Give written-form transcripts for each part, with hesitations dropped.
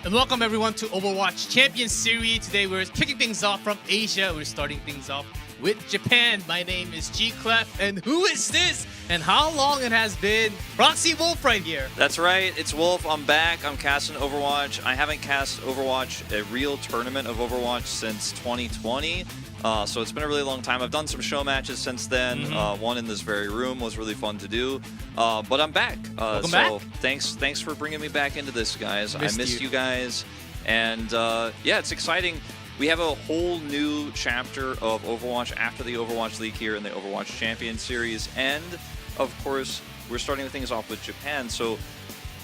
And welcome everyone to Overwatch Champions Series. Today we're kicking things off from Asia. We're starting things off with Japan. My name is G-Clef, and who is this? And how long it has been? Proxy Wolf right here. That's right, it's Wolf. I'm back. I'm casting Overwatch. I haven't cast Overwatch, a real tournament of Overwatch, since 2020. So it's been a really long time. I've done some show matches since then. One in this very room was really fun to do. But I'm back. Welcome back. Thanks for bringing me back into this, guys. I missed you you guys. And yeah, it's exciting. We have a whole new chapter of Overwatch after the Overwatch League here in the Overwatch Champions Series. And, of course, we're starting things off with Japan. So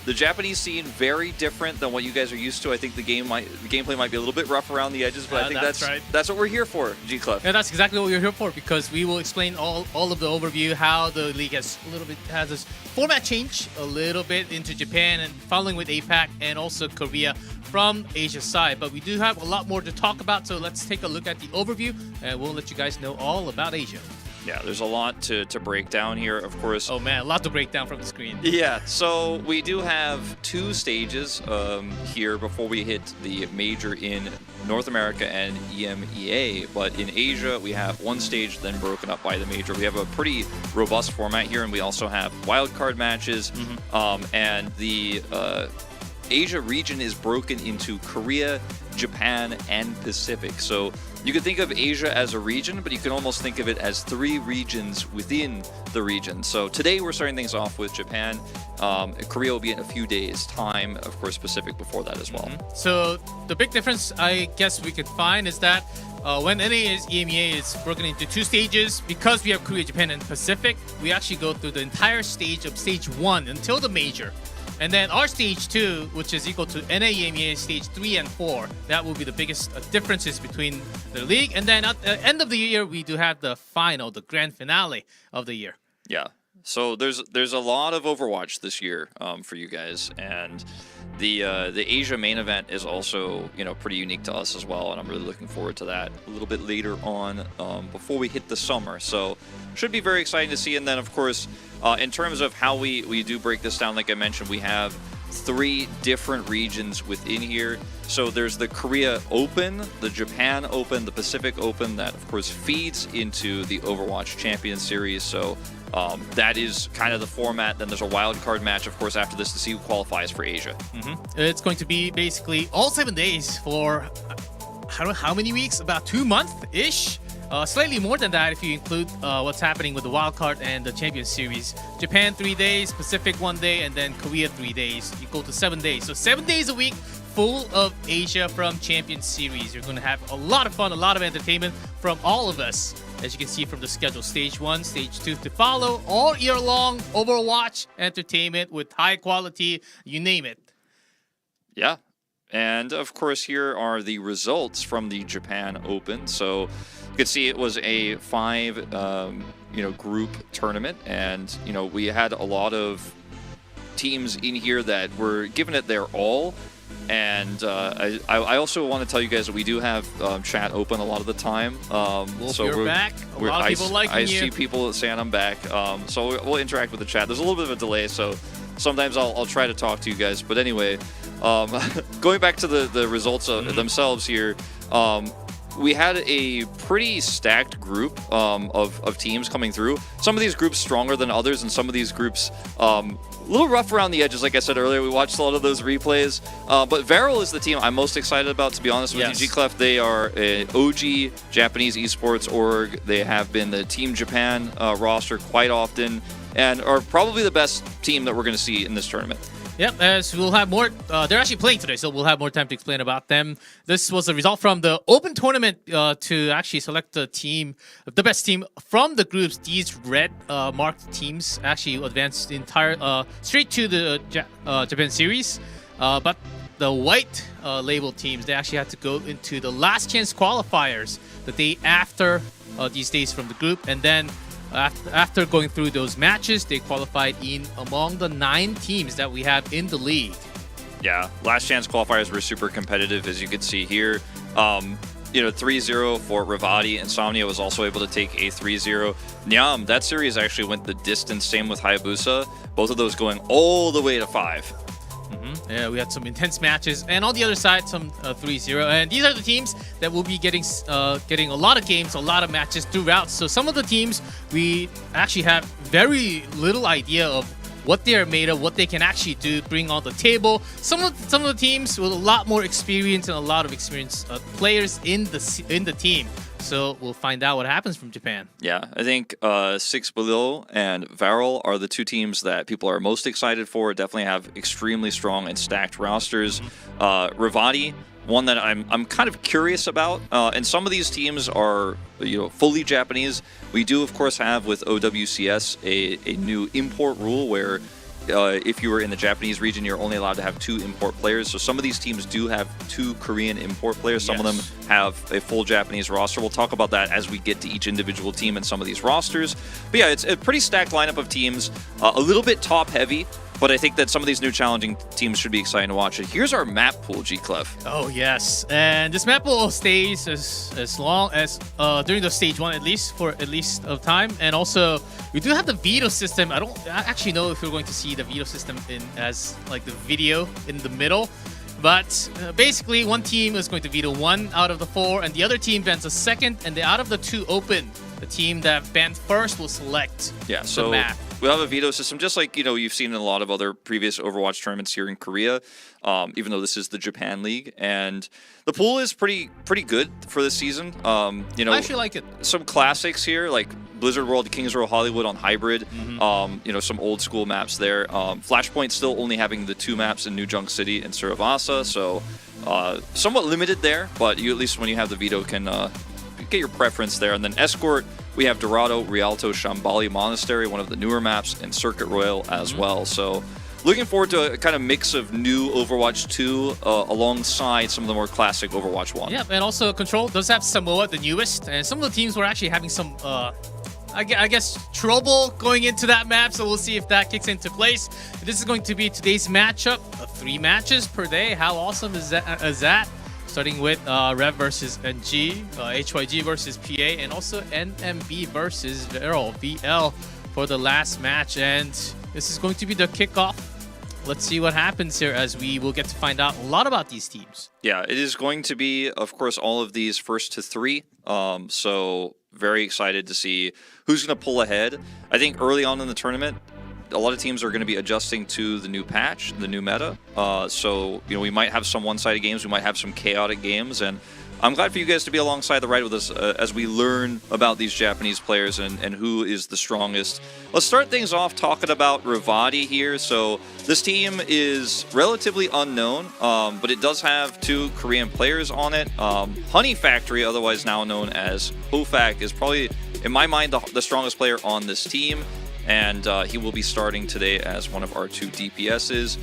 the Japanese scene, very different than what you guys are used to. I think the gameplay might be a little bit rough around the edges, but I think that's what we're here for, G-Club. Yeah, that's exactly what we're here for, because we will explain all of the overview, how the league has this format change a little bit into Japan and following with APAC and also Korea from Asia side. But we do have a lot more to talk about, so let's take a look at the overview and we'll let you guys know all about Asia. Yeah, there's a lot to break down here, of course. Oh man, a lot to break down from the screen. Yeah, so we do have two stages here before we hit the major in North America and EMEA. But in Asia, we have one stage then broken up by the major. We have a pretty robust format here, and we also have wildcard matches. And the Asia region is broken into Korea, Japan, and Pacific. So you could think of Asia as a region, but you can almost think of it as three regions within the region. So today we're starting things off with Japan. Korea will be in a few days' time. Of course, Pacific before that as well. So the big difference I guess we could find is that when EMEA is broken into two stages, because we have Korea, Japan, and Pacific, we actually go through the entire stage of stage 1 until the major. And then our stage 2, which is equal to EMEA stage 3 and 4, that will be the biggest differences between the league. And then at the end of the year, we do have the final, the grand finale of the year. Yeah. So there's a lot of Overwatch this year for you guys, and the Asia main event is also pretty unique to us as well, and I'm really looking forward to that a little bit later on before we hit the summer. So should be very exciting to see. And then of course, in terms of how we do break this down, like I mentioned, we have three different regions within here. So there's the Korea Open, the Japan Open, the Pacific Open, that of course feeds into the Overwatch Champions Series. So that is kind of the format. Then there's a wild card match, of course, after this to see who qualifies for Asia. It's going to be basically all 7 days for how many weeks? About 2 months-ish. Slightly more than that if you include what's happening with the wild card and the Champions Series. Japan 3 days, Pacific 1 day, and then Korea 3 days. You go to 7 days. So 7 days a week full of Asia from Champions Series. You're going to have a lot of fun, a lot of entertainment from all of us. As you can see from the schedule, stage 1, stage 2 to follow. All year long, Overwatch entertainment with high quality, you name it. Yeah. And of course, here are the results from the Japan Open. So you can see it was a 5 group tournament, and we had a lot of teams in here that were giving it their all. And I also want to tell you guys that we do have chat open a lot of the time. Wolf, so you're back. A lot of people liking you. I see people saying I'm back. So we'll interact with the chat. There's a little bit of a delay, so sometimes I'll try to talk to you guys. But anyway, going back to the results themselves here, we had a pretty stacked group of teams coming through. Some of these groups stronger than others, and some of these groups a little rough around the edges. Like I said earlier, we watched a lot of those replays. But Varrel is the team I'm most excited about, to be honest with you, G-Clef. They are an OG Japanese esports org. They have been the Team Japan roster quite often, and are probably the best team that we're going to see in this tournament. Yep, as we'll have more. They're actually playing today, so we'll have more time to explain about them. This was a result from the open tournament to actually select the team, the best team from the groups. These red marked teams actually advanced straight to the Japan series, but the white label teams, they actually had to go into the last chance qualifiers the day after these days from the group, and then after going through those matches, they qualified in among the 9 teams that we have in the league. Yeah, last chance qualifiers were super competitive, as you can see here. 3-0 for Revati. Insomnia was also able to take a 3-0. Nyam, that series actually went the distance. Same with Hayabusa. Both of those going all the way to 5. Yeah, we had some intense matches, and on the other side, some 3-0. And these are the teams that will be getting a lot of games, a lot of matches throughout. So some of the teams we actually have very little idea of what they are made of, what they can actually do, bring on the table. Some of the teams with a lot more experience and a lot of experienced players in the team. So we'll find out what happens from Japan. Yeah, I think Six Below and Varrel are the two teams that people are most excited for. Definitely have extremely strong and stacked rosters. Revati, one that I'm kind of curious about. And some of these teams are fully Japanese. We do, of course, have with OWCS a new import rule where if you were in the Japanese region, you're only allowed to have 2 import players. So some of these teams do have 2 Korean import players. Some of them have a full Japanese roster. We'll talk about that as we get to each individual team and some of these rosters. But yeah, it's a pretty stacked lineup of teams. A little bit top heavy, but I think that some of these new challenging teams should be exciting to watch. And here's our map pool, G-Clef. Oh, yes. And this map pool stays as long as during the stage 1, at least, for at least of time. And also, we do have the veto system. I don't actually know if we're going to see the veto system as like the video in the middle. But basically, one team is going to veto 1 out of the 4, and the other team bans a second. And out of the 2 open, the team that banned first will select the map. We'll have a veto system, just like you've seen in a lot of other previous Overwatch tournaments here in Korea, even though this is the Japan League. And the pool is pretty good for this season. I actually like it. Some classics here, like Blizzard World, Kings Row, Hollywood on Hybrid. Some old school maps there. Flashpoint still only having the 2 maps in New Junk City and Saravasa, so somewhat limited there. But you, at least when you have the veto, can get your preference there. And then Escort, we have Dorado, Rialto, Shambali Monastery, one of the newer maps, and Circuit Royal as well. So looking forward to a kind of mix of new Overwatch 2 alongside some of the more classic Overwatch 1. Yeah, and also Control does have Samoa, the newest, and some of the teams were actually having some, I guess, trouble going into that map, so we'll see if that kicks into place. This is going to be today's matchup, 3 matches per day. How awesome is that? Starting with Rev versus NG, HYG versus PA, and also NMB versus Varrel, VL, for the last match. And this is going to be the kickoff. Let's see what happens here, as we will get to find out a lot about these teams. Yeah, it is going to be, of course, all of these first to 3. So very excited to see who's going to pull ahead. I think early on in the tournament, a lot of teams are going to be adjusting to the new patch, the new meta. So, we might have some one-sided games, we might have some chaotic games, and I'm glad for you guys to be alongside the ride with us as we learn about these Japanese players and who is the strongest. Let's start things off talking about Revati here. So this team is relatively unknown, but it does have 2 Korean players on it. Honey Factory, otherwise now known as Hofak, is probably, in my mind, the strongest player on this team. And he will be starting today as one of our 2 DPSs.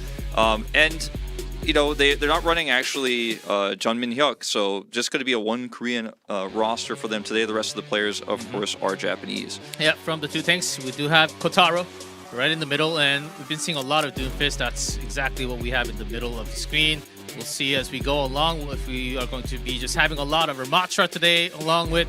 They're not running actually Jeonmin Hyuk, so just going to be a 1 Korean roster for them today. The rest of the players, of course, are Japanese. Yeah, from the 2 tanks, we do have Kotaro right in the middle, and we've been seeing a lot of Doomfist. That's exactly what we have in the middle of the screen. We'll see as we go along if we are going to be just having a lot of Ramatra today, along with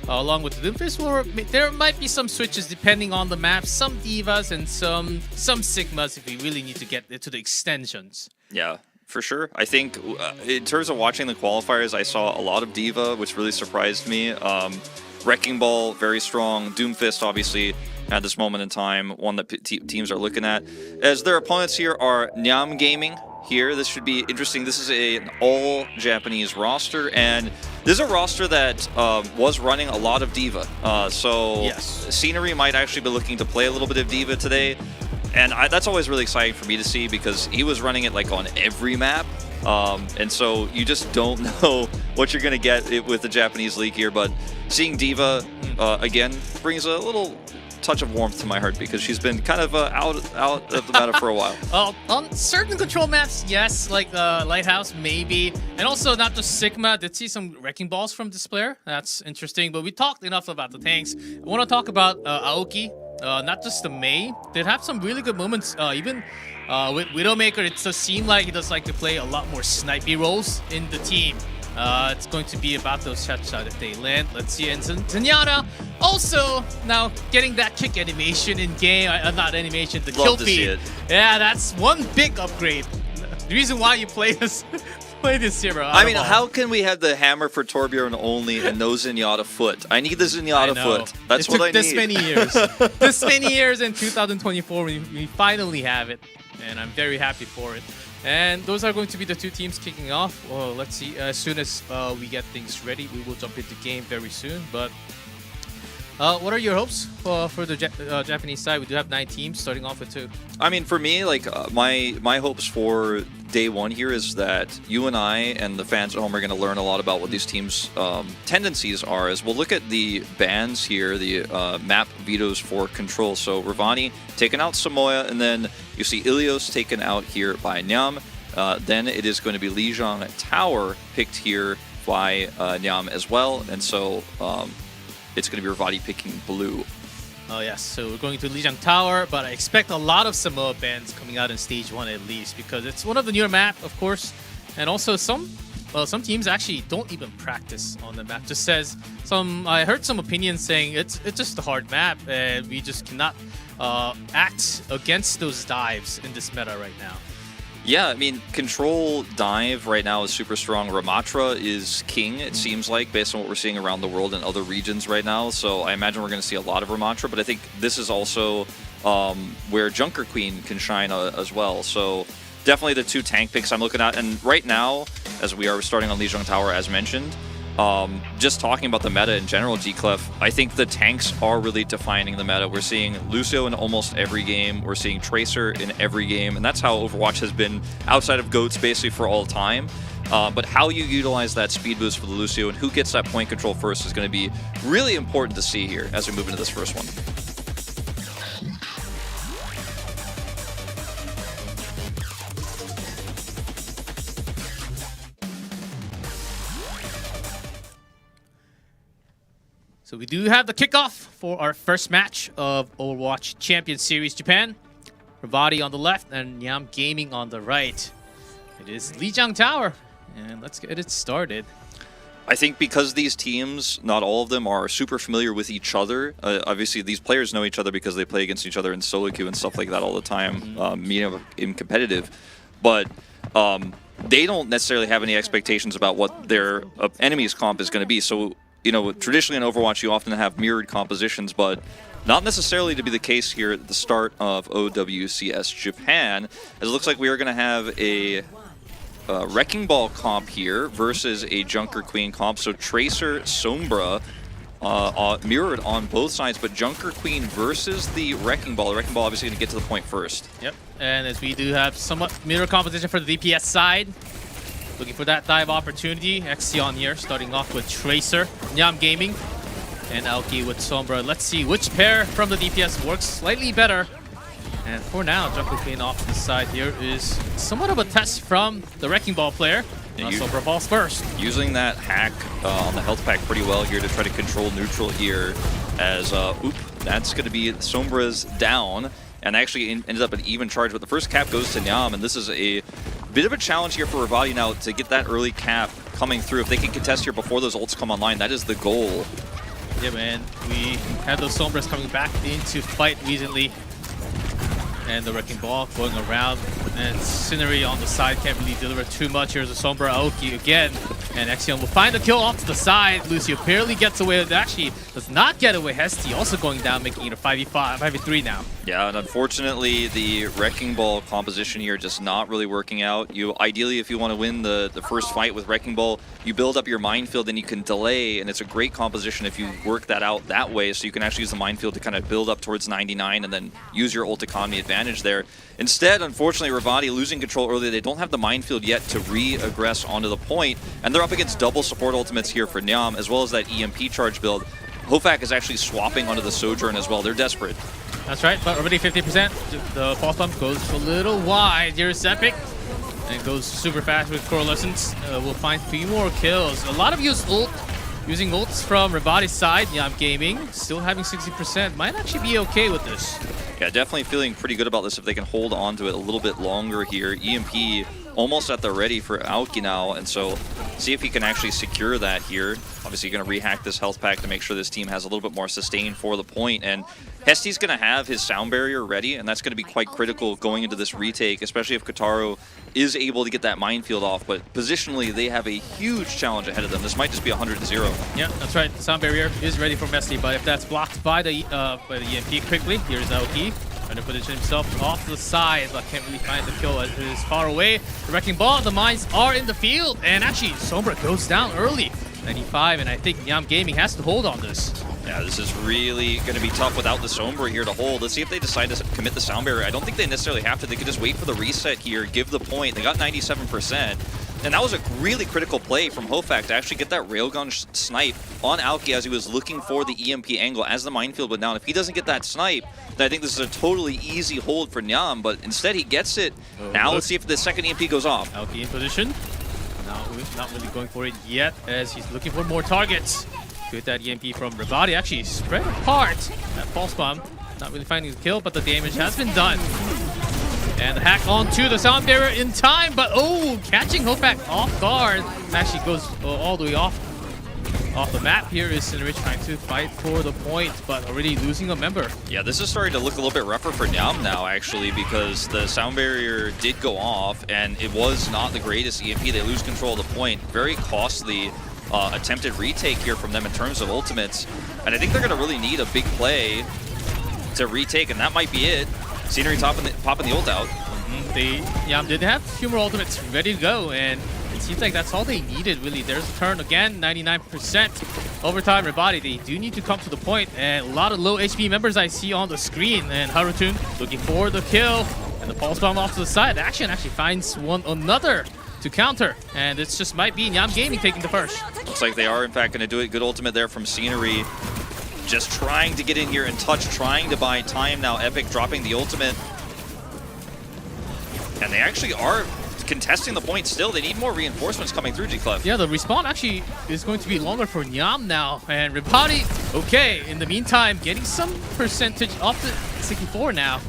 the Doomfist, or there might be some switches depending on the map, some Divas and some Sigmas if we really need to get to the extensions. Yeah, for sure. I think in terms of watching the qualifiers, I saw a lot of Diva, which really surprised me. Wrecking Ball, very strong. Doomfist, obviously, at this moment in time, one that teams are looking at. As their opponents here are Nyam Gaming. Here, this should be interesting. This is an all-Japanese roster, and this is a roster that was running a lot of Diva. Scenery might actually be looking to play a little bit of Diva today, and that's always really exciting for me to see, because he was running it like on every map. And so you just don't know what you're going to get with the Japanese league here, but seeing Diva again brings a little touch of warmth to my heart, because she's been kind of out of the meta for a while. Well, on certain control maps, yes, like Lighthouse, maybe. And also, not just Sigma, did see some Wrecking Balls from this player. That's interesting, but we talked enough about the tanks. I want to talk about Aoki, not just the Mei. They have some really good moments, even with Widowmaker. It does seem like he does like to play a lot more snipey roles in the team. It's going to be about those shots if they land. Let's see. And Zenyatta also now getting that kick animation in game. Not animation, the kill feed. Yeah, that's one big upgrade. the reason why you play this hero. I mean, how can we have the hammer for Torbjorn only and no Zenyatta foot? I need the Zenyatta foot. That's what I need. This many years. This many years in 2024, we finally have it. And I'm very happy for it. And those are going to be the two teams kicking off. Well, let's see. As soon as we get things ready, we will jump into game very soon. But what are your hopes for the Japanese side? We do have 9 teams starting off with 2. I mean, for me, like my hopes for day 1 here is that you and I and the fans at home are going to learn a lot about what these teams' tendencies are. As we'll look at the bans here, the map vetoes for control. So Revati taken out Samoa, and then you see Ilios taken out here by Nyam. Then it is going to be Lijiang Tower picked here by Nyam as well, and so it's going to be Revati picking blue. Oh yes, so we're going to Lijiang Tower, but I expect a lot of Samoa bans coming out in stage 1 at least, because it's one of the newer map, of course, and also some teams actually don't even practice on the map. Just says I heard some opinions saying it's just a hard map, and we just cannot act against those dives in this meta right now. Yeah, I mean, control dive right now is super strong. Ramatra is king, it seems like, based on what we're seeing around the world in other regions right now. So I imagine we're going to see a lot of Ramatra, but I think this is also where Junker Queen can shine as well. So definitely the 2 tank picks I'm looking at. And right now, as we are starting on Lijiang Tower, as mentioned, just talking about the meta in general, G-Clef, I think the tanks are really defining the meta. We're seeing Lucio in almost every game. We're seeing Tracer in every game. And that's how Overwatch has been outside of GOATs basically for all time. But how you utilize that speed boost for the Lucio and who gets that point control first is going to be really important to see here as we move into this first one. So we do have the kickoff for our first match of Overwatch Champions Series Japan. Revati on the left and Nyam Gaming on the right. It is Lijiang Tower, and let's get it started. I think because these teams, not all of them are super familiar with each other. Obviously, these players know each other because they play against each other in solo queue and stuff like that all the time, meeting in competitive. But they don't necessarily have any expectations about what their enemy's comp is going to be. So, you know, traditionally in Overwatch, you often have mirrored compositions, but not necessarily to be the case here at the start of OWCS Japan, as it looks like we are going to have a Wrecking Ball comp here versus a Junker Queen comp. So Tracer, Sombra mirrored on both sides, but Junker Queen versus the Wrecking Ball. The Wrecking Ball obviously going to get to the point first. Yep, and as we do have somewhat mirror composition for the DPS side. Looking for that dive opportunity. Exion here, starting off with Tracer, Nyam Gaming, and Aoki with Sombra. Let's see which pair from the DPS works slightly better. And for now, Junker Queen off to the side here is somewhat of a test from the Wrecking Ball player. Sombra falls first. Using that hack on the health pack pretty well here to try to control neutral here as, that's going to be Sombra's down. And actually ended up an even charge, but the first cap goes to Nyam, and this is a bit of a challenge here for Revati now to get that early cap coming through. If they can contest here before those ults come online, that is the goal. Yeah, man. We had those Sombras coming back into fight recently. And the Wrecking Ball going around. And Scenery on the side can't really deliver too much. Here's a Sombra Aoki again. And Exion will find the kill off to the side. Lucio barely gets away. Actually, does not get away. Hesty also going down, making it a 5v5, 5v3 now. Yeah, and unfortunately, the Wrecking Ball composition here just not really working out. You ideally, if you want to win the first fight with Wrecking Ball, you build up your minefield and you can delay, and it's a great composition if you work that out that way, so you can actually use the minefield to kind of build up towards 99 and then use your ult economy advantage there. Instead, unfortunately, Revati losing control early. They don't have the minefield yet to re-aggress onto the point, and they're up against double support ultimates here for Nyam, as well as that EMP charge build. Hofak is actually swapping onto the Sojourn as well. They're desperate. That's right, but already 50%. The false bump goes a little wide. Here's Epic, and goes super fast with Coalescence. We'll find 3 more kills. A lot of using ults from Revati's side. Nyam Gaming still having 60%. Might actually be okay with this. Yeah, definitely feeling pretty good about this if they can hold on to it a little bit longer here. EMP almost at the ready for Aoki now, and so see if he can actually secure that here. Obviously, you're going to rehack this health pack to make sure this team has a little bit more sustain for the point, and Hesty's going to have his sound barrier ready, and that's going to be quite critical going into this retake, especially if Kotaro is able to get that minefield off, but positionally, they have a huge challenge ahead of them. This might just be 100-0. Yeah, that's right. The sound barrier is ready for Messi, but if that's blocked by the EMP quickly, here's Aoki. Trying to position himself off to the side, but can't really find the kill as it is far away. The wrecking ball, the mines are in the field, and actually Sombra goes down early. 95, and I think Nyam Gaming has to hold on this. Yeah, this is really going to be tough without the Sombra here to hold. Let's see if they decide to commit the sound barrier. I don't think they necessarily have to. They could just wait for the reset here, give the point. They got 97%. And that was a really critical play from Hofak to actually get that railgun snipe on Aoki as he was looking for the EMP angle as the minefield went down. If he doesn't get that snipe, then I think this is a totally easy hold for Nyam, but instead he gets it. Now let's see if the second EMP goes off. Aoki in position. Not really going for it yet as he's looking for more targets. Good, that EMP from Revati actually spread apart. That false bomb, not really finding the kill, but the damage has been done. And the hack onto the sound barrier in time, but catching Hofak off guard. Actually goes all the way off the map here. Is Cinerich trying to fight for the point, but already losing a member. Yeah, this is starting to look a little bit rougher for Nyam now, actually, because the sound barrier did go off, and it was not the greatest EMP. They lose control of the point. Very costly attempted retake here from them in terms of ultimates. And I think they're going to really need a big play to retake, and that might be it. Scenery popping the ult out. Nyam did have a few more ultimates ready to go, and it seems like that's all they needed, really. There's a turn again, 99%. Overtime, Revati, they do need to come to the point, and a lot of low HP members I see on the screen. And Harutun looking for the kill, and the pulse bomb off to the side. Action actually finds one another to counter, and it just might be Nyam Gaming taking the first. Looks like they are, in fact, going to do it. Good ultimate there from Scenery. Just trying to get in here and touch, trying to buy time now. Epic dropping the ultimate. And they actually are contesting the point still. They need more reinforcements coming through, G-Clef. Yeah, the respawn actually is going to be longer for Nyam now. And Revati, okay, in the meantime, getting some percentage off the 64 now.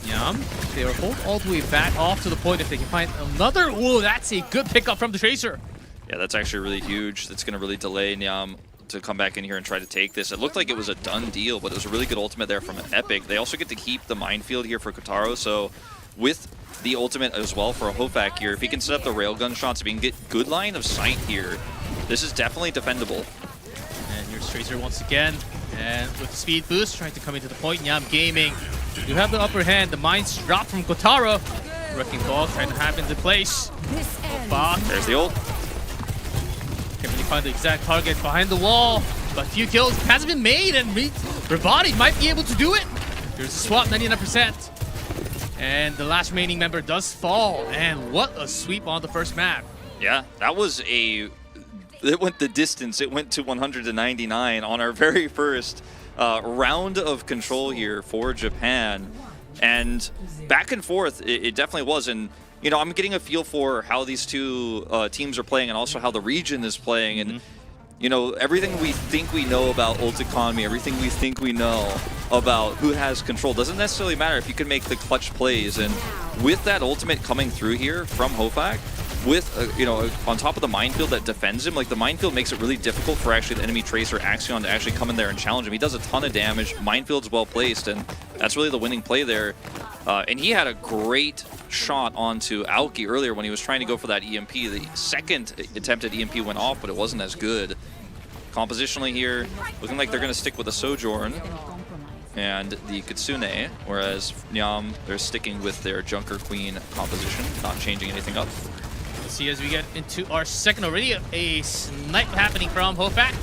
Nyam, they are both all the way back off to the point if they can find another. Ooh, that's a good pickup from the Tracer. Yeah, that's actually really huge. That's going to really delay Nyam to come back in here and try to take this. It looked like it was a done deal, but it was a really good ultimate there from Epic. They also get to keep the minefield here for Kotaro, so with the ultimate as well for a Hofak here, if he can set up the railgun shots, if he can get good line of sight here, this is definitely defendable. And here's Tracer once again, and with the speed boost, trying to come into the point. Nyam Gaming, you have the upper hand. The mines drop from Kotaro. Wrecking ball trying to have into place. There's the ult. Can't really find the exact target behind the wall, but few kills hasn't been made, and Revati might be able to do it. There's a swap, 99%. And the last remaining member does fall, and what a sweep on the first map. Yeah, that was it went the distance. It went to 199 on our very first round of control here for Japan. And back and forth, it definitely was. And, you know, I'm getting a feel for how these two teams are playing and also how the region is playing. And, you know, everything we think we know about ult economy, everything we think we know about who has control doesn't necessarily matter if you can make the clutch plays. And with that ultimate coming through here from Hofak, with, you know, on top of the minefield that defends him, like the minefield makes it really difficult for actually the enemy Tracer Axion to actually come in there and challenge him. He does a ton of damage, minefield's well placed, and that's really the winning play there. And he had a great shot onto Aoki earlier when he was trying to go for that EMP. The second attempted EMP went off, but it wasn't as good. Compositionally here, looking like they're going to stick with the Sojourn and the Kitsune, whereas Nyam, they're sticking with their Junker Queen composition, not changing anything up. Let's see as we get into our second already, a snipe happening from Hofak.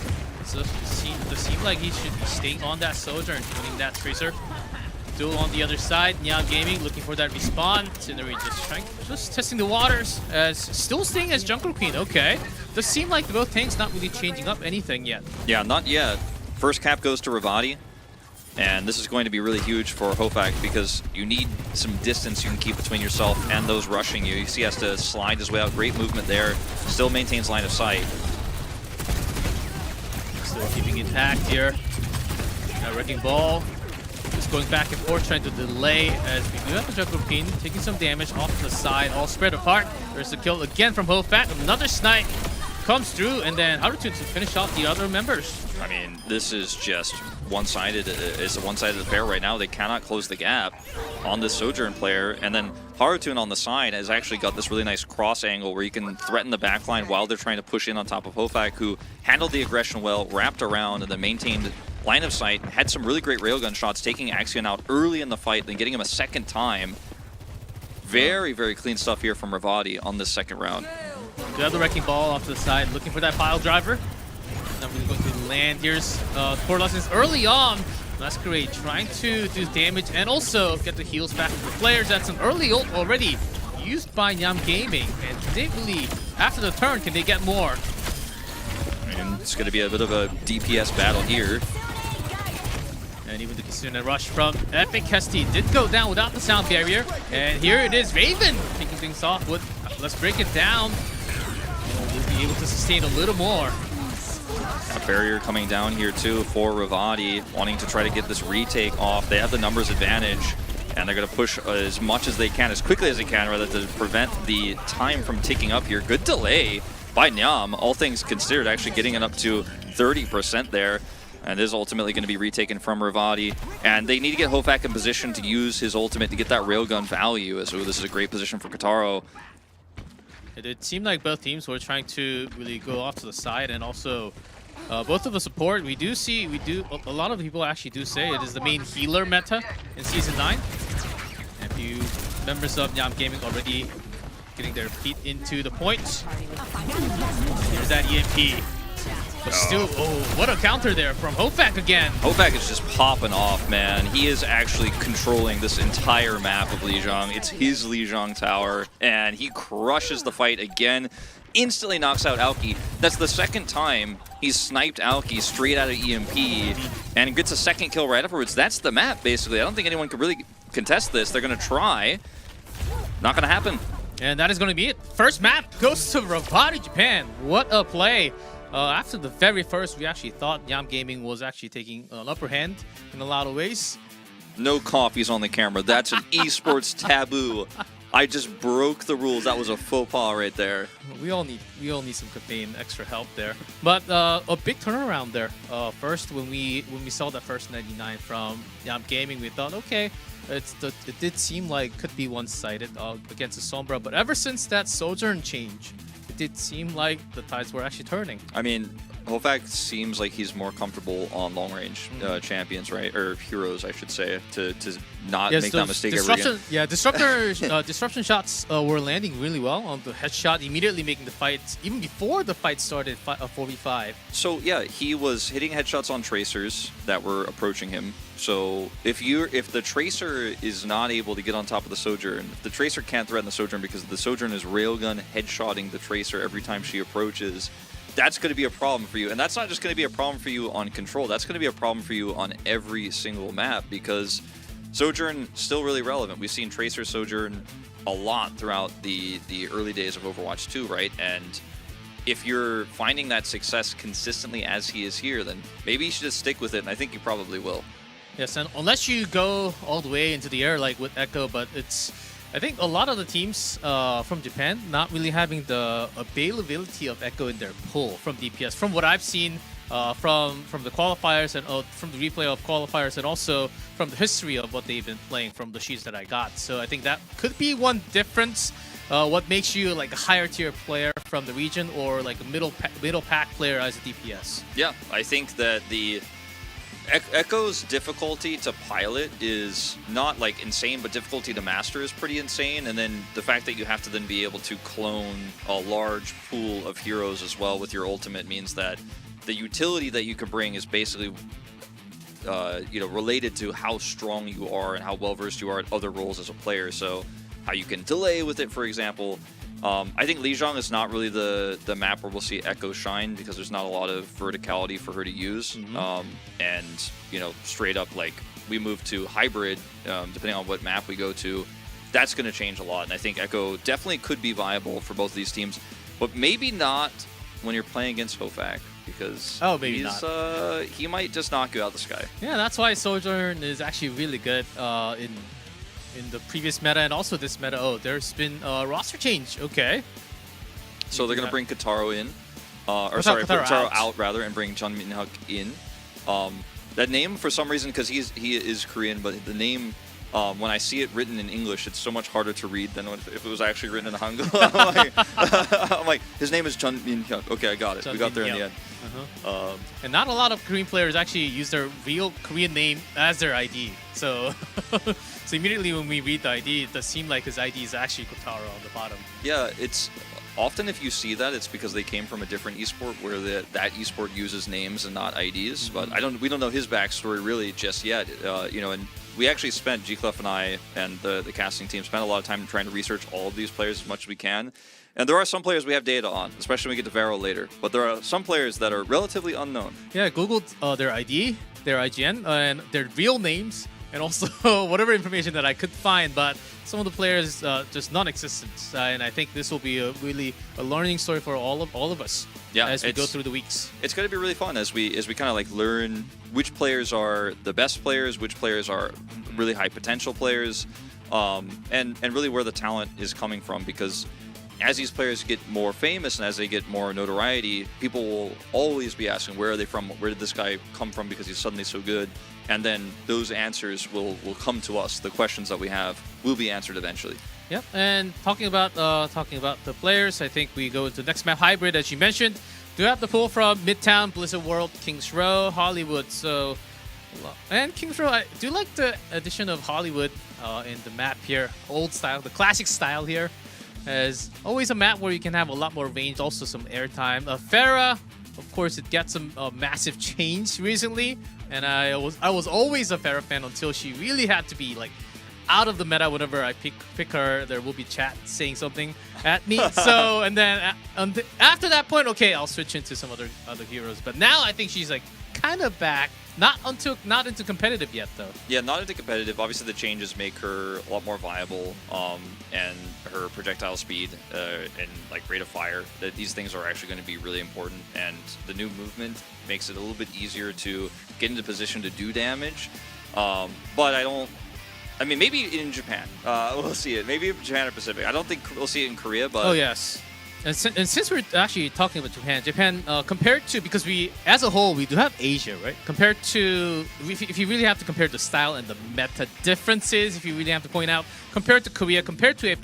So it seems like he should be staying on that Sojourn, winning that Tracer. Duel on the other side, Nyam Gaming looking for that respawn. Scenery just testing the waters, as still staying as Junker Queen. Okay, does seem like both tanks not really changing up anything yet. Yeah, not yet. First cap goes to Revati, and this is going to be really huge for Hofak because you need some distance you can keep between yourself and those rushing you. You see he has to slide his way out. Great movement there. Still maintains line of sight. Still keeping intact here. Wrecking ball. Just going back and forth, trying to delay as we do have a Jungle Queen taking some damage off to the side, all spread apart. There's the kill again from Hofat. Another snipe comes through, and then Haruto to finish off the other members. I mean, this is just one-sided. It's a one-sided affair right now. They cannot close the gap on this Sojourn player. And then Haruto on the side has actually got this really nice cross angle where you can threaten the backline while they're trying to push in on top of Hofak, who handled the aggression well, wrapped around, and then maintained line of sight. Had some really great railgun shots, taking Axion out early in the fight, then getting him a second time. Very, very clean stuff here from Revati on this second round. The other wrecking ball off to the side, looking for that pile driver. Not really going to land. Here's Core Lessons early on. Masquerade trying to do damage and also get the heals back to the players. That's an early ult already used by Nyam Gaming. And they really, after the turn, can they get more? And it's going to be a bit of a DPS battle here. And even the Kisuna rush from Epic Hesti did go down without the sound barrier. And here it is, Raven kicking things off with, let's break it down. We'll be able to sustain a little more. A barrier coming down here too for Revati, wanting to try to get this retake off. They have the numbers advantage, and they're going to push as much as they can, as quickly as they can, rather, to prevent the time from ticking up here. Good delay by Nyam, all things considered, actually getting it up to 30% there. And this is ultimately going to be retaken from Revati. And they need to get Hofak in position to use his ultimate to get that railgun value. So this is a great position for Kataro. It seemed like both teams were trying to really go off to the side, and also both of the support. A lot of people actually do say it is the main healer meta in Season 9. And a few members of Nyam Gaming already getting their feet into the point. Here's that EMP. But still, oh, what a counter there from Hofak again. Hofak is just popping off, man. He is actually controlling this entire map of Lijiang. It's his Lijiang Tower, and he crushes the fight again. Instantly knocks out Aoki. That's the second time he's sniped Aoki straight out of EMP, and gets a second kill right afterwards. That's the map, basically. I don't think anyone could really contest this. They're going to try. Not going to happen. And that is going to be it. First map goes to Revati, Japan. What a play. After the very first, we actually thought Nyam Gaming was actually taking an upper hand in a lot of ways. No coffees on the camera. That's an esports taboo. I just broke the rules. That was a faux pas right there. We all need some caffeine, extra help there. But a big turnaround there. First, when we saw that first 99 from Nyam Gaming, we thought, okay, it did seem like could be one-sided against the Sombra. But ever since that Sojourn change, it did seem like the tides were actually turning. I mean, Hofak seems like he's more comfortable on long-range champions, right? Or heroes, I should say, to not make that mistake ever again. Yeah, disruption shots were landing really well on the headshot, immediately making the fight, even before the fight started, 4v5. So yeah, he was hitting headshots on tracers that were approaching him. So if the tracer is not able to get on top of the Sojourn, if the tracer can't threaten the Sojourn because the Sojourn is railgun headshotting the tracer every time she approaches, that's going to be a problem for you. And that's not just going to be a problem for you on Control. That's going to be a problem for you on every single map, because Sojourn still really relevant. We've seen Tracer Sojourn a lot throughout the early days of Overwatch 2, right? And if you're finding that success consistently as he is here, then maybe you should just stick with it, and I think you probably will. Yes, and unless you go all the way into the air like with Echo, but I think a lot of the teams from Japan not really having the availability of Echo in their pool from DPS. From what I've seen from the qualifiers and from the replay of qualifiers, and also from the history of what they've been playing from the sheets that I got. So I think that could be one difference. What makes you like a higher tier player from the region, or like a middle pack player as a DPS? Yeah, I think that the Echo's difficulty to pilot is not like insane, but difficulty to master is pretty insane. And then the fact that you have to then be able to clone a large pool of heroes as well with your ultimate means that the utility that you can bring is basically related to how strong you are and how well versed you are at other roles as a player. So how you can delay with it, for example. I think Lijiang is not really the map where we'll see Echo shine, because there's not a lot of verticality for her to use. And, straight up, like, we move to hybrid, depending on what map we go to, that's going to change a lot. And I think Echo definitely could be viable for both of these teams, but maybe not when you're playing against Hofak, because maybe not. He might just knock you out of the sky. Yeah, that's why Sojourn is actually really good in the previous meta and also this meta. Oh, there's been a roster change. Okay. So they're going to bring Kataro in. Or Kataro Kataro out rather, and bring Chun Min-hyuk in. That name, for some reason, because he is Korean, but the name, when I see it written in English, it's so much harder to read than if it was actually written in Hangul. I'm like, his name is Chun Min-hyuk. Okay, I got it. We got there in the end. And not a lot of Korean players actually use their real Korean name as their ID. So, so immediately when we read the ID, it does seem like his ID is actually Kotaro on the bottom. Yeah, it's often if you see that, it's because they came from a different esport where that esport uses names and not IDs. But we don't know his backstory really just yet. And we actually spent, G-Clef and I and the casting team spent a lot of time trying to research all of these players as much as we can. And there are some players we have data on, especially when we get to Varrel later. But there are some players that are relatively unknown. Yeah, I Googled their ID, their IGN, and their real names, and also whatever information that I could find. But some of the players just non-existent. And I think this will be really a learning story for all of us as we go through the weeks. It's going to be really fun as we kind of like learn which players are the best players, which players are really high potential players, and really where the talent is coming from, because as these players get more famous and as they get more notoriety, people will always be asking, where are they from? Where did this guy come from because he's suddenly so good? And then those answers will come to us. The questions that we have will be answered eventually. Yep, and talking about the players, I think we go into next map, Hybrid, as you mentioned. Do have the pull from Midtown, Blizzard World, Kings Row, Hollywood. So, and Kings Row, I do like the addition of Hollywood in the map here. Old style, the classic style here. As always a map where you can have a lot more range, also some airtime. Farah, of course, it gets some massive change recently, and I was always a Farah fan until she really had to be like out of the meta. Whenever I pick her, there will be chat saying something at me. So, and then after that point, okay, I'll switch into some other heroes. But now I think she's like kind of back. Not into competitive yet, though. Yeah, not into competitive. Obviously, the changes make her a lot more viable, and her projectile speed and like rate of fire. These things are actually going to be really important, and the new movement makes it a little bit easier to get into position to do damage. But I mean, maybe in Japan, we'll see it. Maybe in Japan or Pacific. I don't think we'll see it in Korea, but... Oh, yes. And since we're actually talking about Japan, compared to, because we, as a whole, we do have Asia, right? Compared to, if you really have to compare the style and the meta differences, if you really have to point out, compared to Korea, compared to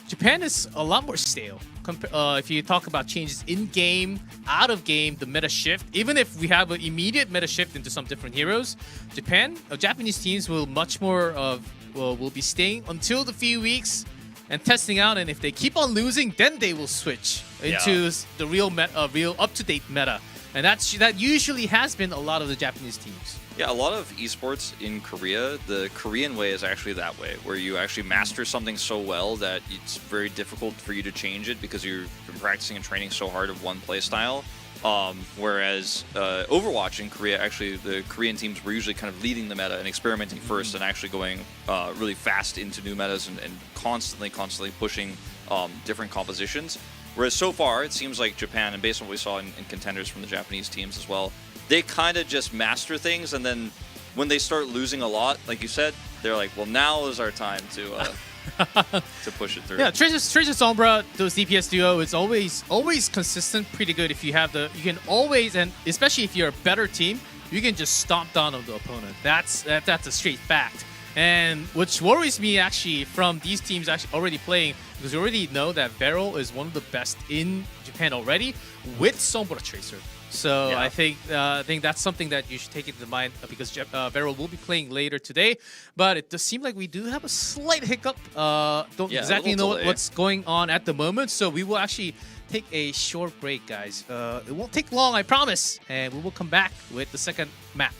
Japan is a lot more stale. If you talk about changes in-game, out-of-game, the meta shift, even if we have an immediate meta shift into some different heroes, Japanese teams will much more will be staying until the few weeks and testing out, and if they keep on losing, then they will switch into the real up-to-date meta. And that usually has been a lot of the Japanese teams. Yeah, a lot of esports in Korea, the Korean way is actually that way, where you actually master something so well that it's very difficult for you to change it because you've been practicing and training so hard of one play style. Whereas Overwatch in Korea, actually the Korean teams were usually kind of leading the meta and experimenting first and actually going really fast into new metas and constantly pushing different compositions. Whereas so far, it seems like Japan, and based on what we saw in contenders from the Japanese teams as well, they kind of just master things, and then when they start losing a lot, like you said, they're like, well, now is our time to to push it through. Yeah, Tracer Sombra, those DPS duo, it's always consistent, pretty good. If you have you can always, and especially if you're a better team, you can just stomp down on the opponent. That's a straight fact. And which worries me actually from these teams actually already playing, because we already know that Varrel is one of the best in Japan already with Sombra Tracer. So yeah. I think that's something that you should take into mind, because Varrel will be playing later today. But it does seem like we do have a slight hiccup. Don't exactly know what's going on at the moment. So we will actually take a short break, guys. It won't take long, I promise. And we will come back with the second map.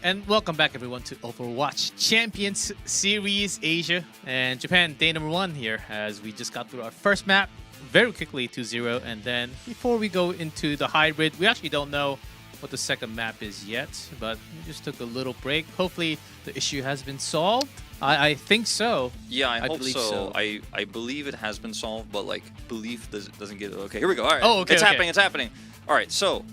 And welcome back everyone to Overwatch Champions Series Asia and Japan day number 1 here as we just got through our first map very quickly 2-0, and then before we go into the hybrid, we actually don't know what the second map is yet, but we just took a little break. Hopefully the issue has been solved. I think so. Yeah, I hope believe so. I believe it has been solved, but like belief doesn't get it. Okay, here we go. All right. Oh, okay. It's happening. It's happening. All right. So,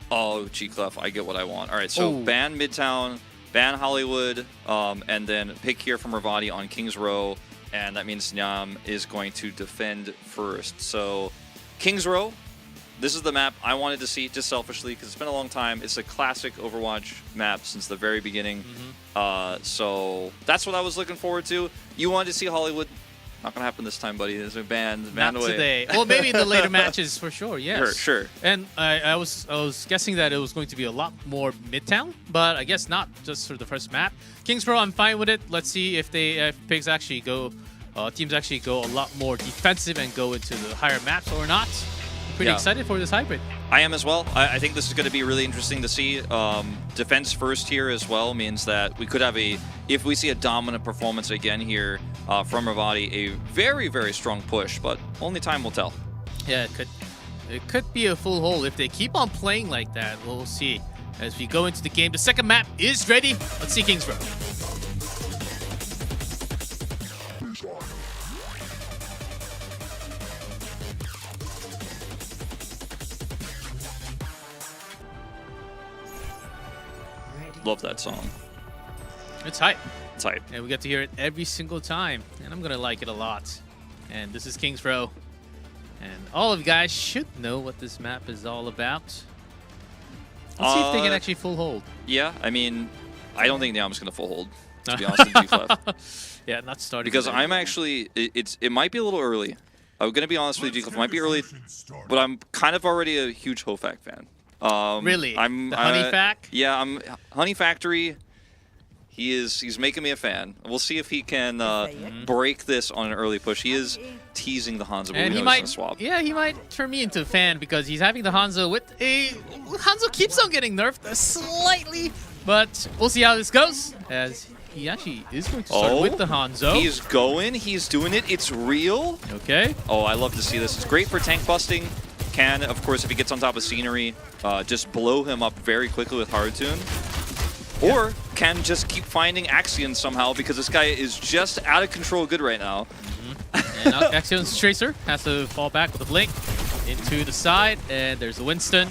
oh, G-Clef, I get what I want. All right. So ban Midtown, ban Hollywood, and then pick here from Revati on Kings Row, and that means Nyam is going to defend first. So, Kings Row. This is the map I wanted to see, just selfishly, because it's been a long time. It's a classic Overwatch map since the very beginning. So that's what I was looking forward to. You wanted to see Hollywood. Not going to happen this time, buddy. There's a banned Not away. today. Well, maybe in the later matches for sure, yes. Sure. And I was guessing that it was going to be a lot more Midtown, but I guess not, just for the first map. Kings Pro, I'm fine with it. Let's see if pigs actually go, teams actually go a lot more defensive and go into the higher maps or not. Pretty excited for this hybrid. I am as well. I think this is going to be really interesting to see. Defense first here as well means that we could have if we see a dominant performance again here from Revati, a very, very strong push, but only time will tell. Yeah, it could be a full hold if they keep on playing like that. We'll see as we go into the game. The second map is ready. Let's see Kings Row. Love that song. It's hype. It's hype. And we get to hear it every single time. And I'm going to like it a lot. And this is Kings Row. And all of you guys should know what this map is all about. Let's see if they can actually full hold. Yeah, I mean, I don't think Nyam's going to full hold, to be honest with you, Clef. Yeah, not starting. Because today. I'm actually, it might be a little early. I'm going to be honest with you, Clef. It might be early, but I'm kind of already a huge Hofak fan. Really? I'm the Honey Fac? Yeah, I'm Honey Factory. He's making me a fan. We'll see if he can break this on an early push. He is teasing the Hanzo, but and we he know he's might, gonna swap. yeah, he might turn me into a fan because he's having the Hanzo with Hanzo keeps on getting nerfed slightly, but we'll see how this goes as he actually is going to start with the Hanzo. He's doing it. It's real. Okay. Oh, I love to see this. It's great for tank busting. Can, of course, if he gets on top of scenery, just blow him up very quickly with Harutoon. Or can just keep finding Axion somehow because this guy is just out of control good right now. And Axion's Tracer has to fall back with a blink into the side, and there's a Winston.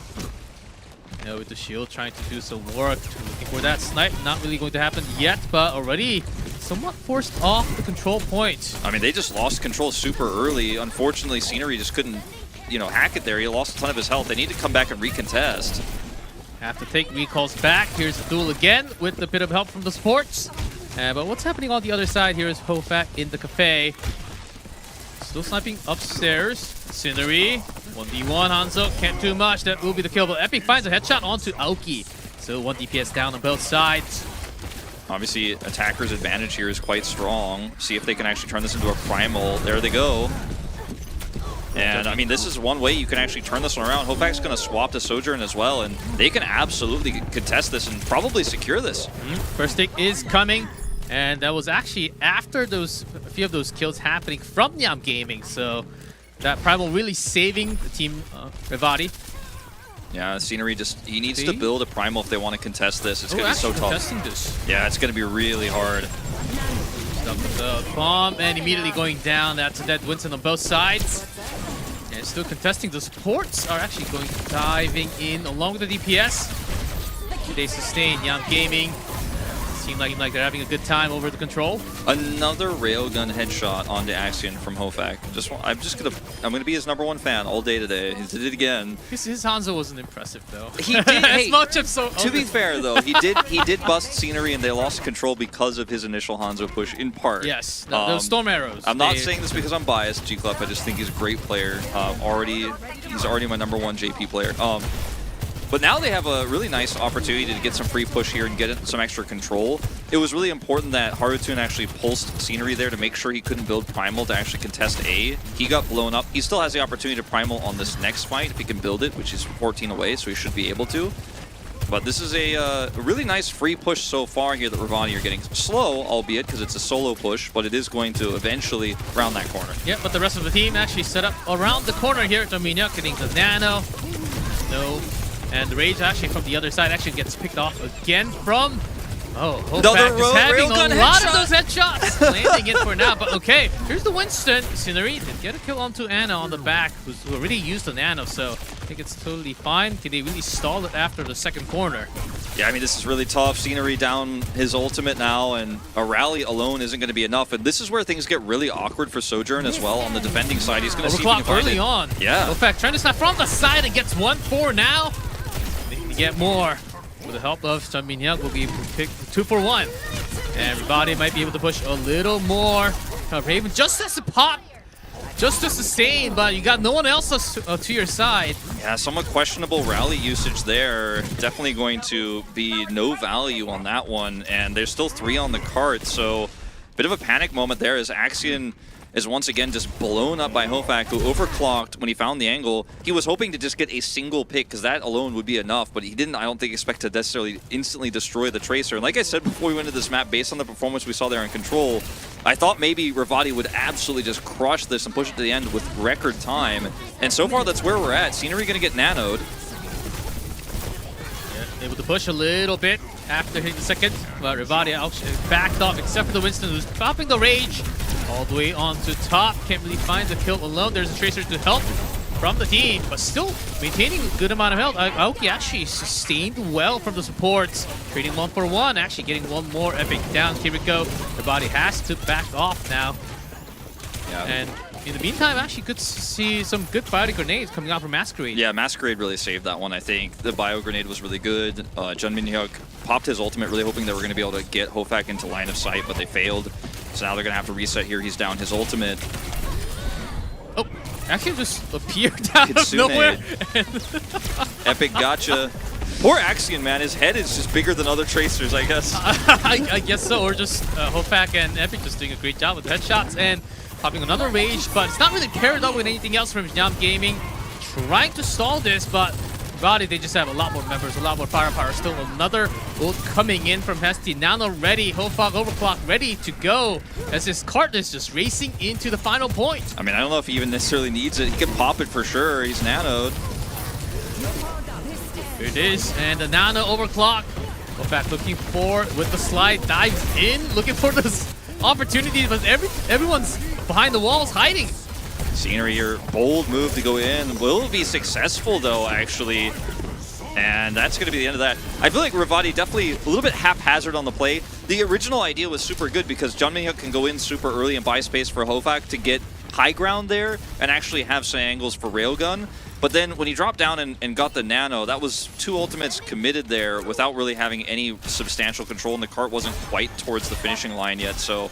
With the shield trying to do some work, looking for that snipe. Not really going to happen yet, but already somewhat forced off the control point. I mean, they just lost control super early. Unfortunately, scenery just couldn't, hack it there. He lost a ton of his health. They need to come back and recontest. Have to take recalls back. Here's the duel again with a bit of help from the supports. But what's happening on the other side here is Hofak in the cafe. Still sniping upstairs. Scenery. 1v1 Hanzo. Can't do much. That will be the kill. But Epic finds a headshot onto Aoki. So 1 DPS down on both sides. Obviously, attacker's advantage here is quite strong. See if they can actually turn this into a primal. There they go. And, I mean, this is one way you can actually turn this one around. Hofak's going to swap to Sojourn as well, and they can absolutely contest this and probably secure this. First take is coming, and that was actually after a few of those kills happening from Nyam Gaming, so that Primal really saving the team Revati. Yeah, Scenery he needs to build a Primal if they want to contest this. It's going to be so tough. This. Yeah, it's going to be really hard. Stuck with the bomb and immediately going down. That's a dead Winston on both sides. And still contesting. The supports are actually diving in along with the DPS. They sustain Nyam Gaming. Seem like they're having a good time over the control. Another railgun headshot onto Axion from Hofak. I'm gonna be his #1 fan all day today. He did it again. His Hanzo wasn't impressive though. He did. As much of so. To be fair though, he did bust scenery and they lost control because of his initial Hanzo push in part. Yes, those storm arrows. I'm not saying this because I'm biased, G-Clef. I just think he's a great player. He's already my #1 JP player. But now they have a really nice opportunity to get some free push here and get some extra control. It was really important that Harutoon actually pulsed scenery there to make sure he couldn't build Primal to actually contest A. He got blown up. He still has the opportunity to Primal on this next fight if he can build it, which is 14 away, so he should be able to. But this is a really nice free push so far here that Revati are getting. Slow, albeit, because it's a solo push, but it is going to eventually round that corner. Yeah, but the rest of the team actually set up around the corner here. Dominic getting the nano. No. And the rage actually from the other side actually gets picked off again from... Oh, Hofac is having a lot of those headshots. Landing it for now, but okay. Here's the Winston. Scenery did get a kill onto Anna on the back, who already used the nano, so I think it's totally fine. Can they really stall it after the second corner? Yeah, I mean, this is really tough. Scenery down his ultimate now, and a rally alone isn't going to be enough. And this is where things get really awkward for Sojourn as well on the defending side. He's going to see if he can find early it. on. Yeah. Hofac trying to snap from the side and gets 1-4 now. They can get more. With the help of Sun Min-hyuk, will be able to pick 2 for 1. And Revati might be able to push a little more. Raven just has to pop, just to sustain, but you got no one else to your side. Yeah, somewhat questionable rally usage there. Definitely going to be no value on that one. And there's still 3 on the cart, so bit of a panic moment there as Axion is once again just blown up by Hofac, who overclocked when he found the angle. He was hoping to just get a single pick, because that alone would be enough, but he didn't, I don't think, expect to necessarily instantly destroy the Tracer. And like I said before we went into this map, based on the performance we saw there in Control, I thought maybe Revati would absolutely just crush this and push it to the end with record time. And so far, that's where we're at. Scenery going to get nanoed. Yeah, able to push a little bit after hitting the second, but Revati backed off, except for the Winston, who's popping the rage. All the way onto top. Can't really find the kill alone. There's a Tracer to help from the team, but still maintaining a good amount of health. Aoki actually sustained well from the supports. Trading 1 for 1. Actually getting one more epic down. Kiriko. Their body has to back off now. Yeah. And in the meantime, actually could see some good bio grenades coming out from Masquerade. Yeah, Masquerade really saved that one, I think. The bio grenade was really good. Jun Min-hyuk popped his ultimate, really hoping they were going to be able to get Hofac into line of sight, but they failed. So now they're going to have to reset here. He's down his ultimate. Oh, actually just appeared out of nowhere. Epic gotcha. Poor Axion, man. His head is just bigger than other Tracers, I guess. I guess so, or just Hofac and Epic just doing a great job with headshots and popping another rage, but it's not really paired up with anything else from Nyam Gaming. Trying to stall this, but Revati, they just have a lot more members, a lot more firepower. Still another ult coming in from Hesti. Nano ready, Hofac overclock ready to go as his cart is just racing into the final point. I mean, I don't know if he even necessarily needs it. He can pop it for sure. He's nanoed. Here it is, and the Nano overclock. Hofac looking for with the slide, dives in, looking for this opportunity, but everyone's behind the walls hiding. Scenery here, bold move to go in. Will be successful though, actually. And that's going to be the end of that. I feel like Revati definitely a little bit haphazard on the play. The original idea was super good because Jun Min-hyuk can go in super early and buy space for Hofac to get high ground there and actually have some angles for Railgun. But then when he dropped down and got the nano, that was 2 ultimates committed there without really having any substantial control, and the cart wasn't quite towards the finishing line yet. So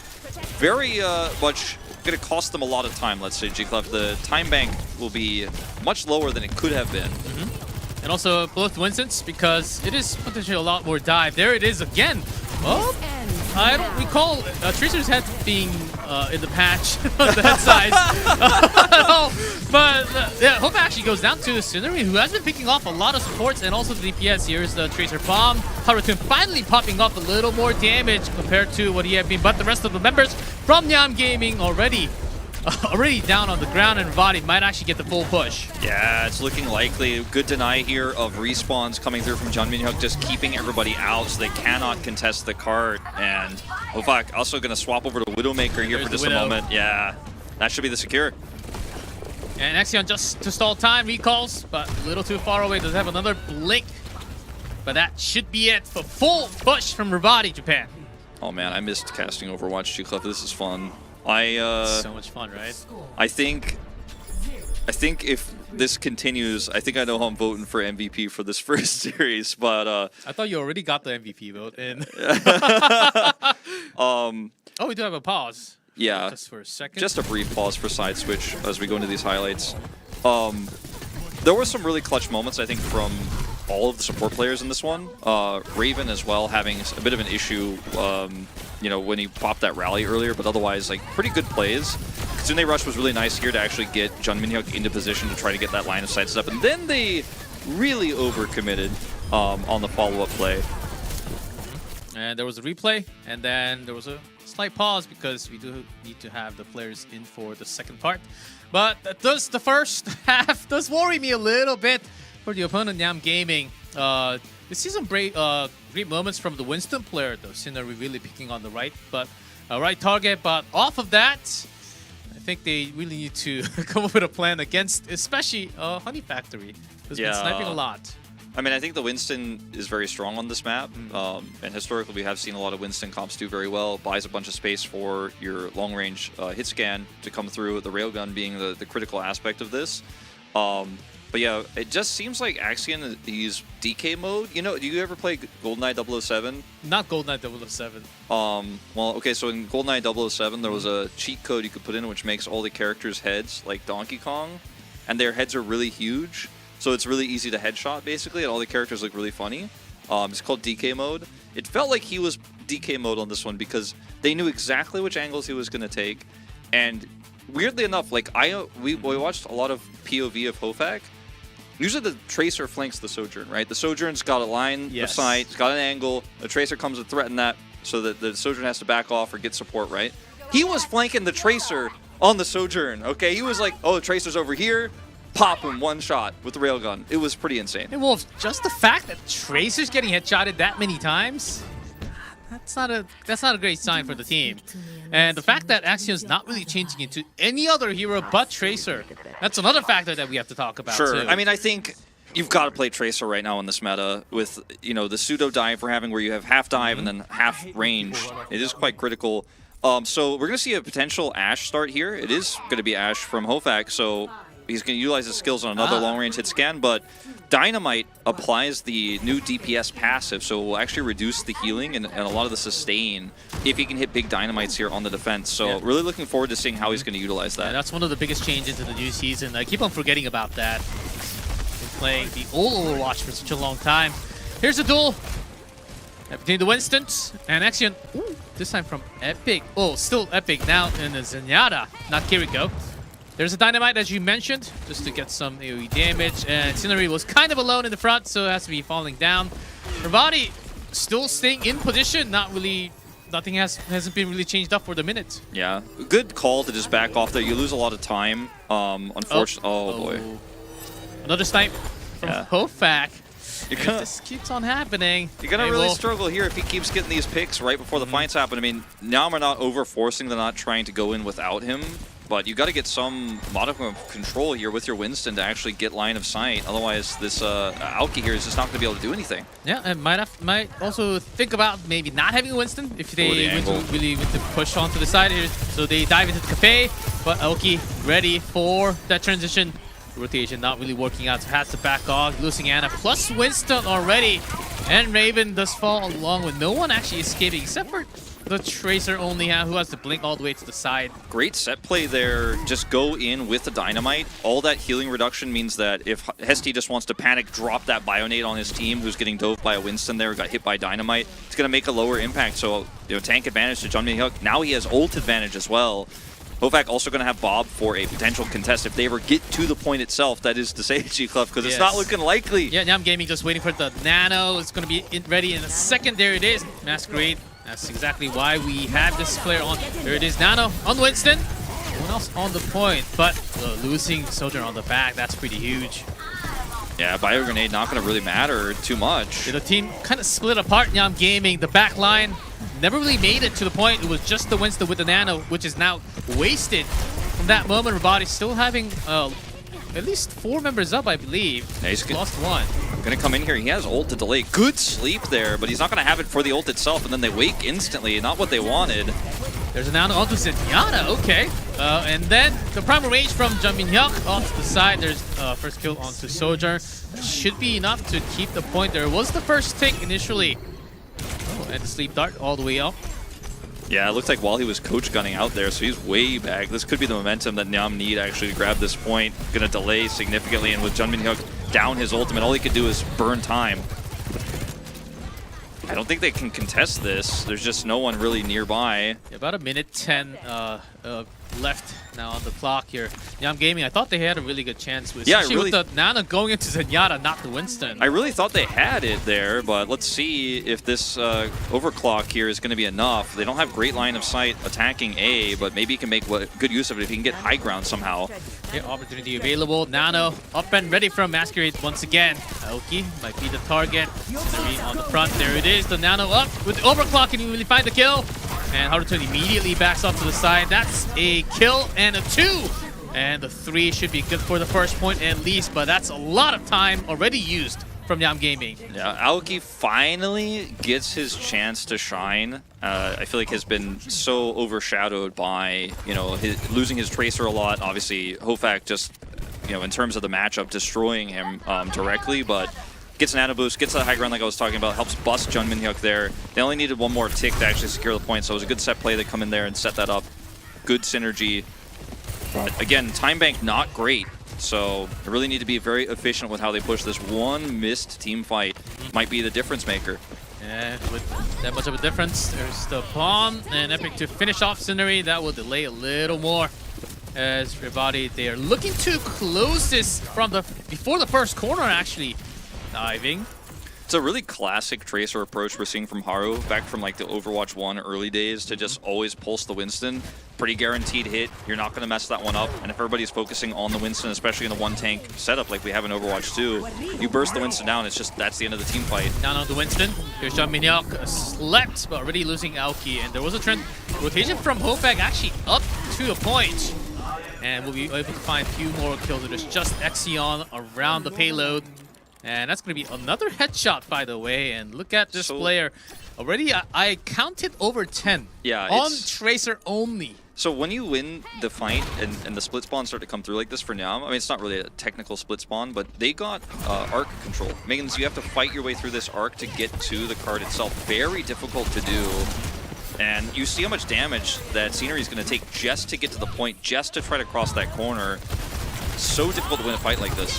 very much going to cost them a lot of time, let's say, G-Clef. The time bank will be much lower than it could have been. And also both Winston's, because it is potentially a lot more dive. There it is again. Oh, I don't recall Tracer's head being in the patch, the head size. But yeah, Hope actually goes down to Scenery, who has been picking off a lot of supports and also the DPS. Here's the Tracer bomb. Harutoon finally popping off a little more damage compared to what he had been, but the rest of the members from Nyam Gaming already down on the ground, and Revati might actually get the full push. Yeah, it's looking likely. Good deny here of respawns coming through from Jun Min-hyuk, just keeping everybody out so they cannot contest the cart. And Hofac also going to swap over to Widowmaker here for just a moment. Yeah, that should be the secure. And Axion just to stall time, recalls, but a little too far away. Does have another blink, but that should be it for full push from Revati, Japan. Oh man, I missed casting Overwatch G-Clef. This is fun. So much fun, right? I think if this continues, I think I know how I'm voting for MVP for this first series. But I thought you already got the MVP vote in. Oh, we do have a pause. Yeah, just for a second. Just a brief pause for side switch as we go into these highlights. There were some really clutch moments, I think, from all of the support players in this one. Raven as well having a bit of an issue, you know, when he popped that rally earlier, but otherwise, like, pretty good plays. Kitsune Rush was really nice here to actually get Jun Min-hyuk into position to try to get that line of sight set up, and then they really overcommitted. on the follow-up play. And there was a replay, and then there was a slight pause because we do need to have the players in for the second part. But the first half does worry me a little bit for the opponent, Nyam Gaming. This season great moments from the Winston player, though. Scenery really picking on the right target. But off of that, I think they really need to come up with a plan against, especially Honey Factory, who's been sniping a lot. I mean, I think the Winston is very strong on this map, and historically we have seen a lot of Winston comps do very well. Buys a bunch of space for your long-range hit scan to come through, the railgun being the critical aspect of this. But yeah, it just seems like Axion, he's DK mode. You know, do you ever play GoldenEye 007? Not GoldenEye 007. Well, okay, so in GoldenEye 007, there was a cheat code you could put in which makes all the characters' heads like Donkey Kong, and their heads are really huge. So it's really easy to headshot, basically, and all the characters look really funny. It's called DK mode. It felt like he was DK mode on this one because they knew exactly which angles he was going to take. And weirdly enough, like we watched a lot of POV of Hofak. Usually the Tracer flanks the Sojourn, right? The Sojourn's got a line of sight, it's got an angle. The Tracer comes to threaten that so that the Sojourn has to back off or get support, right? He was flanking the Tracer on the Sojourn, okay? He was like, oh, the Tracer's over here. Pop him one shot with the railgun. It was pretty insane. Hey, Wolf, just the fact that Tracer's getting headshotted that many times, that's not a great sign for the team. And the fact that Axion's not really changing into any other hero but Tracer, that's another factor that we have to talk about. Sure. Too. I mean, I think you've got to play Tracer right now in this meta with, you know, the pseudo dive we're having where you have half dive and then half range. It is quite critical. So we're going to see a potential Ashe start here. It is going to be Ashe from Hofak, so he's going to utilize his skills on another long-range hit scan, but Dynamite applies the new DPS passive, so it will actually reduce the healing and a lot of the sustain if he can hit big Dynamites here on the defense. So really looking forward to seeing how he's going to utilize that. Yeah, that's one of the biggest changes into the new season. I keep on forgetting about that. Been playing the old Overwatch for such a long time. Here's a duel between the Winstons and Axion. Ooh, this time from Epic. Oh, still Epic now in the Zenyatta, not Kiriko. There's a Dynamite, as you mentioned, just to get some AoE damage, and Scenery was kind of alone in the front, so it has to be falling down. Revati still staying in position, nothing hasn't been really changed up for the minute. Yeah, good call to just back off there. You lose a lot of time, unfortunately. Oh boy. Another snipe from Hofak. This keeps on happening. You're going to really struggle here if he keeps getting these picks right before the fights happen. I mean, Nyam are not over-forcing, they're not trying to go in without him. But you got to get some modicum of control here with your Winston to actually get line of sight. Otherwise, this Aoki here is just not going to be able to do anything. Yeah, and might also think about maybe not having a Winston if they really want to push onto the side here. So they dive into the cafe, but Aoki ready for that transition. Rotation not really working out, so has to back off. Losing Ana plus Winston already. And Raven does fall along with no one actually escaping except for the Tracer only who has to blink all the way to the side. Great set play there. Just go in with the Dynamite. All that healing reduction means that if Hesty just wants to panic, drop that Bionade on his team who's getting dove by a Winston there, got hit by Dynamite, it's going to make a lower impact. So, you know, tank advantage to Jeonmin Hyuk. Now he has ult advantage as well. Hofak also going to have Bob for a potential contest if they ever get to the point itself, that is to say, G-Club, because it's not looking likely. Yeah, Nyam Gaming just waiting for the Nano. It's going to be ready in a second. There it is. Masquerade. That's exactly why we have this player on. There it is, Nano on Winston. No one else on the point, but losing Sojourn on the back, that's pretty huge. Yeah, Bio Grenade not going to really matter too much. Yeah, the team kind of split apart, Nyam Gaming. The back line never really made it to the point. It was just the Winston with the Nano, which is now wasted. From that moment, Revati still having at least 4 members up, I believe. Yeah, he's lost one. Gonna come in here. He has ult to delay. Good sleep there, but he's not gonna have it for the ult itself, and then they wake instantly. Not what they wanted. There's a Nano onto Zenyatta. Okay. And then the primal range from Jeonmin Hyuk off to the side. There's first kill onto Sojourn. Should be enough to keep the point. There was the first take initially. Oh, and the sleep dart all the way up. Yeah, it looks like while he was coach gunning out there, so he's way back. This could be the momentum that Nyam need actually to grab this point. Gonna delay significantly, and with Jeonmin Hyuk down his ultimate, all he could do is burn time. I don't think they can contest this. There's just no one really nearby. Yeah, about a minute 10 left now on the clock here. Nyam Gaming, I thought they had a really good chance with, Yeah, especially really, with the Nana going into Zenyatta, not the Winston. I really thought they had it there, but let's see if this overclock here is going to be enough. They don't have great line of sight attacking A, but maybe he can make good use of it if he can get high ground somehow. Okay, opportunity available. Nano up and ready for a Masquerade once again. Aoki might be the target. Cinerine on the front. There it is. The Nano up with the overclock. Can you really find the kill? And Haruto immediately backs off to the side. That's a kill and a 2. And the 3 should be good for the first point at least, but that's a lot of time already used from Nyam Gaming. Yeah, Aoki finally gets his chance to shine. I feel like has been so overshadowed by, you know, losing his Tracer a lot. Obviously, Hofak just, you know, in terms of the matchup, destroying him directly, but gets an nano boost, gets that high ground like I was talking about, helps bust Jun Min-hyuk there. They only needed one more tick to actually secure the point, so it was a good set play to come in there and set that up. Good synergy. But again, time bank not great, so they really need to be very efficient with how they push this. One missed team fight might be the difference maker. Yeah, with that much of a difference, there's the bomb and Epic to finish off Scenery. That will delay a little more. As Revati, they are looking to close this from before the first corner actually. Diving. It's a really classic Tracer approach we're seeing from Haru, back from like the Overwatch 1 early days, to just always pulse the Winston. Pretty guaranteed hit, you're not going to mess that one up, and if everybody's focusing on the Winston, especially in a one-tank setup like we have in Overwatch 2, you burst the Winston down, it's just, that's the end of the team fight. Down on the Winston, here's Jun Min-hyuk, slept, but already losing Aoki, and there was a trend rotation from Hofak actually up to a point. And we'll be able to find a few more kills. There's just Exion around the payload. And that's going to be another headshot, by the way. And look at this player. Already, I counted over 10 on Tracer only. So when you win the fight and the split spawn start to come through like this for Nyam, I mean, it's not really a technical split spawn, but they got arc control. Means you have to fight your way through this arc to get to the card itself. Very difficult to do. And you see how much damage that Scenery is going to take just to get to the point, just to try to cross that corner. So difficult to win a fight like this.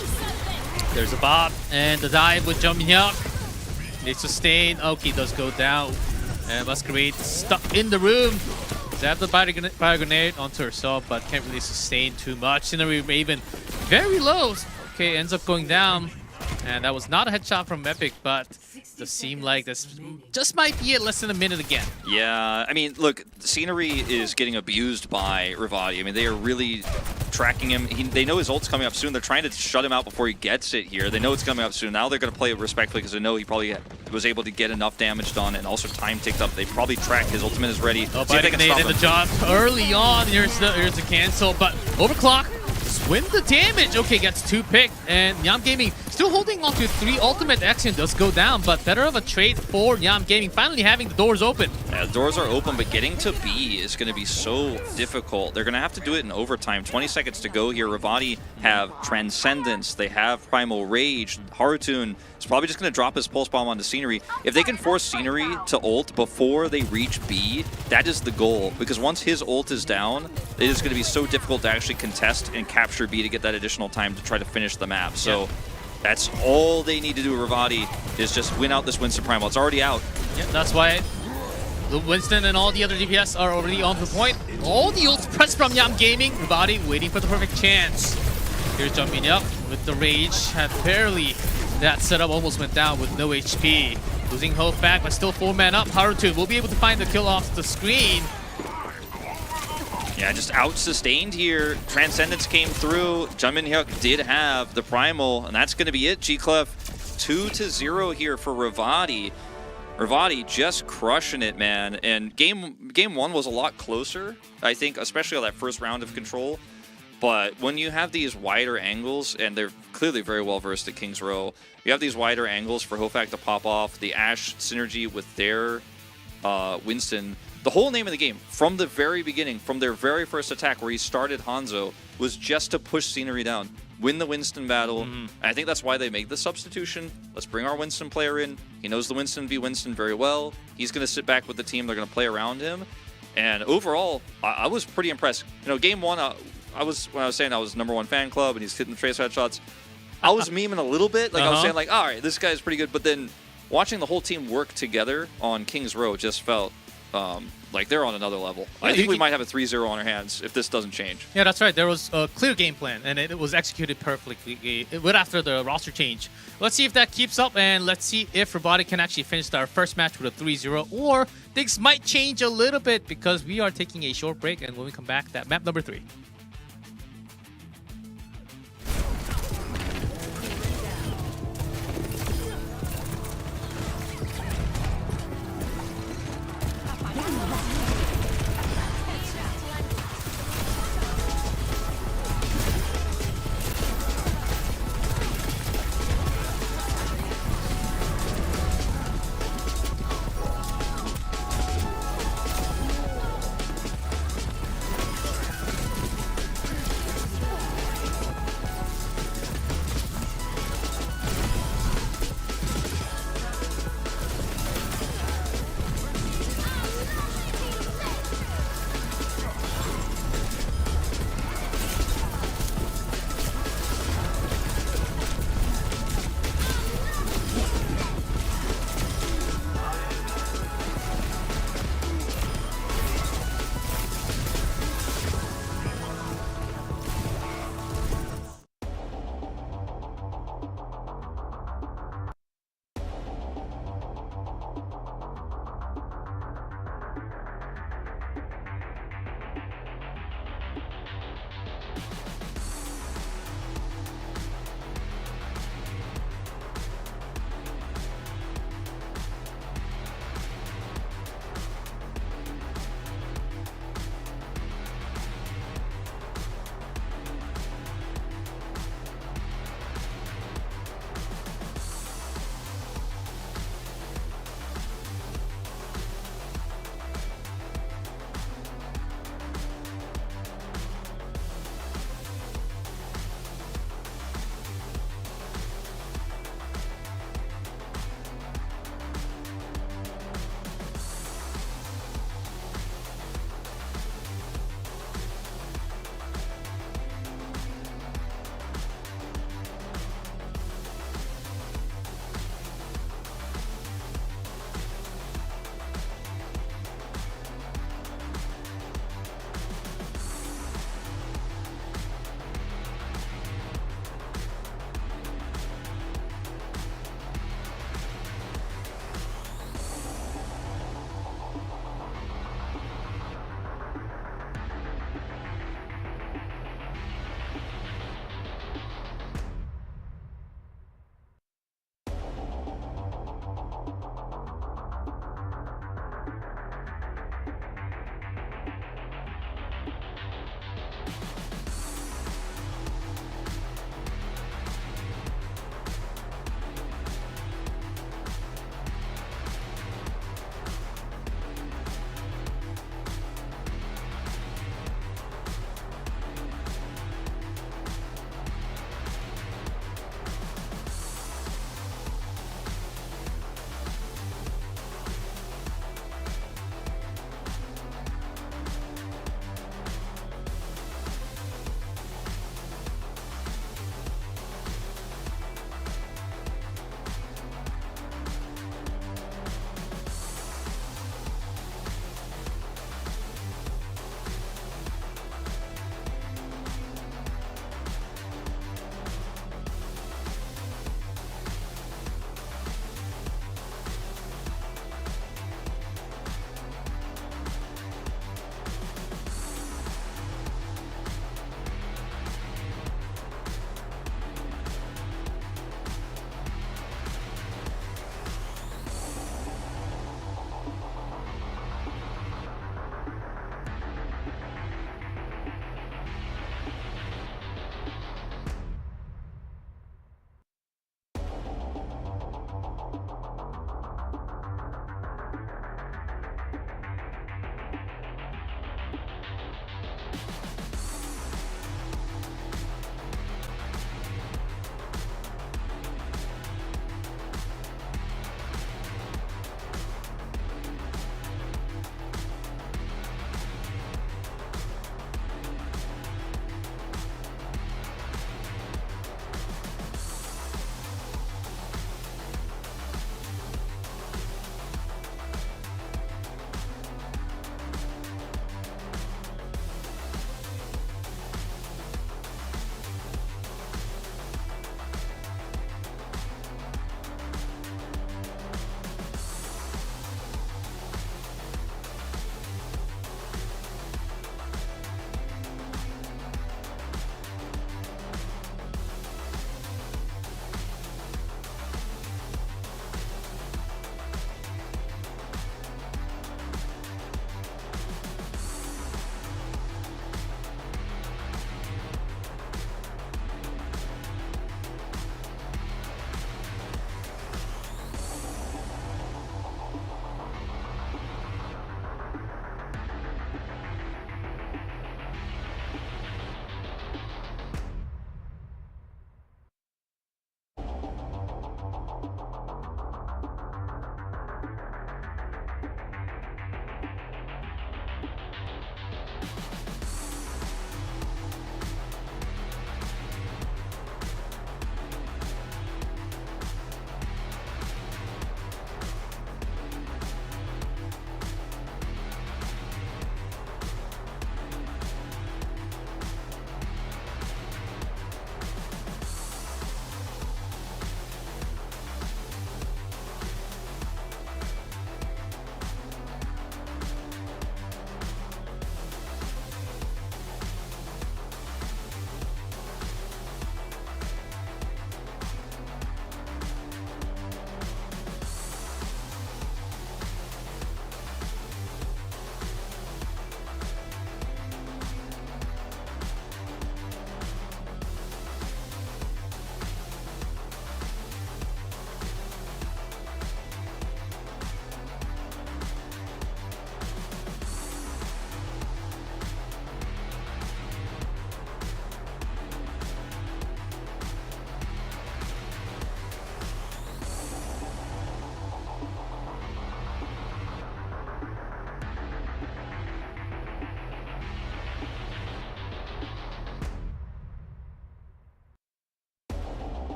There's a bot, and the dive with Jun Min-hyuk. They sustain. Aoki does go down. And Masquerade stuck in the room. Zap the fire grenade onto herself, but can't really sustain too much. Scenery Raven very low. Okay, ends up going down. And that was not a headshot from Epic, but does seem like this just might be at less than a minute again. Yeah, I mean, look, Scenery is getting abused by Revati. I mean, they are really tracking him. They know his ult's coming up soon. They're trying to shut him out before he gets it here. They know it's coming up soon. Now they're going to play it respectfully because they know he probably was able to get enough damage done and also time ticked up. They probably tracked his ultimate is ready. Oh, by grenade in the job early on. Here's the cancel, but overclock. Win the damage. Okay, gets 2 picked, and Nyam Gaming still holding on to 3 ultimate. Action does go down, but better of a trade for Nyam Gaming, finally having the doors open. Yeah, the doors are open, but getting to B is going to be so difficult. They're going to have to do it in overtime. 20 seconds to go here. Revati have Transcendence. They have Primal Rage. Harutun is probably just going to drop his Pulse Bomb onto Scenery. If they can force Scenery to ult before they reach B, that is the goal, because once his ult is down, it is going to be so difficult to actually contest and capture B to get that additional time to try to finish the map. So that's all they need to do, Revati, is just win out this Winston Primal. It's already out. Yeah, that's why the Winston and all the other DPS are already on the point. All the ults pressed from Nyam Gaming. Revati waiting for the perfect chance. Here's Jun Min-hyuk with the Rage. Had barely that setup, almost went down with no HP. Losing hope back, but still 4 man up. Haruto will be able to find the kill off the screen. Yeah, just out-sustained here. Transcendence came through. Jun Min-hyuk did have the Primal, and that's going to be it, G-Clef. 2-0 here for Revati. Revati just crushing it, man. And game 1 was a lot closer, I think, especially on that first round of Control. But when you have these wider angles, and they're clearly very well versed at King's Row, you have these wider angles for Hofak to pop off, the Ashe synergy with their Winston. The whole name of the game, from the very beginning, from their very first attack where he started Hanzo, was just to push Scenery down, win the Winston battle. And I think that's why they made the substitution. Let's bring our Winston player in. He knows the Winston v. Winston very well. He's going to sit back with the team. They're going to play around him. And overall, I was pretty impressed. You know, game 1, when I was saying I was #1 fan club and he's hitting the trace headshots, I was memeing a little bit. Like I was saying, like, all right, this guy's pretty good. But then watching the whole team work together on King's Row just felt like they're on another level. Yeah, I think we might have a 3-0 on our hands if this doesn't change. Yeah, that's right. There was a clear game plan, and it was executed perfectly right after the roster change. Let's see if that keeps up, and let's see if Revati can actually finish our first match with a 3-0, or things might change a little bit because we are taking a short break, and when we come back, that map number 3.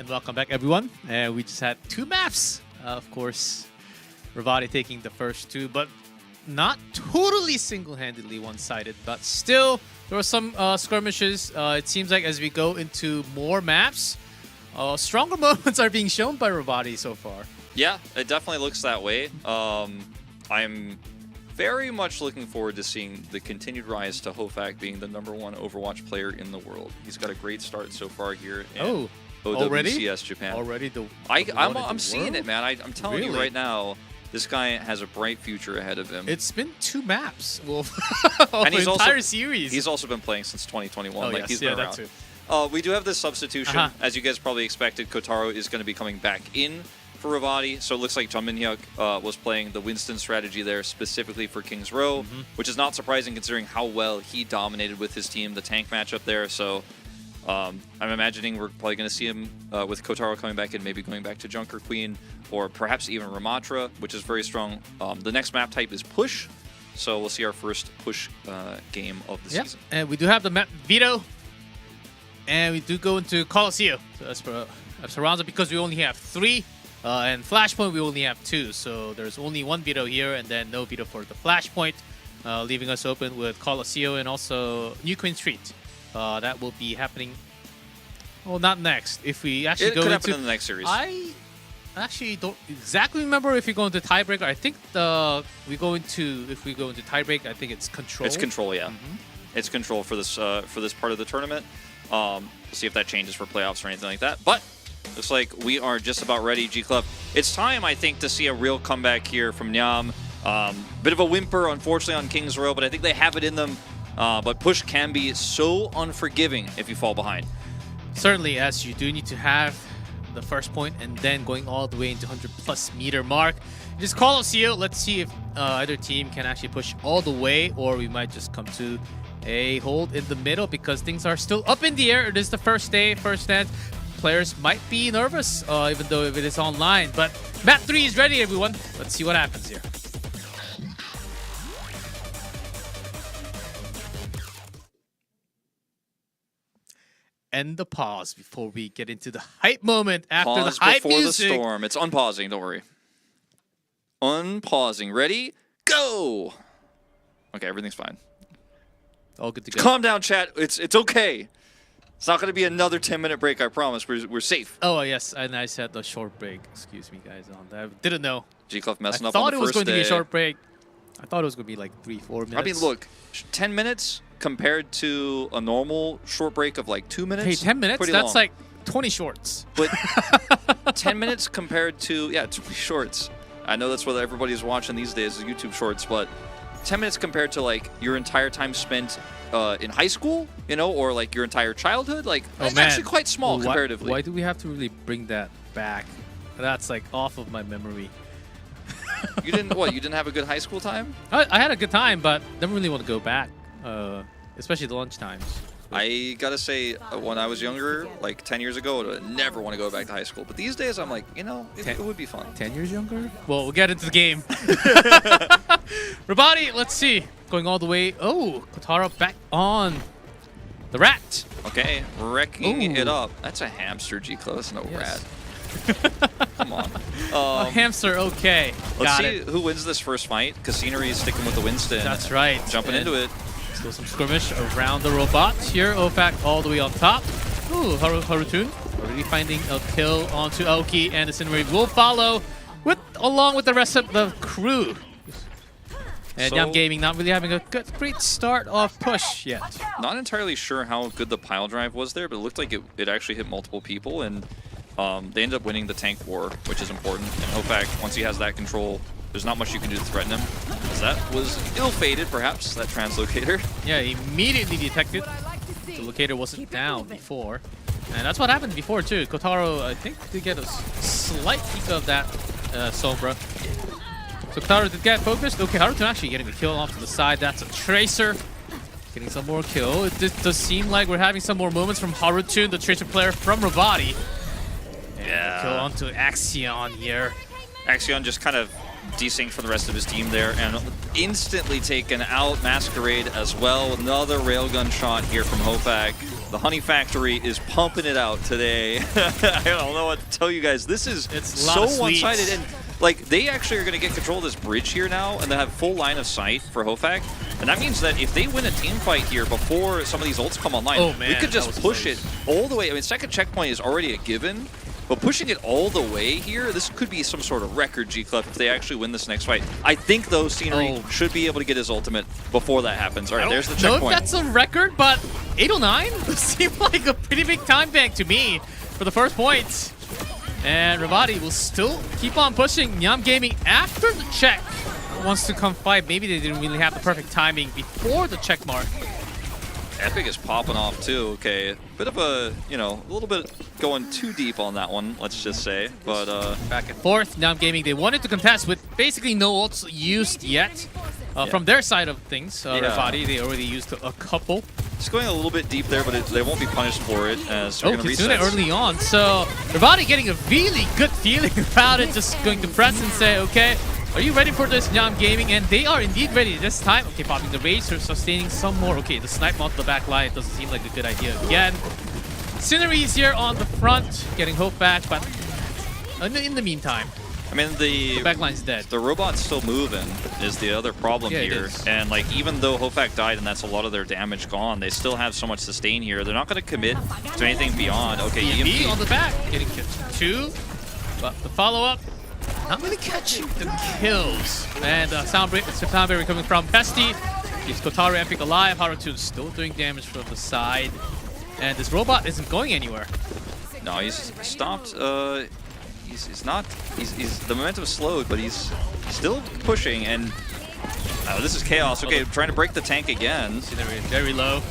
And welcome back, everyone. And we just had 2 maps. Of course, Revati taking the first 2, but not totally single-handedly one-sided. But still, there were some skirmishes. It seems like as we go into more maps, stronger moments are being shown by Revati so far. Yeah, it definitely looks that way. I'm very much looking forward to seeing the continued rise to Hofak being the #1 Overwatch player in the world. He's got a great start so far here in OWCS Japan. Already I'm seeing it, man. I'm telling you right now, this guy has a bright future ahead of him. It's been 2 maps. Well, and he's entire also, series. He's also been playing since 2021. Oh, like yes. he's been that around. too. We do have this substitution. As you guys probably expected, Kotaro is going to be coming back in for Revati. So it looks like John Minhyuk was playing the Winston strategy there specifically for King's Row, which is not surprising considering how well he dominated with his team, the tank matchup there. So I'm imagining we're probably going to see him with Kotaro coming back in, maybe going back to Junker Queen, or perhaps even Ramatra, which is very strong. The next map type is Push. So we'll see our first Push game of the season. And we do have the map Veto. And we do go into Colosseo. So as for Esperanza, because we only have 3. And Flashpoint, we only have 2. So there's only 1 veto here, and then no veto for the Flashpoint, leaving us open with Colosseo and also New Queen Street. That will be happening. Well, not next. If we actually it go could into happen in the next series. I actually don't exactly remember if we go into tiebreaker. I think if we go into tiebreak, I think it's control. It's control, yeah. It's control for this part of the tournament. We'll see if that changes for playoffs or anything like that. But looks like we are just about ready, G Club. It's time, I think, to see a real comeback here from Nyam. Bit of a whimper, unfortunately, on King's Row, but I think they have it in them. But Push can be so unforgiving if you fall behind. Certainly, as you do need to have the first point and then going all the way into 100+ meter mark. Just Colosseo. Let's see if either team can actually push all the way, or we might just come to a hold in the middle because things are still up in the air. It is the first day, first dance. Players might be nervous, even though if it is online. But map 3 is ready, everyone. Let's see what happens here. End the pause before we get into the hype moment after Pause the hype before music. the storm. It's unpausing, don't worry. Unpausing. Ready? Go! Okay, everything's fine. All good to go. Calm down, chat. It's okay. It's not going to be another 10-minute break, I promise. We're safe. Oh, yes, and I said the short break. Excuse me, guys, on that. Didn't know. G-Club messing I up on thought the it was first going to be a day. short break. I thought it was going to be like 3-4 minutes. I mean, look, 10 minutes compared to a normal short break of like 2 minutes. Hey, 10 minutes? Pretty That's long. like 20 shorts. But 10 minutes compared to, 20 shorts. I know that's what everybody's watching these days is YouTube shorts, but 10 minutes compared to like your entire time spent in high school, you know, or like your entire childhood, like it's actually quite small comparatively. Why do we have to really bring that back? That's like off of my memory. You didn't what? You didn't have a good high school time? I had a good time, but never really want to go back, especially the lunch times. I gotta say, when I was younger, like 10 years ago, I would never want to go back to high school. But these days, I'm like, you know, it would be fun. 10 years younger? Well, we'll get into the game. Revati, let's see. Going all the way. Oh, Kotaro back on the rat. Okay, wrecking it up. That's a hamster, G-Close, no rat. Come on. A hamster, okay. Let's see who wins this first fight. Cassinery is sticking with the Winston. That's right. Jumping into it. Still some skirmish around the robot here. Ofak all the way on top. Ooh, Harutun already finding a kill onto Aoki, and the Incinerate will follow along with the rest of the crew. And Nyam Gaming not really having a great start off push yet. Not entirely sure how good the pile drive was there, but it looked like it actually hit multiple people, and they ended up winning the tank war, which is important. And Hofak, once he has that control, there's not much you can do to threaten him. As that was ill-fated, perhaps, that translocator. Yeah, immediately detected. The locator wasn't down before. And that's what happened before, too. Kotaro, I think, did get a slight peek of that Sombra. So Kotaro did get focused. Okay, Harutun actually getting the kill off to the side. That's a Tracer. Getting some more kill. It does seem like we're having some more moments from Harutun, the Tracer player from Revati. Yeah. Kill onto Axion here. Axion just kind of desynced from the rest of his team there and instantly taken out. Masquerade as well. Another railgun shot here from Hofak. The Honey Factory is pumping it out today. I don't know what to tell you guys. This is so one-sided, and like they actually are going to get control of this bridge here now, and they have full line of sight for Hofak. And that means that if they win a team fight here before some of these ults come online, we could just push it all the way. I mean, second checkpoint is already a given, but pushing it all the way here, this could be some sort of record, G-Clef, if they actually win this next fight. I think, though, Scenery should be able to get his ultimate before that happens. All right, there's the checkpoint. I don't know if that's a record, but 809 seemed like a pretty big time bank to me for the first points. And Revati will still keep on pushing. Nyam Gaming, after the check, wants to come fight. Maybe they didn't really have the perfect timing before the check mark. Epic is popping off too. Okay, bit of a, you know, a little bit going too deep on that one, let's just say. But back and forth. Nyam Gaming, they wanted to contest with basically no ults used yet. From their side of things, Revati, they already used a couple. Just going a little bit deep there, but they won't be punished for it as they're going to reset early on. So Revati getting a really good feeling about it, just going to press and say, okay, are you ready for this, Nyam Gaming? And they are indeed ready this time. Okay, popping the rage, sustaining some more. Okay, the snipe onto the back line doesn't seem like a good idea again. Sceneries here on the front, getting hope back, but in the meantime, I mean, the backline's dead. The robot's still moving is the other problem here. And like, even though Hofak died and that's a lot of their damage gone, they still have so much sustain here. They're not going to commit to anything beyond. Okay, EMP on the back, getting two, but the follow-up, not really catching the kills. And sound barrier coming from Pesty. Keeps Kotaro Epic alive. Harutoon still doing damage from the side. And this robot isn't going anywhere. No, he's stopped. He's not. The momentum slowed, but he's still pushing. And this is chaos. Okay, trying to break the tank again. Very low.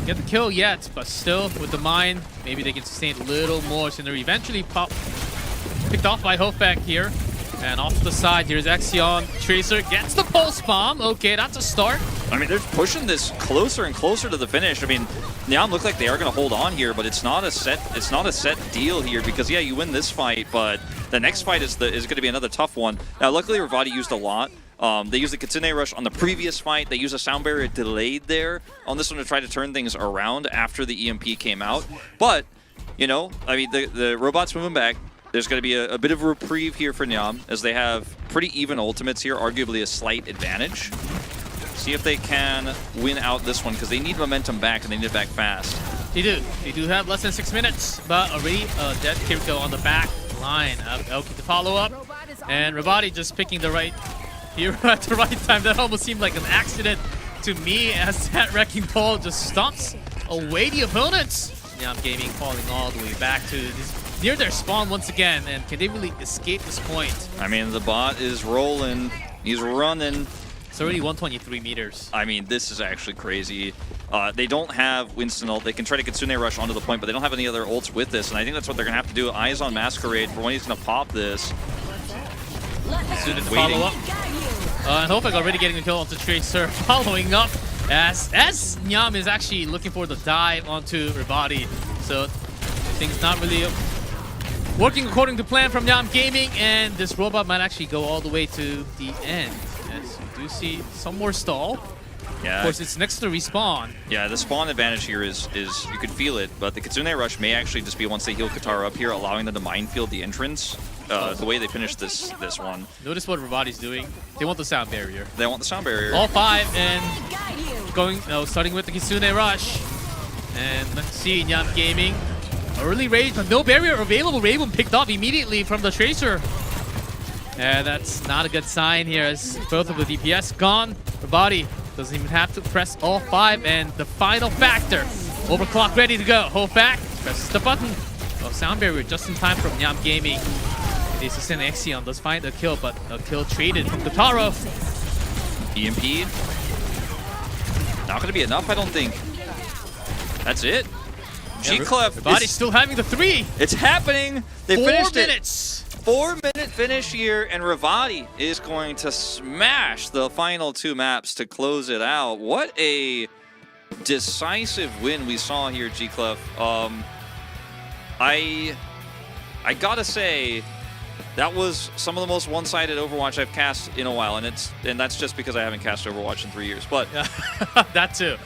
Get the kill yet, but still with the mine, maybe they can sustain a little more. Scenery eventually picked off by Hofak here. And off to the side, here's Exion. Tracer gets the pulse bomb. Okay, that's a start. I mean, they're pushing this closer and closer to the finish. I mean, Nyam look like they are going to hold on here, but it's not a set deal here because yeah, you win this fight, but the next fight is going to be another tough one. Now, luckily, Revati used a lot. They used the Kitsune Rush on the previous fight. They used a sound barrier delayed there on this one to try to turn things around after the EMP came out. But you know, I mean, the robot's moving back. There's going to be a bit of a reprieve here for Nyam, as they have pretty even ultimates here, arguably a slight advantage. See if they can win out this one, because they need momentum back, and they need it back fast. They do. They do have less than 6 minutes, but already dead Kirito on the back line. Elki to follow up, and Revati just picking the right hero at the right time. That almost seemed like an accident to me, as that Wrecking Ball just stomps away the opponents. Nyam Gaming falling all the way back to this, near their spawn once again, and can they really escape this point? I mean, the bot is rolling. He's running. It's already 123 meters. I mean, this is actually crazy. They don't have Winston ult. They can try to Kitsune Rush onto the point, but they don't have any other ults with this, and I think that's what they're going to have to do. Eyes on Masquerade for when he's going to pop this. Soon as follow up. And Hofak already getting a kill onto Tracer. Following up as Nyam is actually looking for the dive onto Revati. So things not really working according to plan from Nyam Gaming, and this robot might actually go all the way to the end. As you do see some more stall. Yeah. Of course, it's next to respawn. Yeah, the spawn advantage here is you could feel it, but the Kitsune Rush may actually just be once they heal Katara up here, allowing them to minefield the entrance. The way they finished this one. Notice what Revati's doing. They want the sound barrier. They want the sound barrier. All five, and starting with the Kitsune Rush. And let's see, Nyam Gaming. Early rage, but no barrier available. Raven picked up immediately from the Tracer. And that's not a good sign here, as both of the DPS gone. Revati doesn't even have to press all five, and the final factor. Overclock ready to go. Hofak presses the button. Oh, sound barrier just in time from Nyam Gaming. They sustain Exion, does find a kill, but a kill traded from Kotaro. EMP. Not going to be enough, I don't think. That's it. G-Clef. Revati's still having the 3. It's happening. They finished 4 minutes. 4-minute finish here, and Revati is going to smash the final 2 maps to close it out. What a decisive win we saw here, G-Clef. I gotta say, that was some of the most one-sided Overwatch I've cast in a while, and that's just because I haven't cast Overwatch in 3 years. But that too.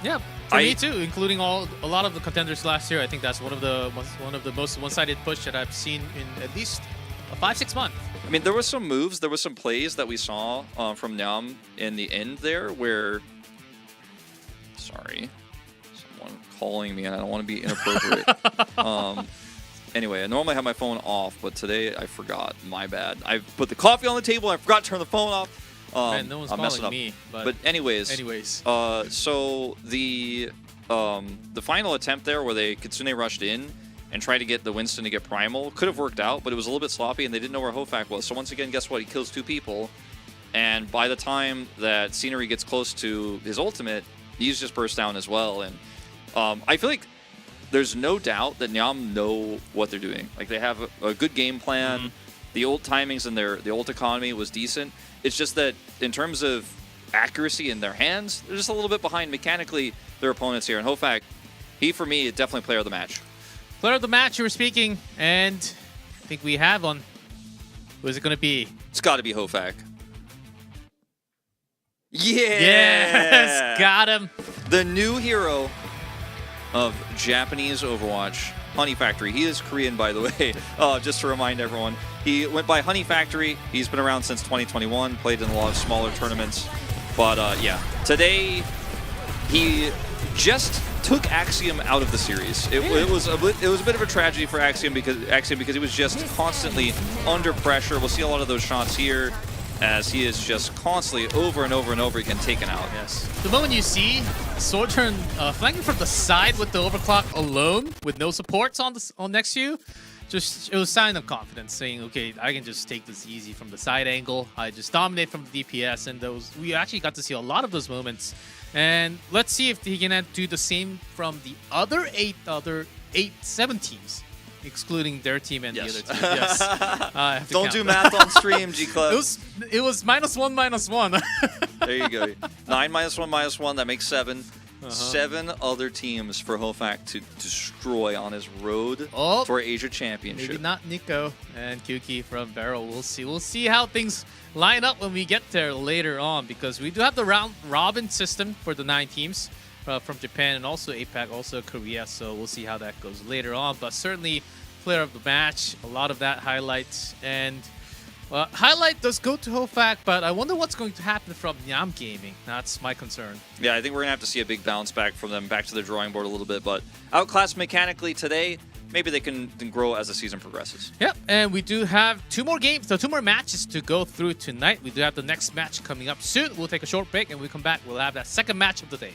Yeah, for me too, including a lot of the contenders last year. I think that's one of the most one-sided push that I've seen in at least 5-6 months. I mean, there was some moves, there was some plays that we saw from Nyam in the end there where... Sorry. Someone calling me and I don't want to be inappropriate. Anyway, I normally have my phone off, but today I forgot. My bad. I put the coffee on the table and I forgot to turn the phone off. Man, no one's calling me. But anyways. So the final attempt there where they Kitsune rushed in and tried to get the Winston to get Primal could have worked out, but it was a little bit sloppy and they didn't know where Hofak was. So once again, guess what? He kills 2 people. And by the time that Scenery gets close to his ultimate, he's just burst down as well. And I feel like there's no doubt that Nyam know what they're doing. Like, they have a good game plan. Mm-hmm. The ult timings and the ult economy was decent. It's just that in terms of accuracy in their hands, they're just a little bit behind mechanically their opponents here. And Hofak, he, for me, definitely player of the match. Player of the match, you were speaking, and I think we have one. Who is it going to be? It's got to be Hofak. Yeah! Yes! Got him! The new hero of Japanese Overwatch, Honey Factory. He is Korean, by the way, just to remind everyone. He went by Honey Factory. He's been around since 2021, played in a lot of smaller tournaments. But yeah, today he just took Axiom out of the series. It was a bit of a tragedy for Axiom because he was just constantly under pressure. We'll see a lot of those shots here, as he is just constantly over and over and over again taken out. Yes. The moment you see Sojourn flanking from the side with the overclock alone, with no supports on next to you, just it was a sign of confidence, saying, okay, I can just take this easy from the side angle. I just dominate from the DPS, and we actually got to see a lot of those moments. And let's see if he can do the same from the other 7 teams. Excluding their team and the other team. Yes. Don't do math on stream, G-Club. It was -1, -1. There you go. 9 -1, -1. That makes 7. 7 other teams for Hofak to destroy on his road to our Asia Championship. Maybe not Nico and Kuki from Varrel. We'll see. We'll see how things line up when we get there later on, because we do have the round robin system for the 9 teams. From Japan and also APAC, also Korea, so we'll see how that goes later on. But certainly, player of the match, a lot of that highlights. And highlight does go to Hofak, but I wonder what's going to happen from Nyam Gaming. That's my concern. Yeah, I think we're going to have to see a big bounce back from them, back to the drawing board a little bit. But outclassed mechanically today, maybe they can grow as the season progresses. Yep, and we do have 2 more games, so 2 more matches to go through tonight. We do have the next match coming up soon. We'll take a short break, and when we come back, we'll have that second match of the day.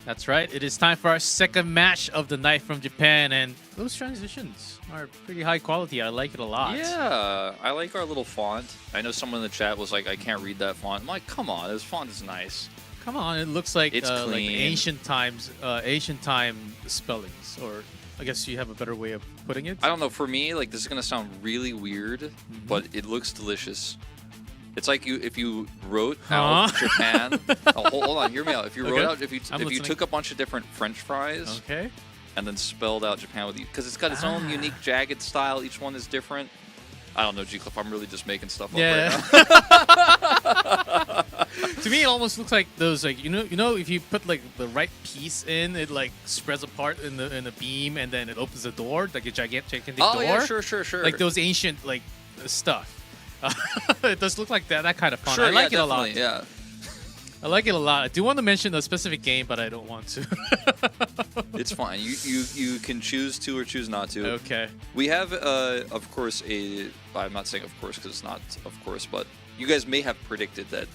That's right. It is time for our second match of the night from Japan, and those transitions are pretty high quality. I like it a lot. Yeah, I like our little font. I know someone in the chat was like, I can't read that font. I'm like, come on, this font is nice. Come on, it looks like It's like clean. ancient time spellings, or I guess you have a better way of putting it. I don't know. For me, like, this is gonna sound really weird, but it looks delicious. It's like if you wrote out Japan. Oh, hold on, hear me out. If you wrote out, if you took a bunch of different French fries, okay, and then spelled out Japan with you, because it's got its own unique jagged style. Each one is different. I don't know, G-Cliff. I'm really just making stuff up right now. To me, it almost looks like those, like, you know, if you put like the right piece in, it like spreads apart in the beam, and then it opens the door, like a gigantic door. Oh yeah, sure. Like those ancient like stuff. It does look like that kind of fun. Sure, I like it a lot. Yeah. I like it a lot. I do want to mention a specific game, but I don't want to. It's fine. You can choose to or choose not to. Okay. We have, of course, I'm not saying of course because it's not of course, but you guys may have predicted that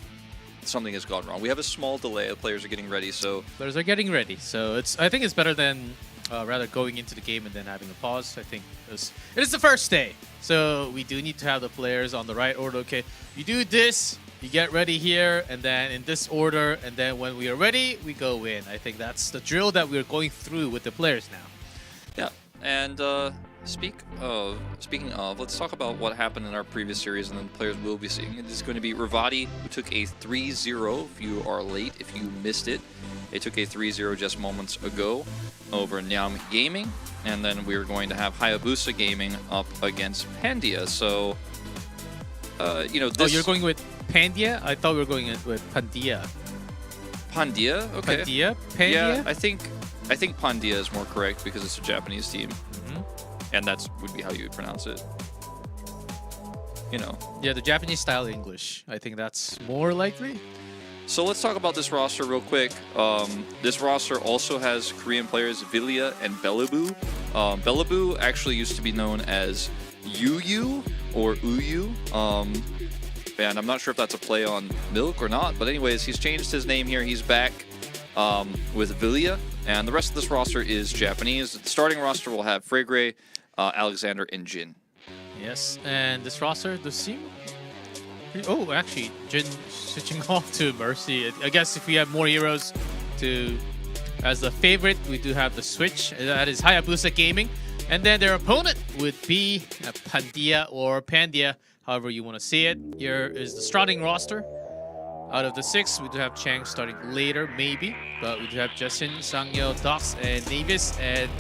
something has gone wrong. We have a small delay. The players are getting ready, so... Players are getting ready, so I think it's better than rather going into the game and then having a pause. I think it is the first day, so we do need to have the players on the right order. Okay, you do this, you get ready here, and then in this order, and then when we are ready, we go in. I think that's the drill that we're going through with the players now. Yeah, and speaking of, let's talk about what happened in our previous series, and then the players will be seeing. It is going to be Revati, who took a 3-0. If you are late, if you missed it, they took a 3-0 just moments ago over Nyam Gaming, and then we're going to have Hayabusa Gaming up against Pandia. So, you know, this... Oh, you're going with Pandia? I thought we were going with Pandia. Pandia? Okay. Pandia? Yeah, I think Pandia is more correct because it's a Japanese team. And that would be how you would pronounce it. You know. Yeah, the Japanese style English. I think that's more likely. So let's talk about this roster real quick. This roster also has Korean players Vilya and Belabu. Belabu actually used to be known as Yu or Uyu. And I'm not sure if that's a play on milk or not. But anyways, he's changed his name here. He's back with Vilya. And the rest of this roster is Japanese. The starting roster will have Fragre, Alexander, and Jin. Yes, and this roster does seem... Oh, actually, Jin switching off to Mercy. I guess if we have more heroes to... As the favorite, we do have the switch. That is Hayabusa Gaming. And then their opponent would be Pandia or Pandia, however you want to see it. Here is the starting roster. Out of the 6, we do have Chang starting later, maybe. But we do have Justin, Sangyo, Dox, and Navis, and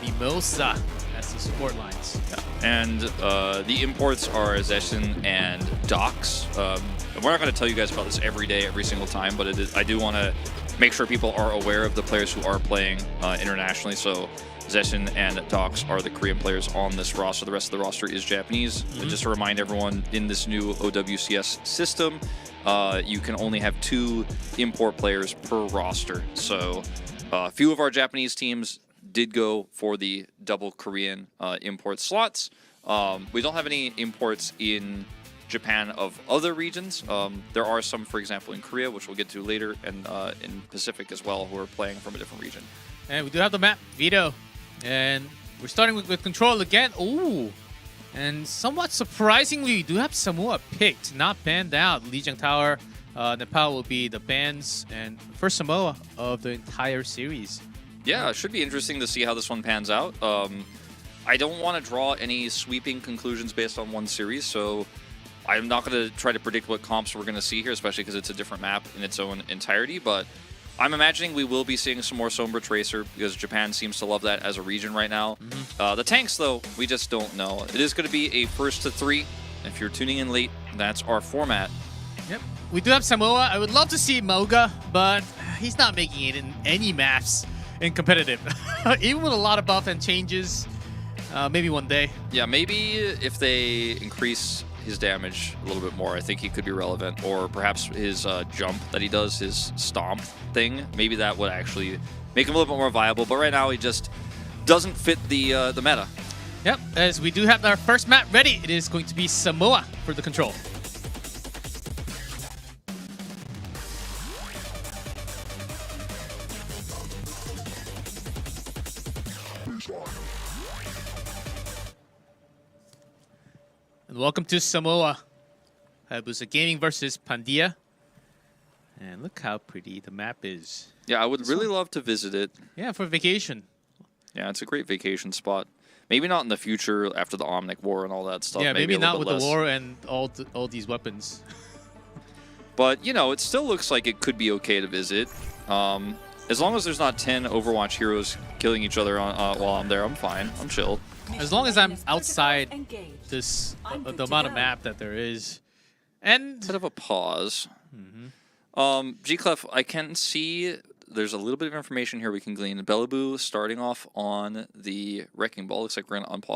Mimosa as the support lines. Yeah. And the imports are Zeshin and Dox. We're not going to tell you guys about this every day, every single time, but I do want to make sure people are aware of the players who are playing internationally. So Zeshin and Dox are the Korean players on this roster. The rest of the roster is Japanese. Just to remind everyone, in this new OWCS system, you can only have 2 import players per roster. So a few of our Japanese teams did go for the double Korean import slots. We don't have any imports in Japan of other regions. There are some, for example, in Korea, which we'll get to later, and in Pacific as well, who are playing from a different region. And we do have the map, Veto. And we're starting with Control again. Ooh. And somewhat surprisingly, we do have Samoa picked, not banned out. Lijiang Tower, Nepal will be the bans, and first Samoa of the entire series. Yeah, it should be interesting to see how this one pans out. I don't want to draw any sweeping conclusions based on one series, so I'm not going to try to predict what comps we're going to see here, especially because it's a different map in its own entirety, but I'm imagining we will be seeing some more Sombra Tracer because Japan seems to love that as a region right now. The tanks, though, we just don't know. It is going to be a first to 3. If you're tuning in late, that's our format. Yep. We do have Samoa. I would love to see Moga, but he's not making it in any maps in competitive. Even with a lot of buff and changes, maybe one day. Yeah, maybe if they increase his damage a little bit more, I think he could be relevant. Or perhaps his jump that he does, his stomp thing, maybe that would actually make him a little bit more viable. But right now, he just doesn't fit the meta. Yep, as we do have our first map ready, it is going to be Samoa for the control. welcome to Samoa. Hayabusa Gaming versus Pandia. And look how pretty the map is. Yeah, I would really love to visit it. Yeah, for vacation. Yeah, it's a great vacation spot. Maybe not in the future after the Omnic War and all that stuff. Yeah, maybe not with less. the war and all these weapons. But, you know, it still looks like it could be okay to visit. As long as there's not 10 Overwatch heroes killing each other while I'm there, I'm fine. I'm chill. As long as I'm outside this the amount of map that there is. And Bit of a pause. G-Clef, I can see there's a little bit of information here we can glean. Bellaboo starting off on the Wrecking Ball. Looks like we're going to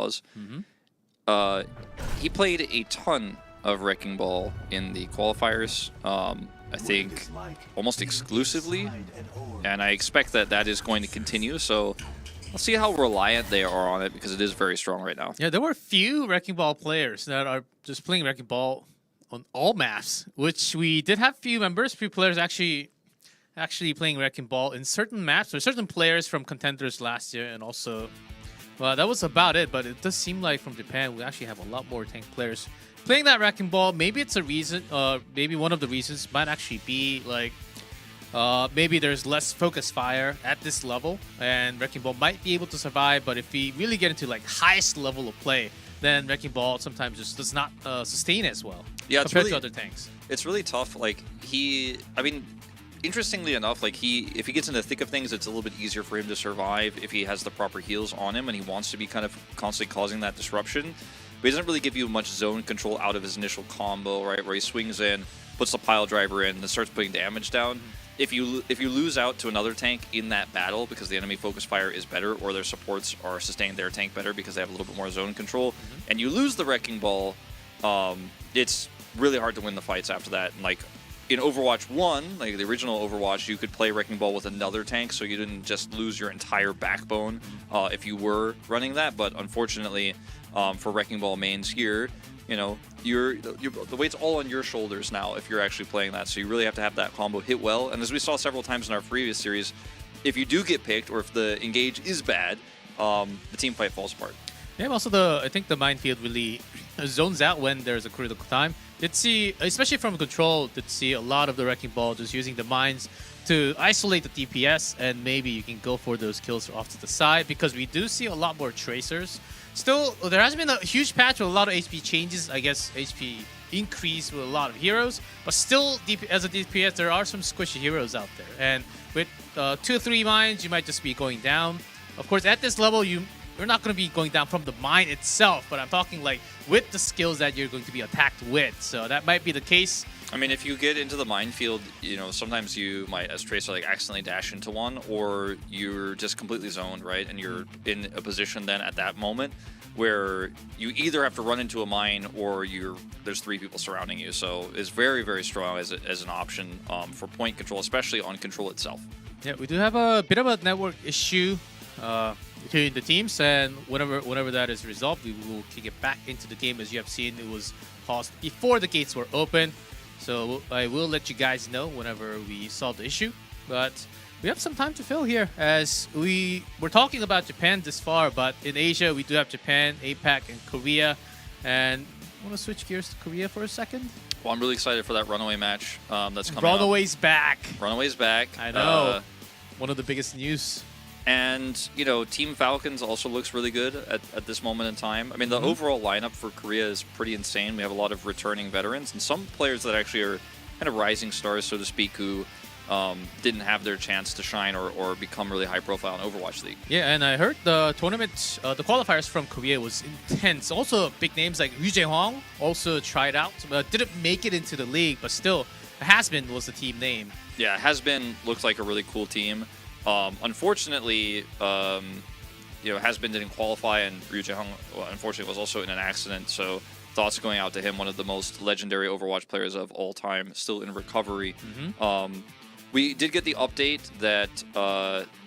unpause. He played a ton of Wrecking Ball in the qualifiers. I think almost exclusively. And I expect that that is going to continue. So we'll see how reliant they are on it because it is very strong right now. yeah, there were few Wrecking Ball players that are just playing Wrecking Ball on all maps, which we did have few players actually playing Wrecking Ball in certain maps. There were certain players from contenders last year, and also, well, that was about it. But it does seem like from Japan, we actually have a lot more tank players playing that Wrecking Ball. Maybe it's a reason. Maybe one of the reasons might actually be like, maybe there's less focus fire at this level, and Wrecking Ball might be able to survive. But if we really get into like highest level of play, then Wrecking Ball sometimes just does not sustain as well. Yeah, compared to other tanks. It's really tough. Like I mean, interestingly enough, like if he gets in the thick of things, it's a little bit easier for him to survive if he has the proper heals on him and he wants to be kind of constantly causing that disruption. But he doesn't really give you much zone control out of his initial combo, right? Where he swings in, puts the pile driver in, and starts putting damage down. If you lose out to another tank in that battle because the enemy focus fire is better or their supports are sustaining their tank better because they have a little bit more zone control, and you lose the Wrecking Ball, it's really hard to win the fights after that. And like in Overwatch 1, like the original Overwatch, you could play Wrecking Ball with another tank, so you didn't just lose your entire backbone if you were running that. But unfortunately, for Wrecking Ball mains here, you know, the weight's all on your shoulders now if you're actually playing that. So you really have to have that combo hit well. And as we saw several times in our previous series, if you do get picked or if the engage is bad, the team fight falls apart. Yeah, also I think the minefield really zones out when there's a critical time. Did see, especially from control, did see a lot of the Wrecking Ball just using the mines to isolate the DPS, and maybe you can go for those kills off to the side because we do see a lot more tracers. Still, there has been a huge patch with a lot of HP changes. I guess HP increase with a lot of heroes, but still, as a DPS, there are some squishy heroes out there. And with 2 or 3 mines, you might just be going down. Of course, at this level, you're not going to be going down from the mine itself, but I'm talking like with the skills that you're going to be attacked with. So that might be the case. I mean, if you get into the minefield, you know, sometimes you might, as Tracer, like accidentally dash into one, or you're just completely zoned, right? And you're in a position then at that moment where you either have to run into a mine or there's 3 people surrounding you. So it's very, very strong as an option for point control, especially on control itself. Yeah, we do have a bit of a network issue between the teams, and whenever that is resolved, we will kick it back into the game. As you have seen, it was paused before the gates were open. So I will let you guys know whenever we solve the issue. But we have some time to fill here, as we're talking about Japan this far, but in Asia we do have Japan, APAC, and Korea. And I want to switch gears to Korea for a second. Well, I'm really excited for that Runaway match that's coming Runaway's back. Runaway's back. I know. One of the biggest news. And, you know, Team Falcons also looks really good at this moment in time. I mean, the overall lineup for Korea is pretty insane. We have a lot of returning veterans and some players that actually are kind of rising stars, so to speak, who didn't have their chance to shine or become really high profile in Overwatch League. Yeah, and I heard the tournament, the qualifiers from Korea was intense. Also, big names like Lijiang also tried out, but didn't make it into the league, but still, Hasbin was the team name. Yeah, Hasbin looks like a really cool team. Unfortunately, you know, Hasbin didn't qualify, and Ryu Jae-hong, unfortunately, was also in an accident. So thoughts going out to him, one of the most legendary Overwatch players of all time, still in recovery. We did get the update that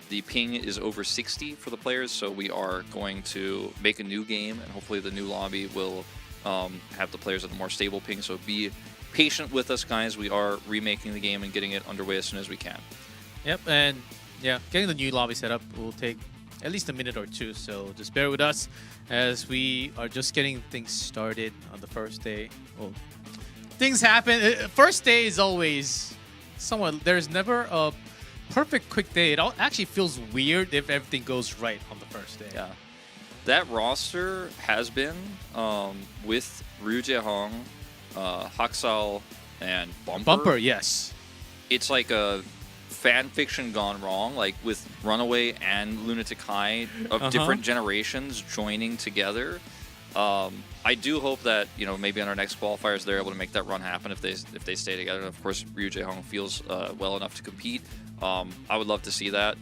the ping is over 60 for the players, so we are going to make a new game, and hopefully the new lobby will have the players at a more stable ping. So be patient with us, guys. We are remaking the game and getting it underway as soon as we can. Yep, and yeah, getting the new lobby set up will take at least a minute or two. So just bear with us as we are just getting things started on the first day. Well, things happen. First day is always somewhat. There's never a perfect quick day. It actually feels weird if everything goes right on the first day. Yeah. That roster has been with Lijiang, Haksal, and Bumper, yes. It's like a fan fiction gone wrong, like with Runaway and Lunatic High of different generations joining together. I do hope that, you know, maybe on our next qualifiers they're able to make that run happen if they stay together. And of course, Lijiang feels well enough to compete. I would love to see that.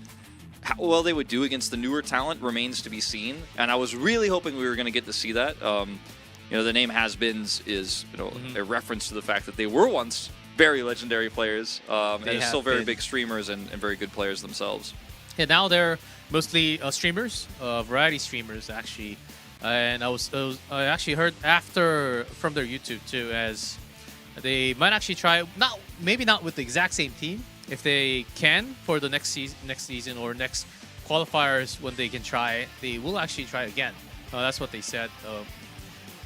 How well they would do against the newer talent remains to be seen, and I was really hoping we were going to get to see that. You know, the name Has-Beens is, you know, a reference to the fact that they were once very legendary players, and they're still very big streamers and very good players themselves. Yeah, now they're mostly streamers, variety streamers actually, and I actually heard after from their YouTube too, as they might actually try maybe not with the exact same team. If they can for the next season or next qualifiers, when they can try, they will actually try again. That's what they said.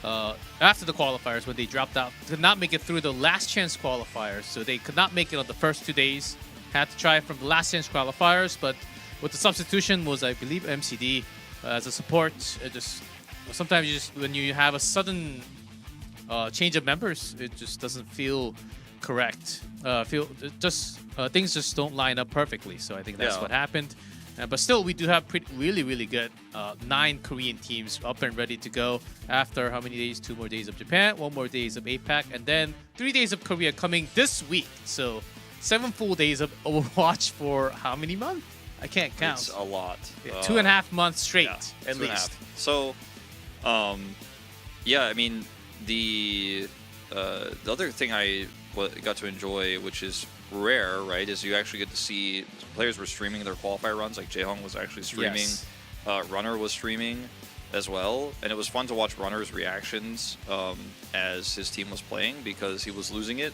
After the qualifiers, when they dropped out, could not make it through the last chance qualifiers, so they could not make it on the first 2 days. Had to try from the last chance qualifiers, but with the substitution was, I believe, MCD as a support. It just sometimes when you have a sudden change of members, it just doesn't feel correct. Things just don't line up perfectly. So I think that's what happened. But still, we do have really good 9 Korean teams up and ready to go after how many days? 2 more days of Japan, 1 more days of APAC, and then 3 days of Korea coming this week. So 7 full days of Overwatch for how many months? I can't count. It's a lot. Yeah, 2.5 months straight, at least. So, yeah, I mean, the other thing I got to enjoy, which is rare, right, is you actually get to see players were streaming their qualifier runs. Like Jaehong was actually streaming. Yes. Runner was streaming as well, and it was fun to watch Runner's reactions as his team was playing, because he was losing it,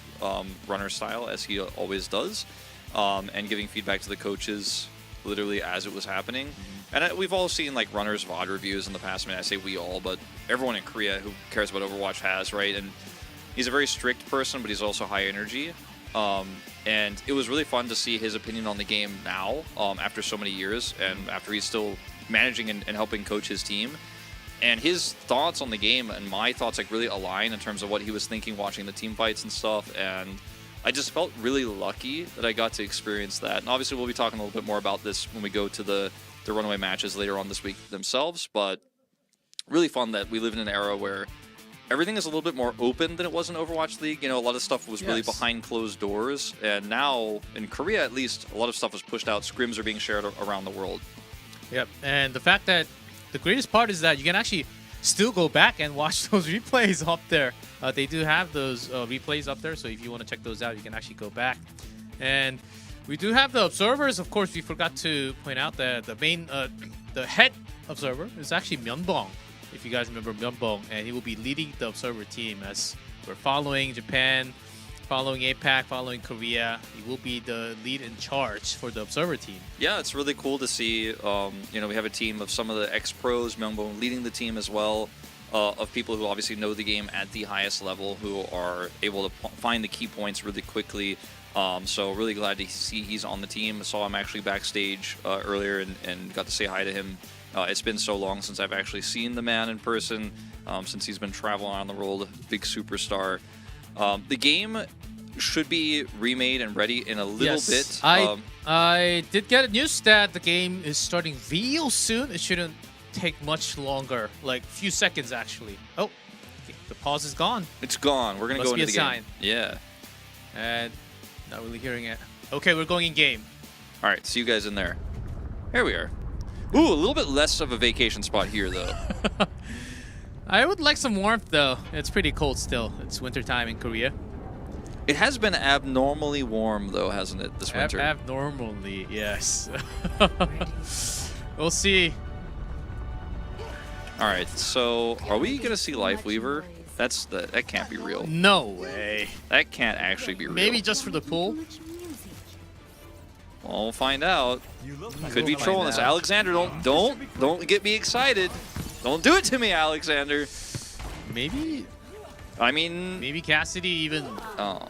Runner style, as he always does, and giving feedback to the coaches literally as it was happening. And we've all seen like Runner's VOD reviews in the past. I mean, I say we all, but everyone in Korea who cares about Overwatch has, right? And he's a very strict person, but he's also high energy. And it was really fun to see his opinion on the game now, after so many years, and after he's still managing and helping coach his team. And his thoughts on the game and my thoughts like really align in terms of what he was thinking watching the team fights and stuff. And I just felt really lucky that I got to experience that. And obviously we'll be talking a little bit more about this when we go to the runaway matches later on this week themselves. But really fun that we live in an era where everything is a little bit more open than it was in Overwatch League. You know, a lot of stuff was really behind closed doors. And now, in Korea at least, a lot of stuff was pushed out. Scrims are being shared around the world. Yep, and the fact that the greatest part is that you can actually still go back and watch those replays up there. They do have those replays up there, so if you want to check those out, you can actually go back. And we do have the observers. Of course, we forgot to point out that the main, the head observer is actually Myeonbong. If you guys remember Myeonbong, and he will be leading the observer team as we're following Japan, following APAC, following Korea. He will be the lead in charge for the observer team. Yeah, it's really cool to see. You know, we have a team of some of the ex-pros, Myeonbong leading the team as well, of people who obviously know the game at the highest level, who are able to find the key points really quickly. So really glad to see he's on the team. I saw him actually backstage earlier and got to say hi to him. It's been so long since I've actually seen the man in person, since he's been traveling around the world, big superstar. The game should be remade and ready in a little bit. I did get a news that the game is starting real soon. It shouldn't take much longer, like a few seconds actually. Oh, okay, the pause is gone. It's gone. We're gonna go into the game. Sign. Yeah. And not really hearing it. Okay, we're going in game. All right, see you guys in there. Here we are. Ooh, a little bit less of a vacation spot here, though. I would like some warmth, though. It's pretty cold still. It's wintertime in Korea. It has been abnormally warm, though, hasn't it, this winter? Abnormally, yes. We'll see. All right, so are we going to see Lifeweaver? That can't be real. No way. That can't actually be real. Maybe just for the pool. We'll find out. Could be trolling this. Alexander, don't get me excited. Don't do it to me, Alexander. Maybe. I mean, maybe Cassidy even. Oh.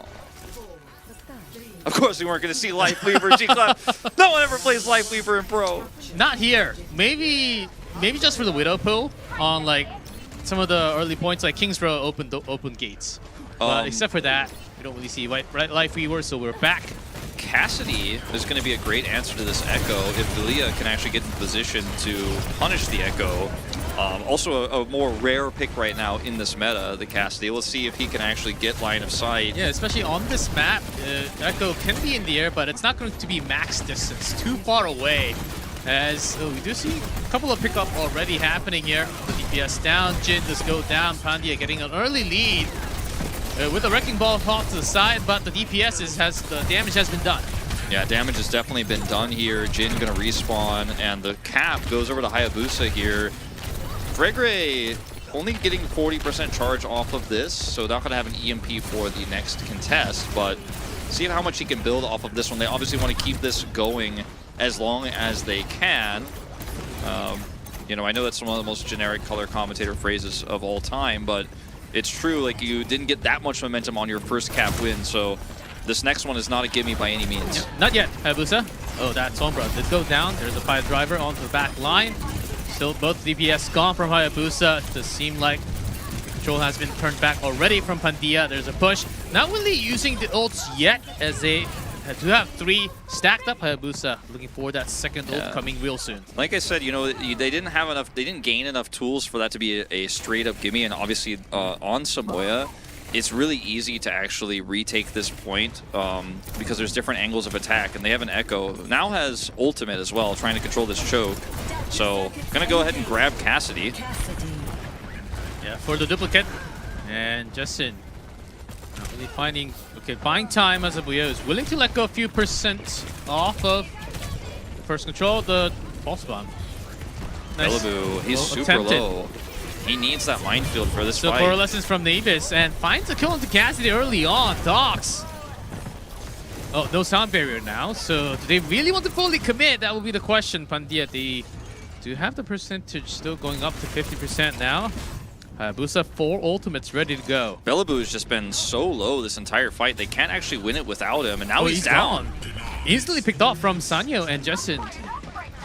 Of course, we weren't going to see Life Weaver. No one ever plays Life Weaver in Pro. Not here. Maybe just for the Widow pull on like some of the early points, like King's Row open gates. But except for that, we don't really see Life Weaver, so we're back. Cassidy is going to be a great answer to this Echo if Vilia can actually get in position to punish the Echo. Also a more rare pick right now in this meta, the Cassidy. Let's see if he can actually get line of sight. Yeah, especially on this map, Echo can be in the air, but it's not going to be max distance, too far away. As we do see a couple of pickup already happening here. The DPS down, Jin does go down, Pandia getting an early lead. With a Wrecking Ball off to the side, but the DPS the damage has been done. Yeah, damage has definitely been done here. Jin gonna respawn, and the cap goes over to Hayabusa here. Fregre only getting 40% charge off of this, so not gonna have an EMP for the next contest, but see how much he can build off of this one. They obviously want to keep this going as long as they can. You know, I know that's one of the most generic color commentator phrases of all time, but it's true, like, you didn't get that much momentum on your first cap win, so this next one is not a gimme by any means. Yeah, not yet, Hayabusa. Oh, that Sombra did go down. There's a fire driver onto the back line. Still both DPS gone from Hayabusa. It does seem like the control has been turned back already from Pandia. There's a push. Not really using the ults yet, as they do have 3 stacked up. Hayabusa looking for that second ult coming real soon. Like I said, you know, they didn't have enough, they didn't gain enough tools for that to be a straight up gimme, and obviously on Samoa, it's really easy to actually retake this point because there's different angles of attack, and they have an Echo. Now has ultimate as well, trying to control this choke. So, gonna go ahead and grab Cassidy. Yeah, for the duplicate. And Justin not really buying time as Abuya is willing to let go a few percent off of the first control, the false bomb. Nice. Bellaboo, he's super low. He needs that minefield for this fight. So 4 lessons from Navis and finds a kill into Cassidy early on. Docs. Oh, no sound barrier now. So do they really want to fully commit? That will be the question, Pandia. They do have the percentage still going up to 50% now. Hayabusa 4 ultimates ready to go. Bellaboo has just been so low this entire fight. They can't actually win it without him, and now he's down. Easily picked off from Sanyo and Justin.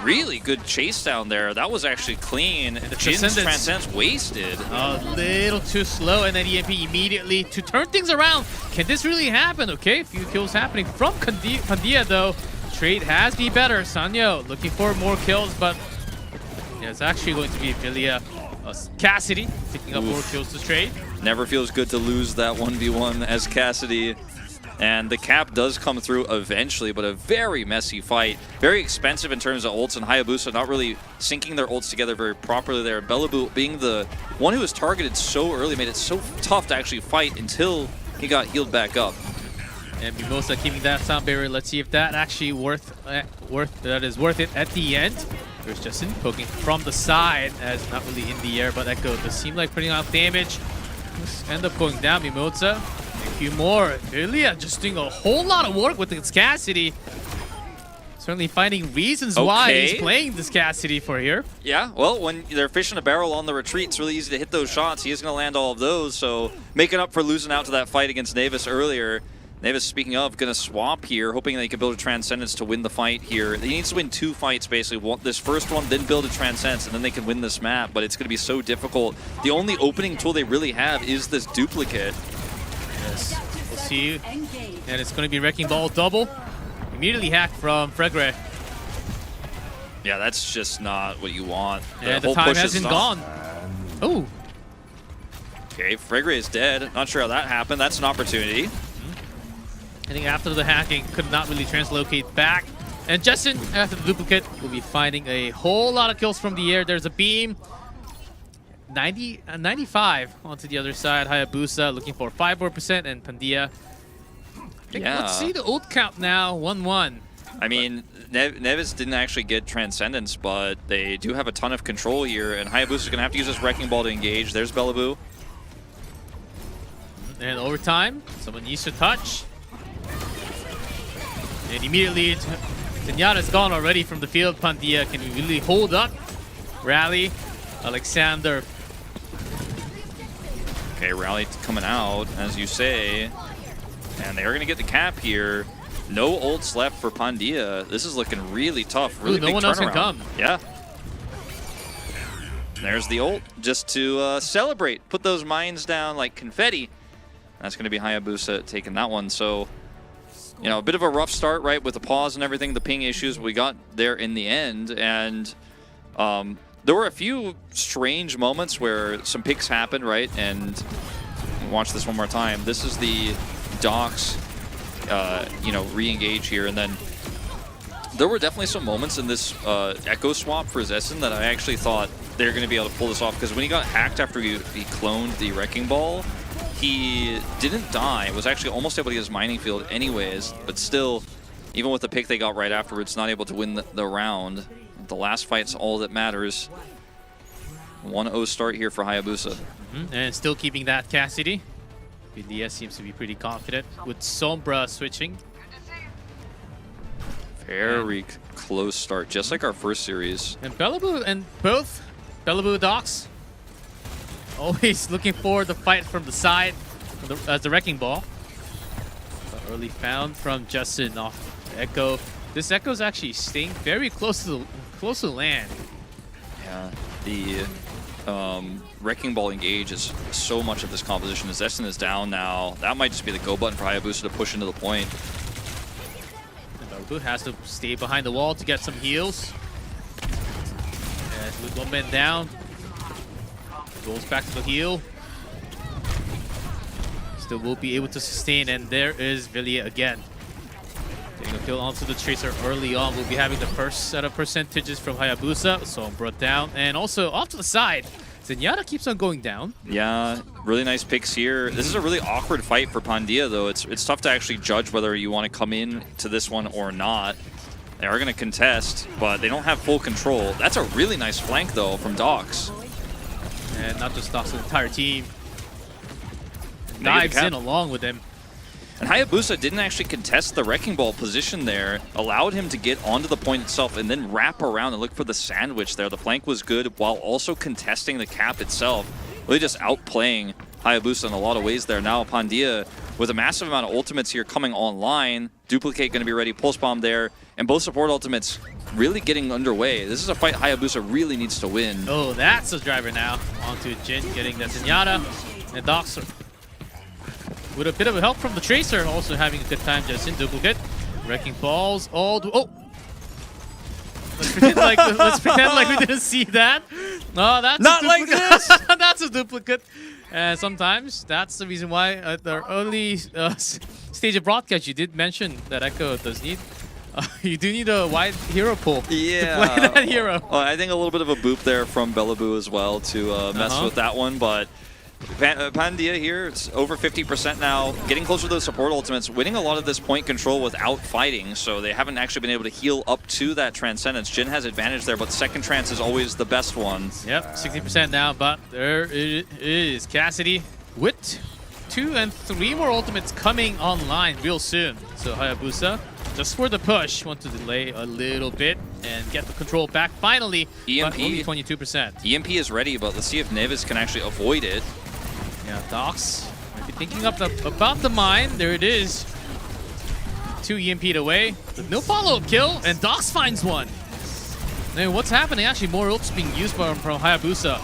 Really good chase down there. That was actually clean. Jin's Transcendence wasted. A little too slow, and then EMP immediately to turn things around. Can this really happen? Okay, a few kills happening from Pandia though. Trade has been better. Sanyo looking for more kills, but yeah, it's actually going to be Vilia. Cassidy picking up more kills to trade. Never feels good to lose that 1v1 as Cassidy. And the cap does come through eventually, but a very messy fight. Very expensive in terms of ults, and Hayabusa not really syncing their ults together very properly there. Bellaboo being the one who was targeted so early made it so tough to actually fight until he got healed back up. And Mimosa keeping that sound barrier. Let's see if that actually worth it at the end. There's Justin poking from the side, as not really in the air, but Echo does seem like putting out damage. Just end up going down. Mimosa, a few more. Vilia just doing a whole lot of work with this Cassidy. Certainly finding reasons why he's playing this Cassidy for here. Yeah, well, when they're fishing a barrel on the retreat, it's really easy to hit those shots. He is going to land all of those, so making up for losing out to that fight against Navis earlier. Navis, speaking of, going to swap here, hoping that he can build a Transcendence to win the fight here. He needs to win 2 fights, basically. This first one, then build a Transcendence, and then they can win this map, but it's going to be so difficult. The only opening tool they really have is this duplicate. Yes, we'll see. And it's going to be Wrecking Ball double. Immediately hacked from Fregre. Yeah, that's just not what you want. Yeah, the time hasn't gone. Oh. Okay, Fregre is dead. Not sure how that happened. That's an opportunity. I think after the hacking, could not really translocate back. And Justin, after the duplicate, will be finding a whole lot of kills from the air. There's a beam. 95 onto the other side. Hayabusa looking for 5 more %, and Pandia. Let's see the ult count now, 1-1. I mean, Nevis didn't actually get Transcendence, but they do have a ton of control here, and Hayabusa's gonna have to use this Wrecking Ball to engage. There's Bellaboo. And overtime, someone needs to touch. And immediately Zenyatta's gone already from the field. Pandia, can he really hold up? Rally. Alexander. Okay, Rally coming out, as you say. And they're going to get the cap here. No ults left for Pandia. This is looking really tough. Really Ooh, no big one else can turnaround. come. Yeah. There's the ult, just to celebrate. Put those mines down like confetti. That's going to be Hayabusa taking that one. So, you know, a bit of a rough start, right, with the pause and everything, the ping issues. We got there in the end, and there were a few strange moments where some picks happened, right? And watch this one more time. This is the Docs, you know, re-engage here, and then there were definitely some moments in this Echo swap for Zessen that I actually thought they were going to be able to pull this off, because when he got hacked after he cloned the Wrecking Ball, he didn't die, was actually almost able to get his mining field anyways, but still, even with the pick they got right afterwards, not able to win the round. The last fight's all that matters. 1-0 start here for Hayabusa. And still keeping that Cassidy. Pandia seems to be pretty confident with Sombra switching. Very close start, just like our first series. And Bellaboo and both Bellaboo Docs always looking for the fight from the side as the Wrecking Ball. But early found from Justin off Echo. This Echo's actually staying very close to the land. Yeah, the Wrecking Ball engage is so much of this composition. As Zessen is down now, that might just be the go button for Hayabusa to push into the point. And Bellaboo has to stay behind the wall to get some heals. And with one man down, goes back to the heal. Still will be able to sustain, and there is Villiers again. Getting a kill onto the Tracer early on. We'll be having the first set of percentages from Hayabusa. So brought down. And also off to the side, Zenyatta keeps on going down. Yeah, really nice picks here. This is a really awkward fight for Pandia, though. It's tough to actually judge whether you want to come in to this one or not. They are going to contest, but they don't have full control. That's a really nice flank, though, from Docs. And not just Docs, the entire team dives in along with him. And Hayabusa didn't actually contest the Wrecking Ball position there, allowed him to get onto the point itself and then wrap around and look for the sandwich there. The flank was good while also contesting the cap itself. Really just outplaying Hayabusa in a lot of ways there. Now Pandia with a massive amount of ultimates here coming online. Duplicate going to be ready, Pulse Bomb there, and both support ultimates really getting underway. This is a fight Hayabusa really needs to win. Oh, that's the driver now. Onto Jin, getting the Zenyatta. And Docs with a bit of help from the Tracer, also having a good time just in duplicate. Wrecking balls all let's pretend like we didn't see that. No, that's not like this. That's a duplicate. And sometimes that's the reason why at the early stage of broadcast you did mention that Echo does need you do need a wide hero pool to play that hero. I think a little bit of a boop there from Bellaboo as well to mess with that one, but Pandia here, it's over 50% now, getting closer to those support ultimates, winning a lot of this point control without fighting, so they haven't actually been able to heal up to that Transcendence. Jin has advantage there, but second Trance is always the best one. Yep, 60% now, but there it is. Cassidy with 2 and 3 more ultimates coming online real soon. So Hayabusa, just for the push, want to delay a little bit and get the control back finally. EMP, but only 22%. EMP is ready, but let's see if Nevis can actually avoid it. Yeah, Docs might be thinking about the mine. There it is. 2 EMP'd away. No follow-up kill, and Docs finds one. And what's happening? Actually, more ults being used from Hayabusa.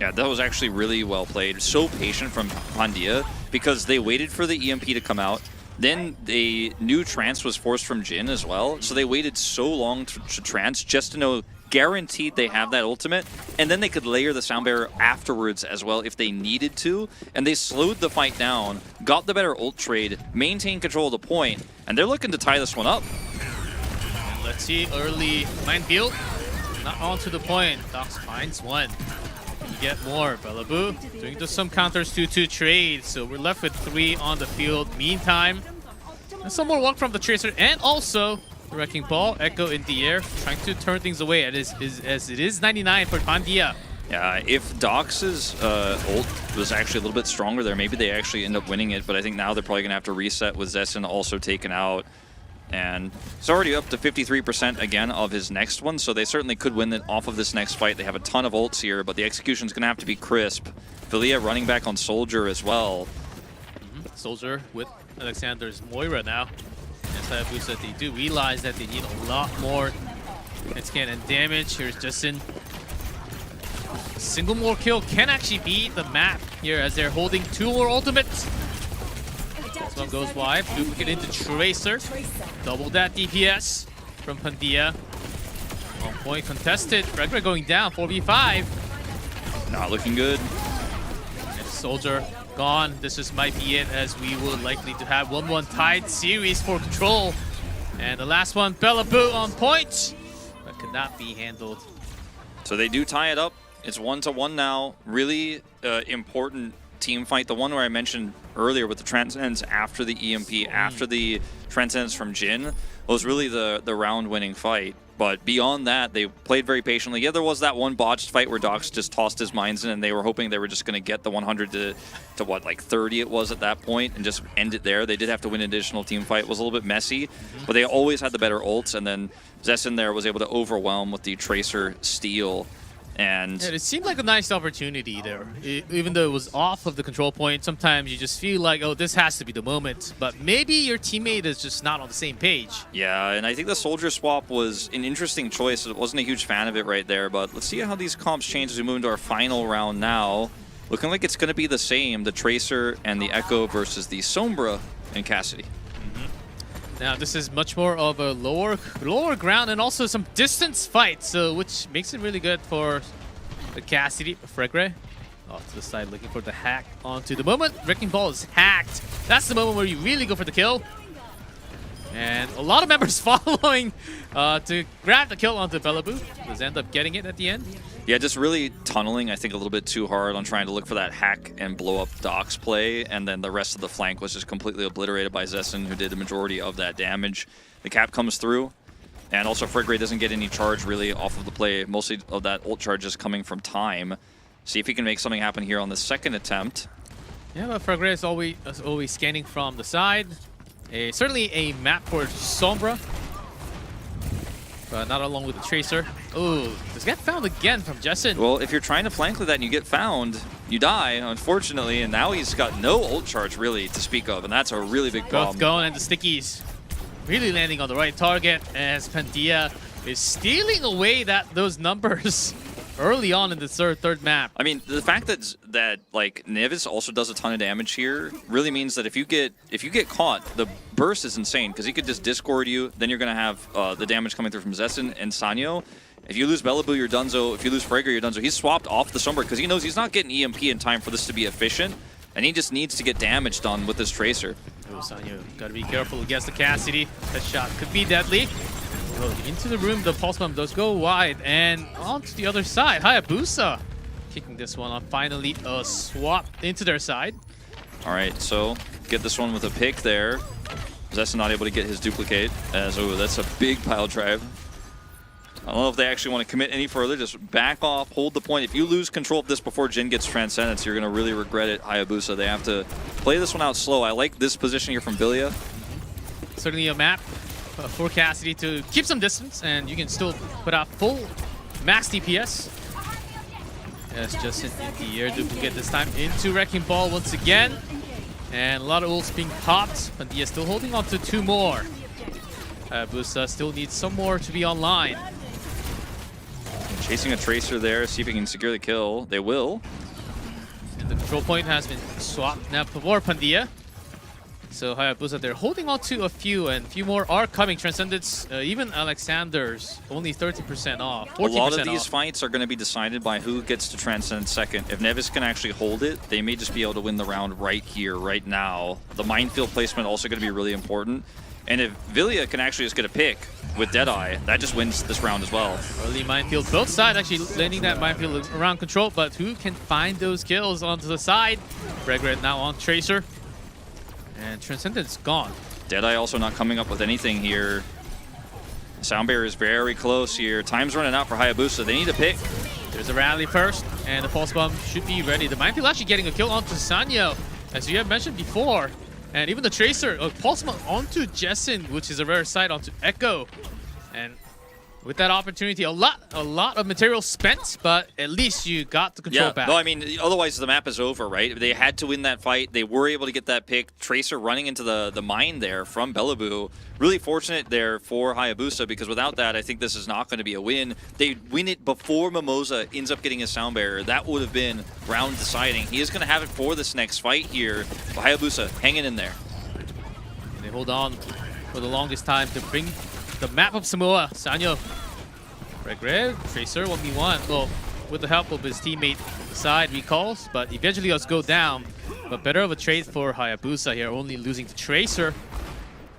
Yeah, that was actually really well played. So patient from Pandia, because they waited for the EMP to come out. Then the new Trance was forced from Jin as well, so they waited so long to Trance just to know guaranteed they have that ultimate, and then they could layer the Sound Barrier afterwards as well if they needed to, and they slowed the fight down, got the better ult trade, maintained control of the point, and they're looking to tie this one up. And let's see, early minefield, not onto the point. Docs finds one. You get more. Bellaboo doing just some counters to trade, so we're left with 3 on the field. Meantime, and some more work from the Tracer, and also the Wrecking Ball. Echo in the air, trying to turn things away as it is 99 for Pandia. Yeah, if Docs' ult was actually a little bit stronger there, maybe they actually end up winning it, but I think now they're probably going to have to reset with Zessen also taken out. And it's already up to 53% again of his next one, so they certainly could win it off of this next fight. They have a ton of ults here, but the execution's going to have to be crisp. Villia running back on Soldier as well. Soldier with Alexander's Moira now. And Hayabusa, they do realize that they need a lot more hit scan and damage. Here's Justin. A single more kill can actually beat the map here as they're holding 2 more ultimates. This one goes wide. Duplicate into Tracer. Double that DPS from Pandia. 1 point contested. Regular going down. 4v5. Not looking good. And Soldier gone. This just might be it, as we will likely to have 1-1 tied series for Control. And the last one, Bellaboo on point. But could not be handled. So they do tie it up. It's 1-1 now. Really important team fight. The one where I mentioned earlier with the Transcendence after the EMP, after the Transcendence from Jin, was really the round-winning fight. But beyond that, they played very patiently. Yeah, there was that one botched fight where Dox just tossed his mines in, and they were hoping they were just going to get the 100 to what, like 30 it was at that point, and just end it there. They did have to win an additional team fight. It was a little bit messy, but they always had the better ults, and then Zessen there was able to overwhelm with the Tracer steal. And yeah, it seemed like a nice opportunity there. Even though it was off of the control point, sometimes you just feel like, oh, this has to be the moment. But maybe your teammate is just not on the same page. Yeah, and I think the Soldier swap was an interesting choice. I wasn't a huge fan of it right there, but let's see how these comps change as we move into our final round now. Looking like it's going to be the same, the Tracer and the Echo versus the Sombra and Cassidy. Now this is much more of a lower ground and also some distance fight, so which makes it really good for the Cassidy. Fregre off to the side looking for the hack onto the moment. Wrecking Ball is hacked. That's the moment where you really go for the kill. And a lot of members following to grab the kill onto Bellaboo. Does end up getting it at the end. Yeah, just really tunneling, I think, a little bit too hard on trying to look for that hack and blow up Doc's play, and then the rest of the flank was just completely obliterated by Zessen, who did the majority of that damage. The cap comes through, and also Frigray doesn't get any charge really off of the play. Mostly of that ult charge is coming from time. See if he can make something happen here on the second attempt. Yeah, but Frigray is always scanning from the side. Certainly a map for Sombra. But not along with the Tracer. Oh, does get found again from Jessen. Well, if you're trying to flank like that and you get found, you die, unfortunately, and now he's got no ult charge really to speak of, and that's a really big problem. Both going, and the stickies really landing on the right target as Pandia is stealing away those numbers early on in the third map. I mean, the fact that like Nevis also does a ton of damage here really means that if you get caught, the burst is insane because he could just discord you. Then you're gonna have the damage coming through from Zessen and Sanyo. If you lose Bellaboo, you're donezo. If you lose Fragor, you're donezo. He's swapped off the Sombra because he knows he's not getting EMP in time for this to be efficient, and he just needs to get damage done with this Tracer. Oh, Sanyo, gotta be careful against the Cassidy. That shot could be deadly. Oh, into the room, the pulse bomb does go wide, and onto the other side. Hayabusa kicking this one off. Finally, a swap into their side. All right, so get this one with a pick there. Zessen not able to get his duplicate, as oh, that's a big pile drive. I don't know if they actually want to commit any further. Just back off, hold the point. If you lose control of this before Jin gets Transcendence, you're going to really regret it, Hayabusa. They have to play this one out slow. I like this position here from Villia. Certainly a map for Cassidy to keep some distance, and you can still put out full max DPS. Yes, just in the air duplicate this time into Wrecking Ball once again. And a lot of ults being popped. Pandia still holding on to 2 more. Hayabusa still needs some more to be online. Chasing a Tracer there, see if he can secure the kill. They will. And the control point has been swapped now for Pandia. So Hayabusa, they're holding on to a few, and a few more are coming. Transcendence, even Alexander's only 30% off, 14% off. A lot of these fights are going to be decided by who gets to Transcend second. If Nevis can actually hold it, they may just be able to win the round right here, right now. The minefield placement also going to be really important. And if Villia can actually just get a pick with Deadeye, that just wins this round as well. Early minefield, both sides actually landing that minefield around control, but who can find those kills onto the side? Regret now on Tracer. And Transcendence gone. Deadeye also not coming up with anything here. Sound barrier is very close here. Time's running out for Hayabusa. They need a pick. There's a rally first, and the pulse bomb should be ready. The minefield actually getting a kill onto Sanyo. As you have mentioned before, And even the Tracer, Pulse onto Jessen, which is a rare sight, onto Echo. And with that opportunity, a lot of material spent, but at least you got the control back. No, I mean, otherwise the map is over, right? They had to win that fight. They were able to get that pick. Tracer running into the mine there from Bellaboo. Really fortunate there for Hayabusa, because without that, I think this is not going to be a win. They win it before Mimosa ends up getting a sound barrier. That would have been round deciding. He is going to have it for this next fight here. But Hayabusa hanging in there. They hold on for the longest time to bring the map of Samoa. Sanyo, Red, Tracer 1v1. Well, with the help of his teammate side recalls, but eventually let's go down. But better of a trade for Hayabusa here, only losing to Tracer.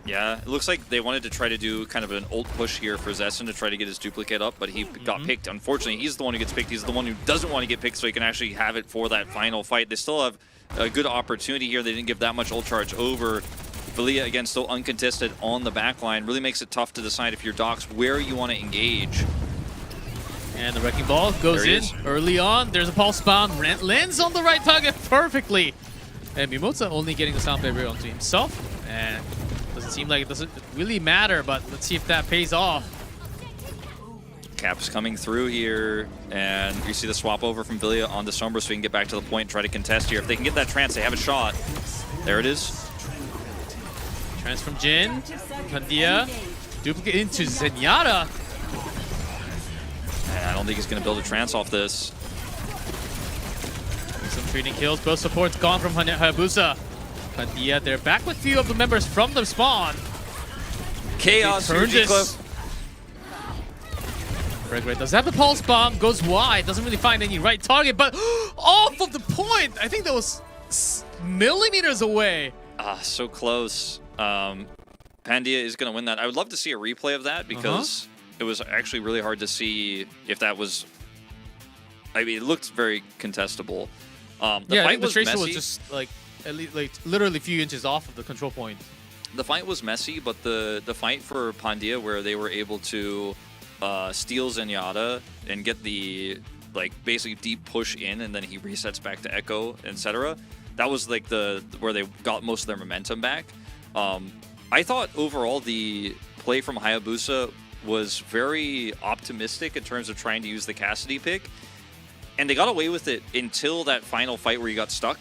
Yeah, it looks like they wanted to try to do kind of an ult push here for Zessen to try to get his duplicate up, but he got picked. Unfortunately, he's the one who gets picked. He's the one who doesn't want to get picked, so he can actually have it for that final fight. They still have a good opportunity here. They didn't give that much ult charge over. Valia, again, still uncontested on the back line. Really makes it tough to decide if you're Docs where you want to engage. And the Wrecking Ball goes in early on. There's a pulse bomb. Lands on the right target perfectly. And Mimosa only getting the sound barrier onto himself. And doesn't seem like it doesn't really matter, but let's see if that pays off. Cap's coming through here, and you see the swap over from Villia onto Sombra so we can get back to the point and try to contest here. If they can get that trance, they have a shot. There it is. Trance from Jin. Pandia. Duplicate into Zenyatta. And I don't think he's going to build a trance off this. Some trading kills. Both supports gone from Hayabusa. Pandia, they're back with few of the members from the spawn. Chaos. Great does have the pulse bomb, goes wide, doesn't really find any right target, but off of the point! I think that was millimeters away. So close. Pandia is going to win that. I would love to see a replay of that, because it was actually really hard to see if that was... I mean, it looked very contestable. The fight was Tracer messy. was just like, at least, like literally a few inches off of the control point. The fight was messy, but the fight for Pandia, where they were able to steal Zenyatta and get the basically deep push in, and then he resets back to Echo, etc. That was like where they got most of their momentum back. I thought overall the play from Hayabusa was very optimistic in terms of trying to use the Cassidy pick, and they got away with it until that final fight where he got stuck.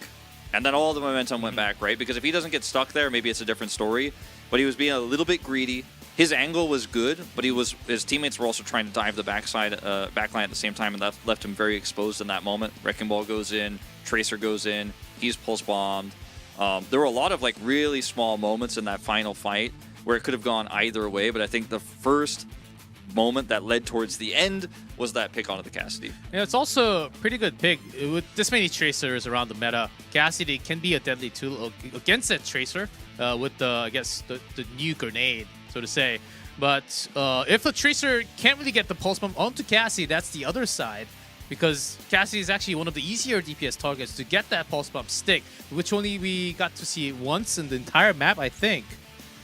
And then all the momentum went back, right? Because if he doesn't get stuck there, maybe it's a different story. But he was being a little bit greedy. His angle was good, but his teammates were also trying to dive the backline at the same time, and that left him very exposed in that moment. Wrecking Ball goes in, Tracer goes in, he's pulse bombed. There were a lot of really small moments in that final fight where it could have gone either way, but I think the first moment that led towards the end was that pick onto the Cassidy. Yeah, it's also a pretty good pick. With this many Tracers around the meta, Cassidy can be a deadly tool against that Tracer with I guess the new grenade, so to say. But if a Tracer can't really get the pulse bomb onto Cassidy, that's the other side. Because Cassidy is actually one of the easier DPS targets to get that pulse bomb stick, which only we got to see once in the entire map, I think.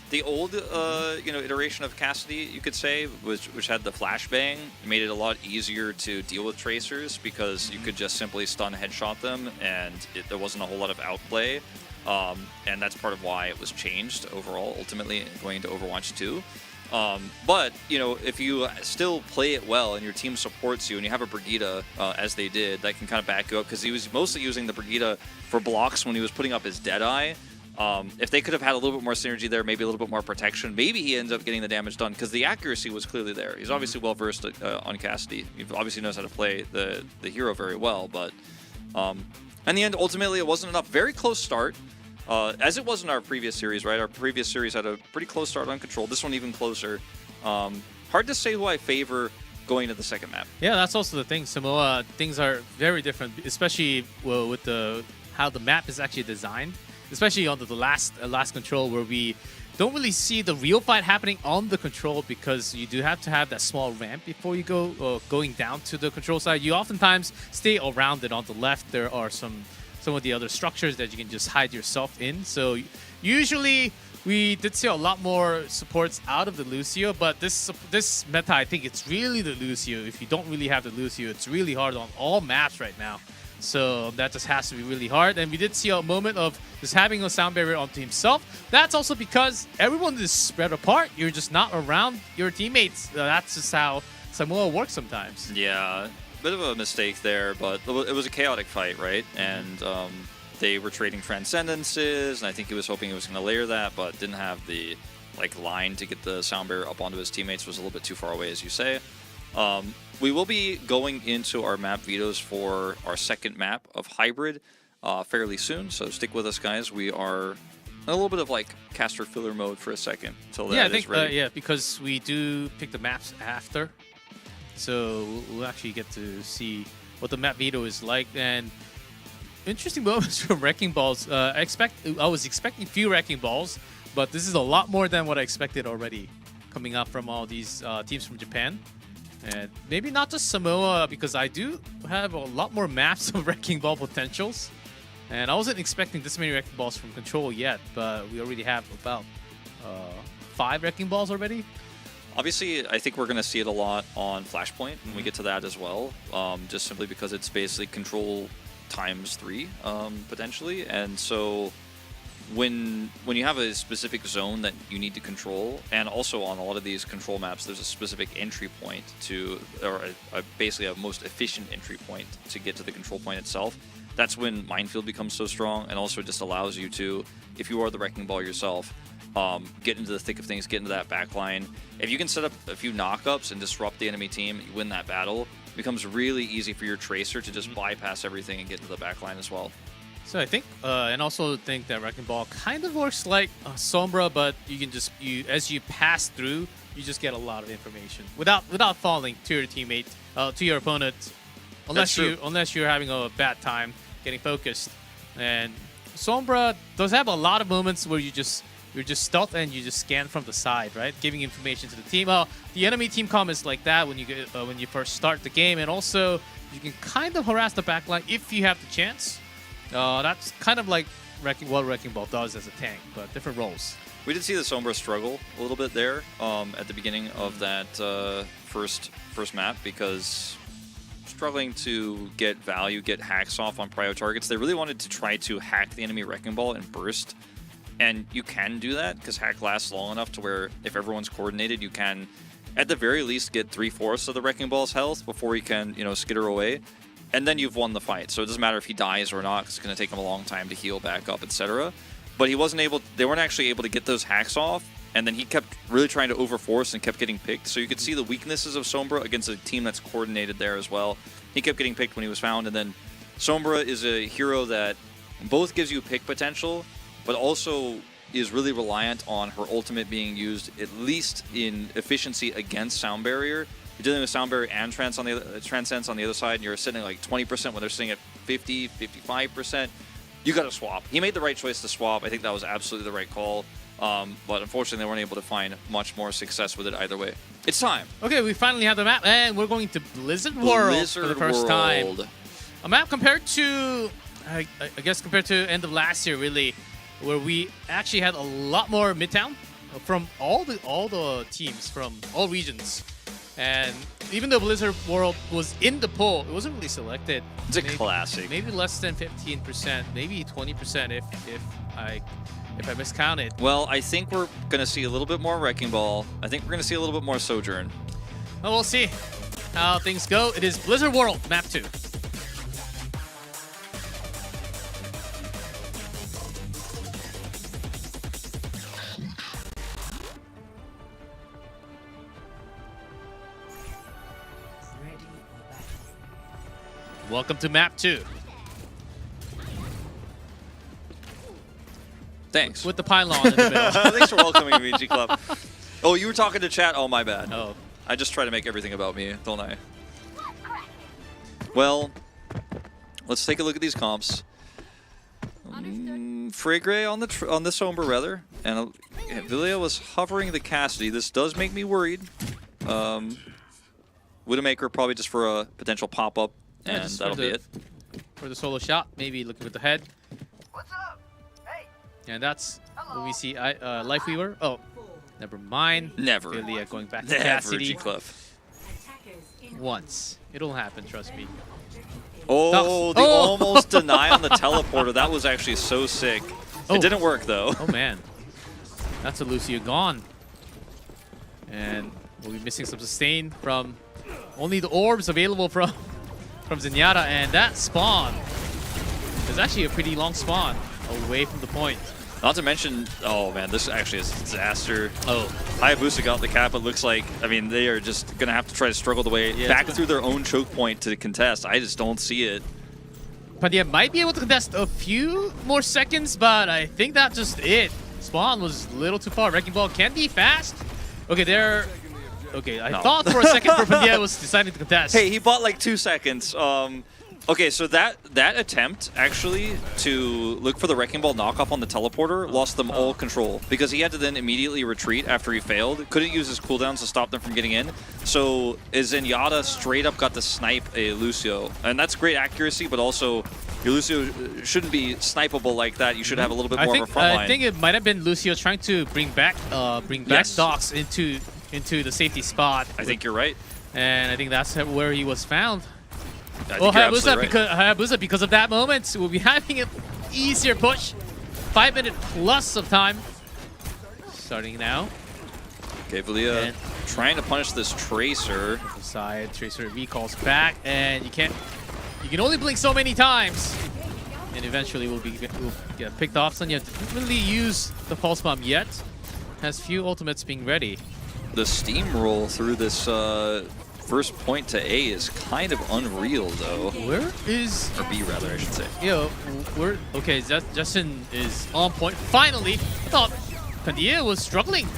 The old, iteration of Cassidy, you could say, which had the flashbang, made it a lot easier to deal with Tracers because you could just simply stun headshot them, and there wasn't a whole lot of outplay. And that's part of why it was changed overall, ultimately going into Overwatch 2. But, if you still play it well and your team supports you and you have a Brigitte, as they did, that can kind of back you up, because he was mostly using the Brigitte for blocks when he was putting up his Deadeye. If they could have had a little bit more synergy there, maybe a little bit more protection, maybe he ends up getting the damage done, because the accuracy was clearly there. He's obviously well-versed on Cassidy. He obviously knows how to play the hero very well, but in the end, ultimately, it wasn't enough. Very close start, as it was in our previous series, right? Our previous series had a pretty close start on Control. This one even closer. Hard to say who I favor going to the second map. Yeah, that's also the thing. Samoa, things are very different, especially with how the map is actually designed. Especially on the last Control, where we don't really see the real fight happening on the Control, because you do have to have that small ramp before you going down to the Control side. You oftentimes stay around it. On the left, there are some of the other structures that you can just hide yourself in. So usually we did see a lot more supports out of the Lucio, but this meta, I think it's really the Lucio. If you don't really have the Lucio, it's really hard on all maps right now. So that just has to be really hard. And we did see a moment of just having a sound barrier onto himself. That's also because everyone is spread apart. You're just not around your teammates. That's just how Samoa works sometimes. Yeah, bit of a mistake there, but it was a chaotic fight, right? And they were trading transcendences, and I think he was hoping he was going to layer that, but didn't have the line to get the sound barrier up onto his teammates. Was a little bit too far away, as you say. We will be going into our map vetoes for our second map of Hybrid fairly soon, so stick with us, guys. We are in a little bit of caster filler mode for a second until that is ready. Yeah, because we do pick the maps after, so we'll actually get to see what the map veto is like. And interesting moments from Wrecking Balls. I was expecting few Wrecking Balls, but this is a lot more than what I expected already, coming up from all these teams from Japan. And maybe not just Samoa, because I do have a lot more maps of Wrecking Ball potentials. And I wasn't expecting this many Wrecking Balls from Control yet, but we already have about 5 Wrecking Balls already. Obviously, I think we're going to see it a lot on Flashpoint when we get to that as well, just simply because it's basically Control ×3, potentially. And so when you have a specific zone that you need to control, and also on a lot of these control maps, there's a specific entry point to, or basically a most efficient entry point to get to the control point itself. That's when Minefield becomes so strong, and also just allows you to, if you are the Wrecking Ball yourself, get into the thick of things, get into that back line. If you can set up a few knockups and disrupt the enemy team, you win that battle, it becomes really easy for your Tracer to just bypass everything and get to the back line as well. So I think, and also think that Wrecking Ball kind of works like Sombra, but you can just, as you pass through, you just get a lot of information without falling to your teammate, to your opponent, unless you're having a bad time getting focused. And Sombra does have a lot of moments where you're just stealth and you just scan from the side, right, giving information to the team. The enemy team comments like that when you first start the game, and also you can kind of harass the backline if you have the chance. That's kind of like what Wrecking Ball does as a tank, but different roles. We did see the Sombra struggle a little bit there at the beginning of that first map, because struggling to get value, get hacks off on prio targets. They really wanted to try to hack the enemy Wrecking Ball and burst, and you can do that because hack lasts long enough to where if everyone's coordinated, you can at the very least get 3/4 of the Wrecking Ball's health before he can, skitter away. And then you've won the fight. So it doesn't matter if he dies or not, because it's going to take him a long time to heal back up, etc. But they weren't actually able to get those hacks off, and then he kept really trying to overforce and kept getting picked. So you could see the weaknesses of Sombra against a team that's coordinated there as well. He kept getting picked when he was found, and then Sombra is a hero that both gives you pick potential, but also is really reliant on her ultimate being used, at least in efficiency against Sound Barrier. You're dealing with Sound Barrier and Transcends on the other side, and you're sitting at 20% when they're sitting at 50, 55%. You got to swap. He made the right choice to swap. I think that was absolutely the right call. But unfortunately, they weren't able to find much more success with it either way. It's time. Okay, we finally have the map, and we're going to Blizzard World for the first time. A map compared to, I guess, compared to end of last year, really, where we actually had a lot more Midtown from all the teams from all regions. And even though Blizzard World was in the poll, it wasn't really selected. It's a classic. Maybe less than 15%, maybe 20% if I miscounted. Well, I think we're going to see a little bit more Wrecking Ball. I think we're going to see a little bit more Sojourn. Well, we'll see how things go. It is Blizzard World, Map 2. Welcome to Map 2. Thanks. With the pylon in the middle. Thanks for welcoming me, G Club. Oh, you were talking to chat? Oh, my bad. Oh. I just try to make everything about me, don't I? Well, let's take a look at these comps. Freygrey on the Sombra, rather. And Villia was hovering the Cassidy. This does make me worried. Widowmaker probably just for a potential pop-up. And that'll be it. For the solo shot, maybe looking with the head. What's up? Hey. And that's what we see. Lifeweaver. Oh, never mind. Never. Villia going back to Never, Cassidy. G-Cliff. Once. It'll happen, trust me. Oh, the almost deny on the teleporter. That was actually so sick. Oh. It didn't work, though. Oh, man. That's a Lucio gone. And we'll be missing some sustain from only the orbs available from Zenyatta. And that spawn is actually a pretty long spawn away from the point. Not to mention, oh man, this actually is a disaster. Oh. Hayabusa got the cap. It looks like, I mean, they are just going to have to try to struggle the way back through their own choke point to contest. I just don't see it. Pandia might be able to contest a few more seconds, but I think that's just it. Spawn was a little too far. Wrecking Ball can be fast. Okay, there. Okay, I thought for a second for Pandia was deciding to contest. Hey, he bought like 2 seconds. Okay, so that attempt actually to look for the Wrecking Ball knockoff on the teleporter lost them all control because he had to then immediately retreat after he failed. Couldn't use his cooldowns to stop them from getting in. So Zenyatta straight up got to snipe a Lucio. And that's great accuracy, but also your Lucio shouldn't be snipeable like that. You should have a little bit more of a front line. I think it might have been Lucio trying to bring back Dox into the safety spot. I think you're right. And I think that's where he was found. Well, Hayabusa, because of that moment, will be having an easier push. 5 minute plus of time. Starting now. Okay, Valia trying to punish this Tracer. Side, Tracer recalls back, and you can only blink so many times. And eventually will get picked off. Sonya didn't really use the Pulse Bomb yet. Has few ultimates being ready. The steamroll through this first point to A is kind of unreal, though. Where is... Or B, rather, I should say. Okay, Justin is on point. Finally! I thought Pandia was struggling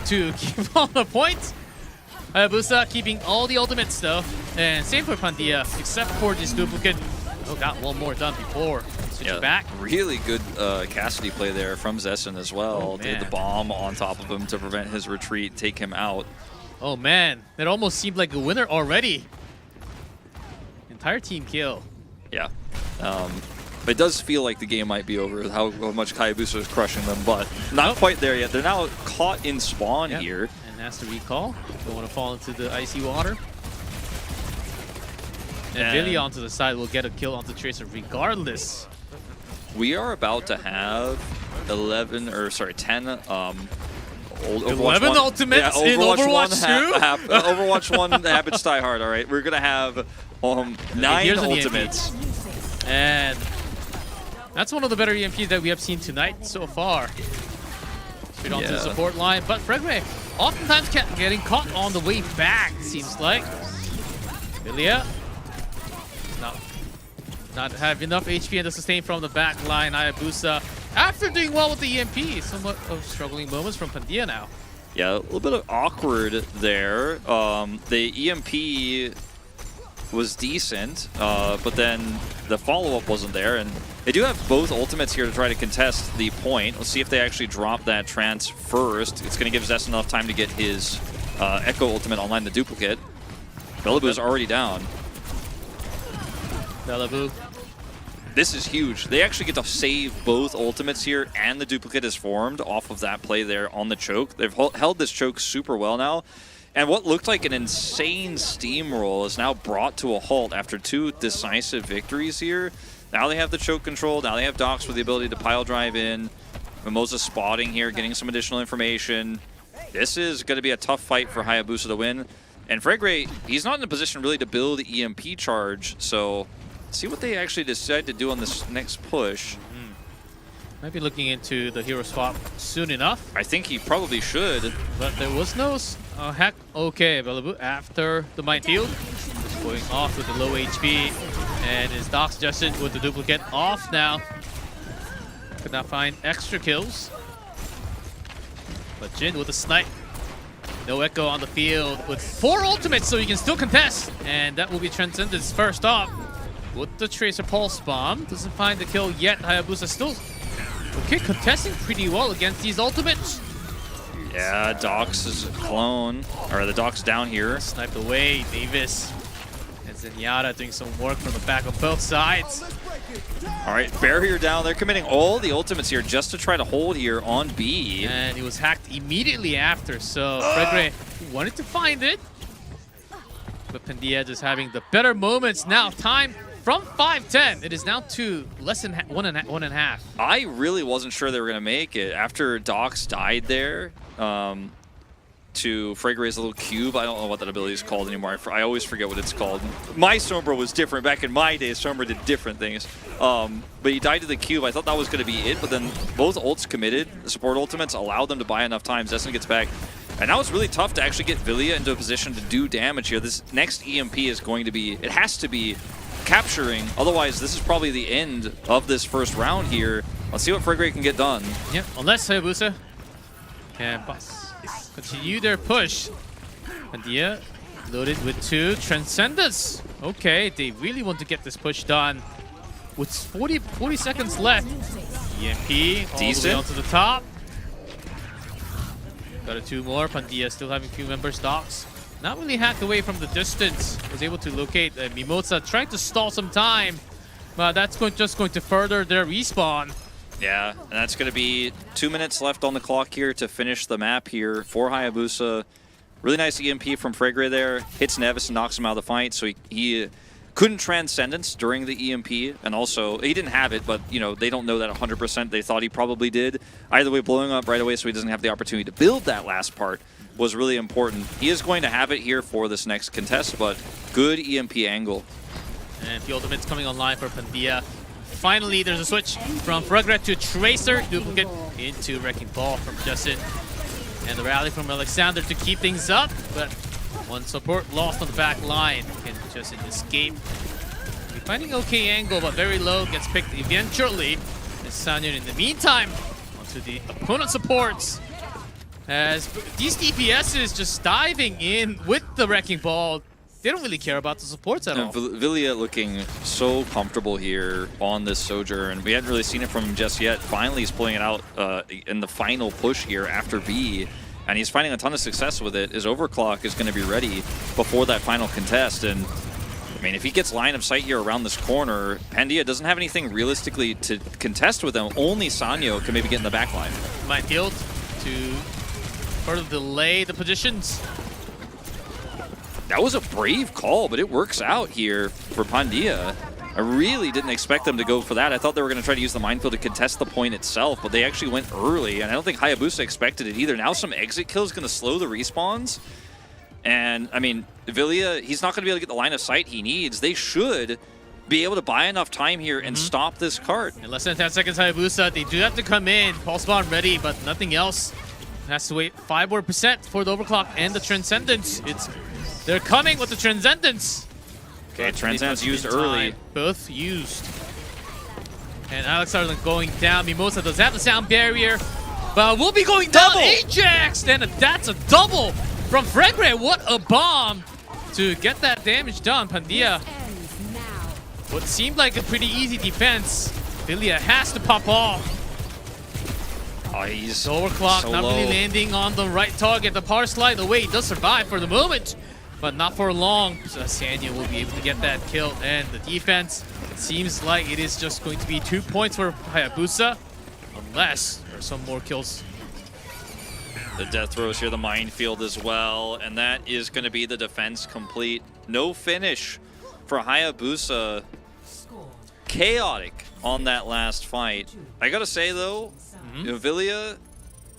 to keep on the point. Hayabusa keeping all the ultimates, though. And same for Pandia, except for this duplicate. Oh, got one more done before. Switching back. Really good Cassidy play there from Zessen as well. Did the bomb on top of him to prevent his retreat, take him out. Oh man, that almost seemed like a winner already. Entire team kill. Yeah. But it does feel like the game might be over with how much Hayabusa is crushing them, but not quite there yet. They're now caught in spawn here. And that's the recall. Don't want to fall into the icy water. And Billy onto the side will get a kill onto Tracer regardless. We are about to have 10 Overwatch 11 ultimates in Overwatch 2? Overwatch 1 habits die hard, all right? We're going to have 9 ultimates. And that's one of the better EMPs that we have seen tonight so far. Straight onto the support line. But Fregre oftentimes getting caught on the way back, seems like. Lilia not have enough HP and the sustain from the back line. Hayabusa, after doing well with the EMP, somewhat of struggling moments from Pandia now. Yeah, a little bit of awkward there. The EMP was decent, but then the follow-up wasn't there. And they do have both ultimates here to try to contest the point. Let's see if they actually drop that trance first. It's going to give Zest enough time to get his Echo ultimate online, the duplicate. Bellaboo's already down. Bellaboo. This is huge. They actually get to save both ultimates here, and the duplicate is formed off of that play there on the choke. They've held this choke super well now. And what looked like an insane steamroll is now brought to a halt after 2 decisive victories here. Now they have the choke control. Now they have Dox with the ability to pile drive in. Mimosa spotting here, getting some additional information. This is going to be a tough fight for Hayabusa to win. And Fregre, he's not in a position really to build EMP charge, so see what they actually decide to do on this next push. Might be looking into the hero swap soon enough. I think he probably should. But there was no hack. Okay, Bellaboo after the minefield. Just going off with the low HP. And his Dox Justin with the duplicate off now. Could not find extra kills. But Jin with a snipe. No Echo on the field with 4 ultimates, so he can still contest. And that will be Transcendence first off. With the Tracer Pulse Bomb. Doesn't find the kill yet. Hayabusa still contesting pretty well against these ultimates. Yeah, Dox is a clone. Or the Dox down here. Sniped away. Davis and Zenyatta doing some work from the back of both sides. All right, barrier down. They're committing all the ultimates here just to try to hold here on B. And he was hacked immediately after, so Fregre wanted to find it. But Pandia just having the better moments now. Time from 5-10, it is now to less than one and a half. I really wasn't sure they were going to make it. After Docs died there to Fragre's little cube, I don't know what that ability is called anymore. I always forget what it's called. My Sombra was different. Back in my day, Sombra did different things. But he died to the cube. I thought that was going to be it, but then both ults committed. The support ultimates allowed them to buy enough time. Zestin gets back. And now it's really tough to actually get Villia into a position to do damage here. This next EMP is going to be, it has to be capturing. Otherwise, this is probably the end of this first round here. Let's see what Fragre can get done. Yep, unless Hayabusa can continue their push. Pandia loaded with 2. Transcendence. Okay, they really want to get this push done. With 40 seconds left. EMP all the way onto the top. Got a 2 more. Pandia still having few members. Docs not really hacked away from the distance. Was able to locate Mimosa, trying to stall some time. But that's just going to further their respawn. Yeah, and that's going to be 2 minutes left on the clock here to finish the map here for Hayabusa. Really nice EMP from Fragre there. Hits Nevis and knocks him out of the fight. So he couldn't Transcendence during the EMP. And also, he didn't have it, but you know they don't know that 100%. They thought he probably did. Either way, blowing up right away so he doesn't have the opportunity to build that last part was really important. He is going to have it here for this next contest, but good EMP angle. And the ultimate's coming online for Pandia. Finally, there's a switch from Fragre to Tracer. Duplicate into Wrecking Ball from Justin. And the rally from Alexander to keep things up. But one support lost on the back line. Can Justin escape? We're finding okay angle, but very low. Gets picked eventually. And Sanyon in the meantime onto the opponent supports. As these DPSs just diving in with the Wrecking Ball. They don't really care about the supports at all. Villia looking so comfortable here on this Sojourn. We hadn't really seen it from him just yet. Finally, he's pulling it out in the final push here after B. And he's finding a ton of success with it. His overclock is going to be ready before that final contest. And I mean, if he gets line of sight here around this corner, Pandia doesn't have anything realistically to contest with him. Only Sanyo can maybe get in the back line. Minefield to further delay the positions. That was a brave call, but it works out here for Pandia. I really didn't expect them to go for that. I thought they were going to try to use the minefield to contest the point itself, but they actually went early, and I don't think Hayabusa expected it either. Now some exit kill is going to slow the respawns. And, I mean, Villia, he's not going to be able to get the line of sight he needs. They should be able to buy enough time here and stop this cart. In less than 10 seconds, Hayabusa, they do have to come in. Pulse bomb ready, but nothing else. Has to wait 5 more % for the overclock and the Transcendence. They're coming with the Transcendence. Okay, Transcendence used early. Both used. And Alexander going down. Mimosa does have the sound barrier, but will be going down. Ajax! And that's a double from Fragre. What a bomb to get that damage done. Pandia, what seemed like a pretty easy defense. Villia has to pop off. Oh, he's overclock, so not low. really landing on the right target. The power slide away, he does survive for the moment, but not for long. So Sanyo will be able to get that kill, and the defense, it seems like it is just going to be 2 points for Hayabusa, unless there are some more kills. The death throws here, the minefield as well, and that is going to be the defense complete. No finish for Hayabusa. Chaotic on that last fight. I gotta say though, Villia,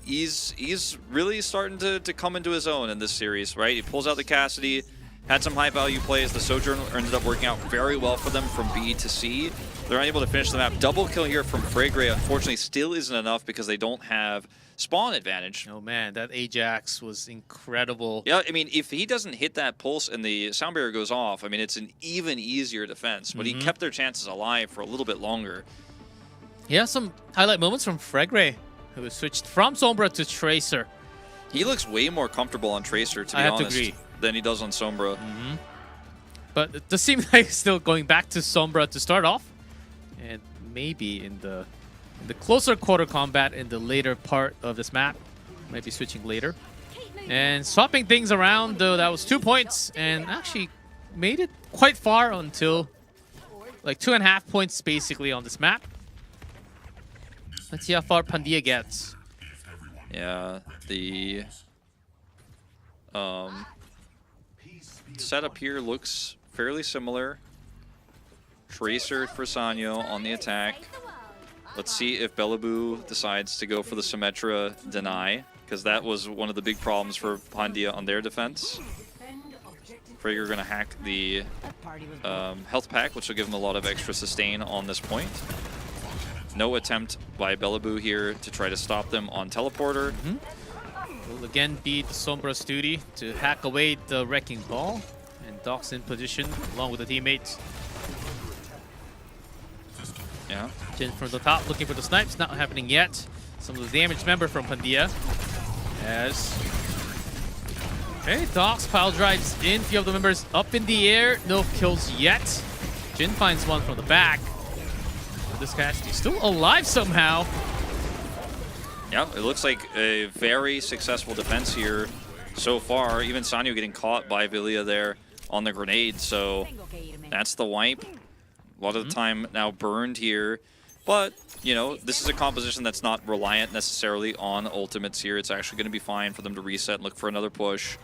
he's really starting to come into his own in this series, right? He pulls out the Cassidy, had some high value plays. The Sojourn ended up working out very well for them from B to C. They're unable to finish the map. Double kill here from Fragre, unfortunately, still isn't enough because they don't have spawn advantage. Oh man, that Ajax was incredible. Yeah, I mean, if he doesn't hit that pulse and the sound barrier goes off, I mean, it's an even easier defense. But he kept their chances alive for a little bit longer. Yeah, some highlight moments from Fragre, who switched from Sombra to Tracer. He looks way more comfortable on Tracer, to be honest, than he does on Sombra. But it does seem like still going back to Sombra to start off. And maybe in the closer quarter combat in the later part of this map. Might be switching later. And swapping things around, though, that was 2 points. And actually made it quite far until like 2.5 points basically on this map. Let's see how far Pandia gets. Yeah, the setup here looks fairly similar. Tracer for Sanyo on the attack. Let's see if Bellaboo decides to go for the Symmetra deny, because that was one of the big problems for Pandia on their defense. Frigger going to hack the health pack, which will give him a lot of extra sustain on this point. No attempt by Bellaboo here to try to stop them on teleporter. Will again be the Sombra's duty to hack away the Wrecking Ball. And Doc's in position along with the teammates. Yeah. Jin from the top looking for the snipes, not happening yet. Some of the damage member from Pandia. As okay, Doc's pile drives in, few of the members up in the air, no kills yet. Jin finds one from the back. This guy is still alive somehow. Yeah, it looks like a very successful defense here so far. Even Sanyo getting caught by Villia there on the grenade, so that's the wipe. A lot of the time now burned here, but you know, this is a composition that's not reliant necessarily on ultimates here. It's actually going to be fine for them to reset and look for another push.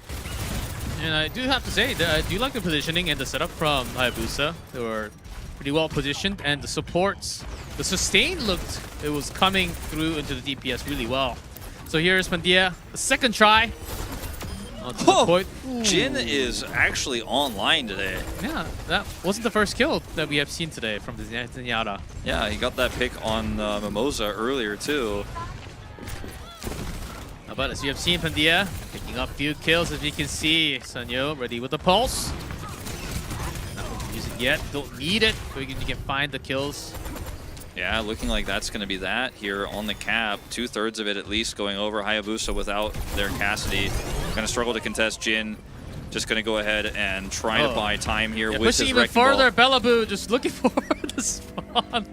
And I do have to say that I do like the positioning and the setup from Hayabusa. They were pretty well positioned, and the supports, the sustain looked, it was coming through into the DPS really well. So here's Pandia, the second try. Onto the point. Jin is actually online today. Yeah, that wasn't the first kill that we have seen today from the Zenyatta. Yeah, he got that pick on Mimosa earlier too. But as you have seen, Pandia picking up few kills, as you can see. Sanyo ready with the pulse. Not going to use it yet. Don't need it, so you can find the kills. Yeah, looking like that's going to be that here on the cap. 2/3 of it at least going over. Hayabusa without their Cassidy. Going to struggle to contest Jin. Just going to go ahead and try to buy time here with his pushing even Wrecking Ball. further, Bellaboo just looking for the spawn.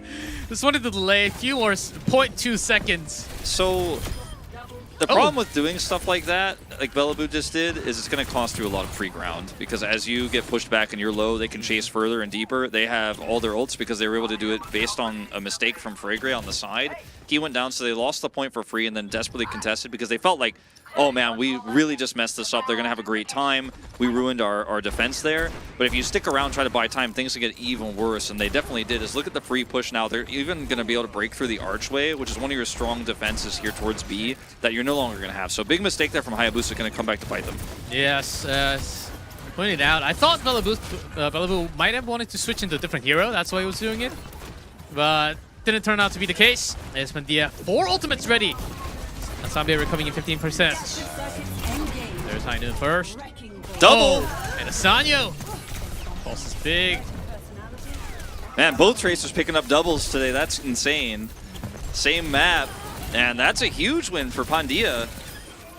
Just wanted to delay a few more 0.2 seconds. So the problem with doing stuff like that, like Bellaboo just did, is it's going to cost you a lot of free ground. Because as you get pushed back and you're low, they can chase further and deeper. They have all their ults because they were able to do it based on a mistake from Frigre on the side. He went down, so they lost the point for free and then desperately contested because they felt like, oh man, we really just messed this up. They're going to have a great time. We ruined our defense there. But if you stick around, try to buy time, things will get even worse. And they definitely did. Is look at the free push now. They're even going to be able to break through the archway, which is one of your strong defenses here towards B that you're no longer going to have. So big mistake there from Hayabusa, going to come back to bite them. Yes, pointed out. I thought Bellaboo might have wanted to switch into a different hero. That's why he was doing it. But didn't turn out to be the case. As Pandia, 4 ultimates ready. Asambia recovering in 15%. There's High Noon first. Double! And Asanyo. Pulse is big. Man, both Tracers picking up doubles today. That's insane. Same map. And that's a huge win for Pandia.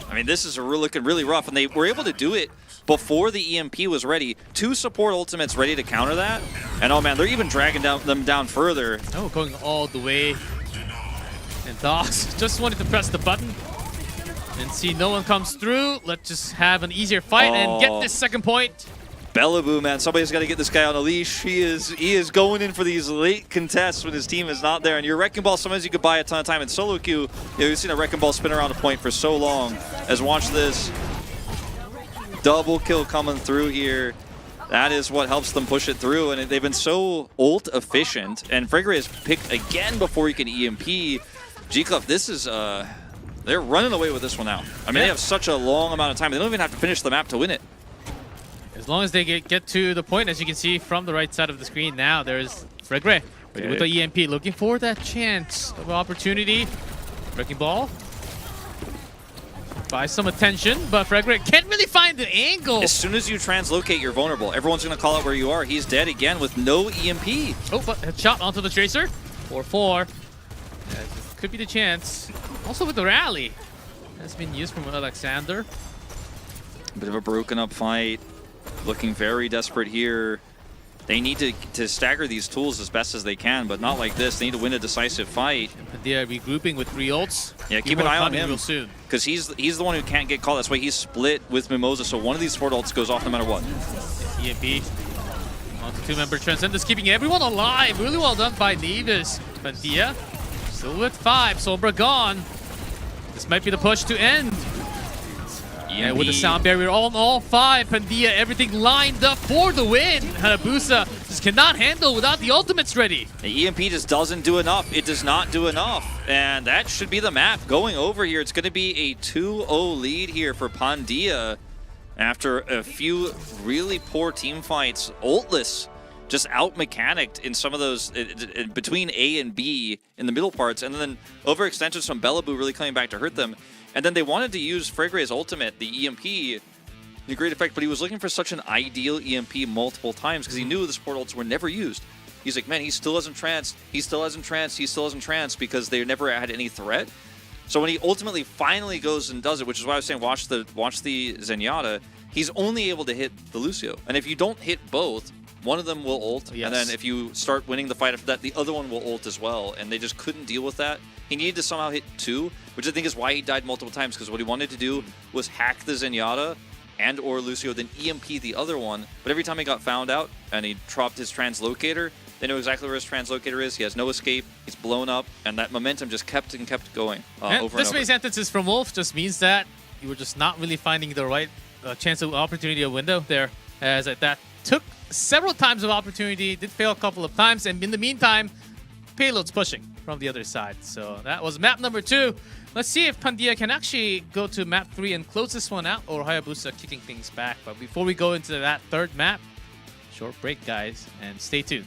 I mean, this is looking really rough. And they were able to do it before the EMP was ready. 2 support ultimates ready to counter that. And oh man, they're even dragging them down further. Oh, going all the way. And Docs just wanted to press the button and see no one comes through. Let's just have an easier fight and get this second point. Bellaboo, man, somebody's got to get this guy on a leash. He is going in for these late contests when his team is not there. And your Wrecking Ball, sometimes you could buy a ton of time. In solo queue, you know, you've seen a Wrecking Ball spin around a point for so long. As watch this. Double kill coming through here. That is what helps them push it through. And they've been so ult efficient. And Frigre has picked again before he can EMP. G-Club, this is, they're running away with this one out. I mean, they have such a long amount of time. They don't even have to finish the map to win it. As long as they get to the point, as you can see from the right side of the screen now, there's Frigre with the EMP, looking for that chance of opportunity. Wrecking Ball. Buy some attention, but Frigre can't really find the angle. As soon as you translocate, you're vulnerable. Everyone's going to call out where you are. He's dead again with no EMP. Oh, but a shot onto the Tracer. 4-4. Could be the chance. Also with the rally. That's been used from Alexander. Bit of a broken up fight. Looking very desperate here. They need to stagger these tools as best as they can, but not like this. They need to win a decisive fight. And they are regrouping with 3 ults. Yeah, keep an eye on him. Real soon. Because he's the one who can't get caught. That's why he's split with Mimosa. So one of these 4 ults goes off no matter what. EMP. On to 2-member Transcendence, keeping everyone alive. Really well done by Nevis. Pandia still with 5. Sombra gone. This might be the push to end. And with the sound barrier on all 5, Pandia, everything lined up for the win. Hayabusa just cannot handle without the ultimates ready. The EMP just doesn't do enough. It does not do enough. And that should be the map going over here. It's going to be a 2-0 lead here for Pandia after a few really poor team fights. Ultless just out-mechanicked in some of those, between A and B in the middle parts, and then overextensions from Bellaboo really coming back to hurt them. And then they wanted to use Frigre's ultimate, the EMP, to great effect, but he was looking for such an ideal EMP multiple times because he knew the support ults were never used. He's like, man, he still hasn't tranced, he still hasn't tranced, he still hasn't tranced, because they never had any threat. So when he ultimately finally goes and does it, which is why I was saying watch the Zenyatta, he's only able to hit the Lucio. And if you don't hit both, one of them will ult, yes. And then if you start winning the fight after that, the other one will ult as well, and they just couldn't deal with that. He needed to somehow hit 2, which I think is why he died multiple times, because what he wanted to do was hack the Zenyatta and or Lucio, then EMP the other one, but every time he got found out and he dropped his translocator, they know exactly where his translocator is, he has no escape, he's blown up, and that momentum just kept and kept going over This and many over. sentences from Wolf just means that you were just not really finding the right chance of opportunity or window there, as that took several times of opportunity, did fail a couple of times, and in the meantime, payload's pushing from the other side. So that was map number 2. Let's see if Pandia can actually go to map 3 and close this one out, or Hayabusa kicking things back. But before we go into that third map, short break, guys, and stay tuned.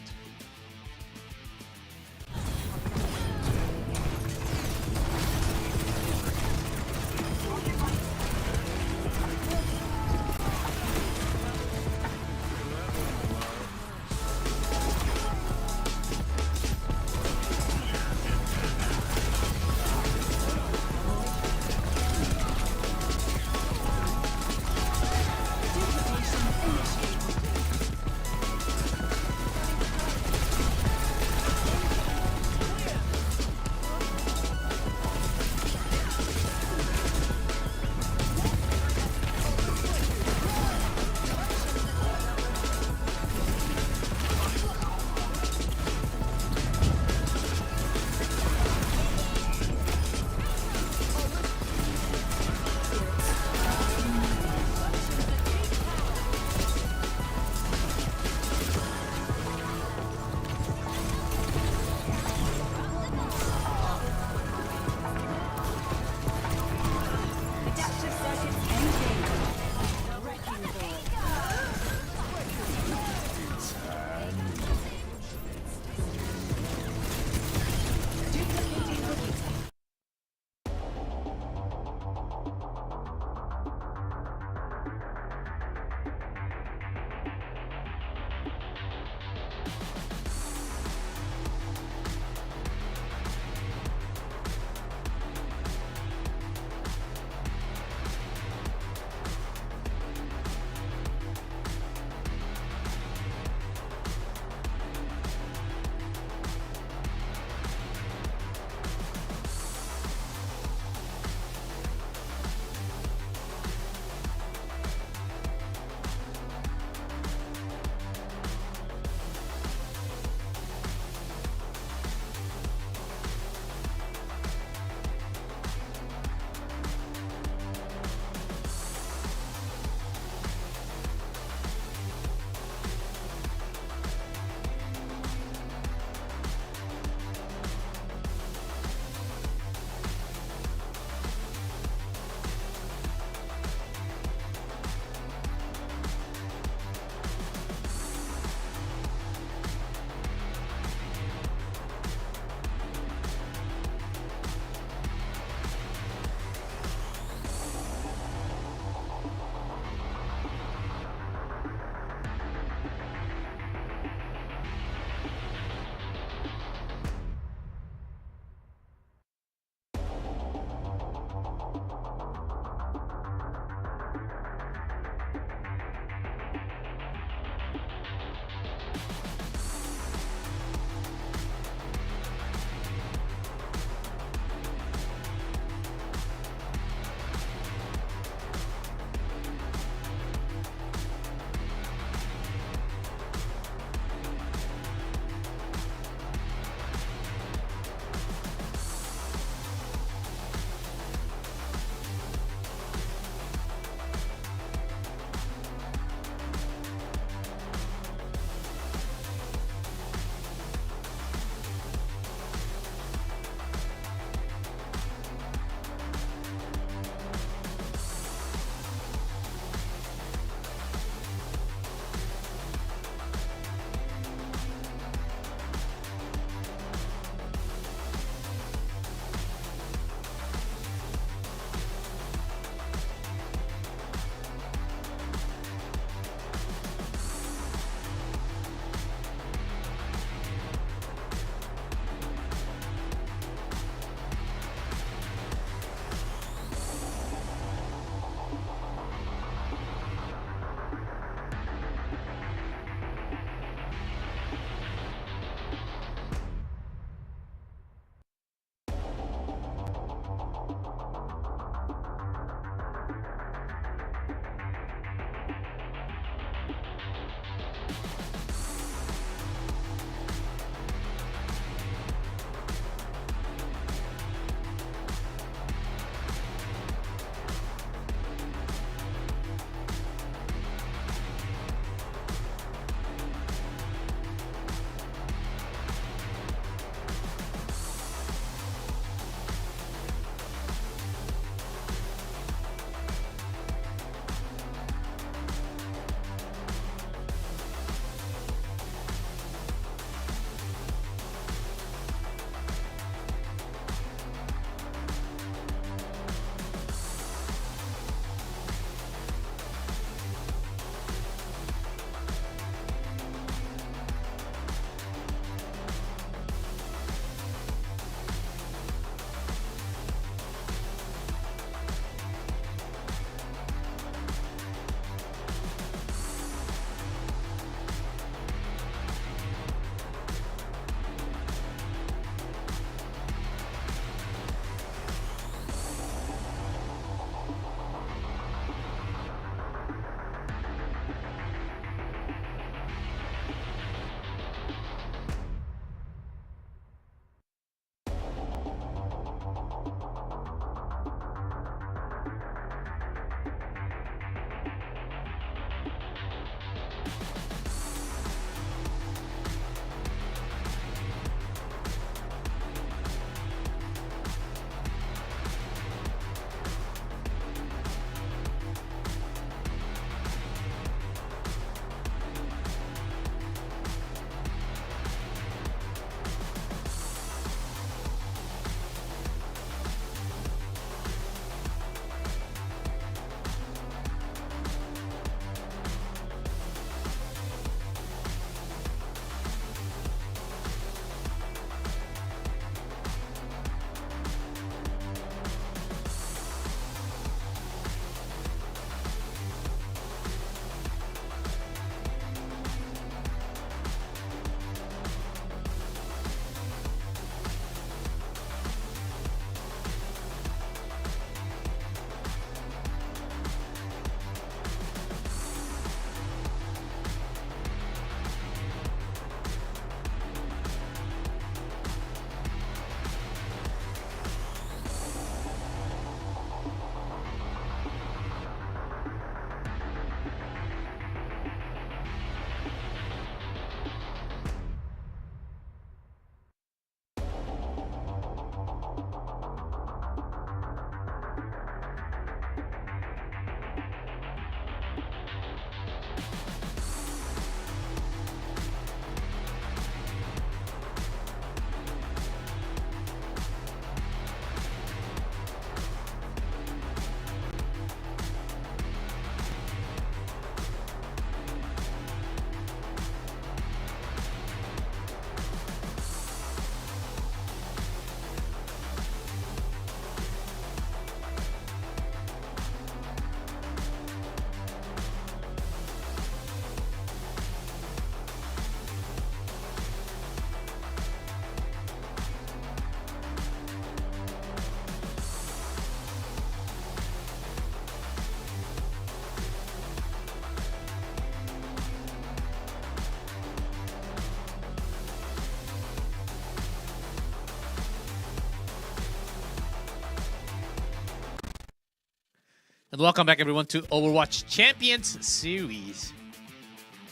And welcome back, everyone, to Overwatch Champions Series.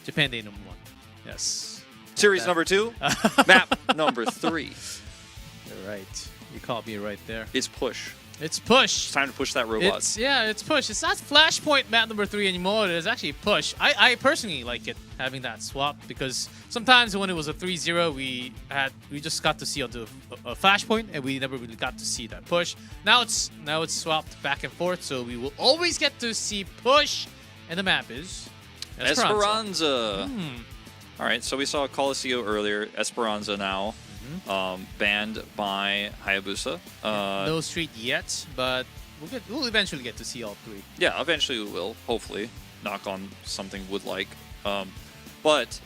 Japan Day #1. Yes. Series number 2, map number 3. You're right. You caught me right there. It's push. It's push. It's time to push that robot. It's push. It's not Flashpoint map number 3 anymore. It's actually push. I personally like it, having that swap, because sometimes when it was a 3-0, we just got to see on the Flashpoint, and we never really got to see that push. Now it's swapped back and forth, so we will always get to see push, and the map is Esperanza. All right, so we saw Coliseo earlier. Esperanza now. Banned by Hayabusa. No street yet, but we'll eventually get to see all 3. Yeah, eventually we will. Hopefully, knock on something would like. But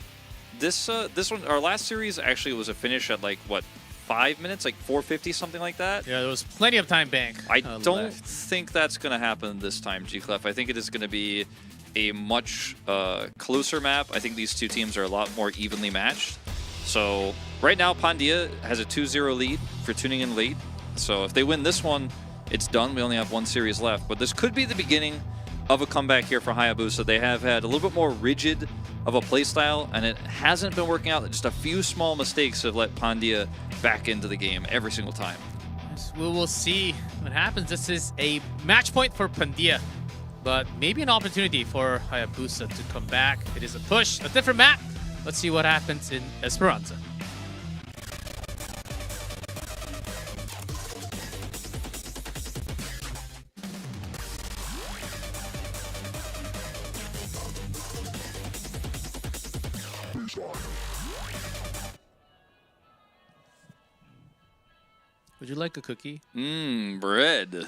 this one, our last series actually was a finish at like what, 5 minutes, like 4:50, something like that. Yeah, there was plenty of time bank. I don't think that's gonna happen this time, G-Clef. I think it is gonna be a much closer map. I think these two teams are a lot more evenly matched. So right now, Pandia has a 2-0 lead for tuning in late. So if they win this one, it's done. We only have 1 series left. But this could be the beginning of a comeback here for Hayabusa. They have had a little bit more rigid of a playstyle, and it hasn't been working out. Just a few small mistakes have let Pandia back into the game every single time. Yes, we will see what happens. This is a match point for Pandia, but maybe an opportunity for Hayabusa to come back. It is a push, a different map. Let's see what happens in Esperanza. Would you like a cookie? Bread.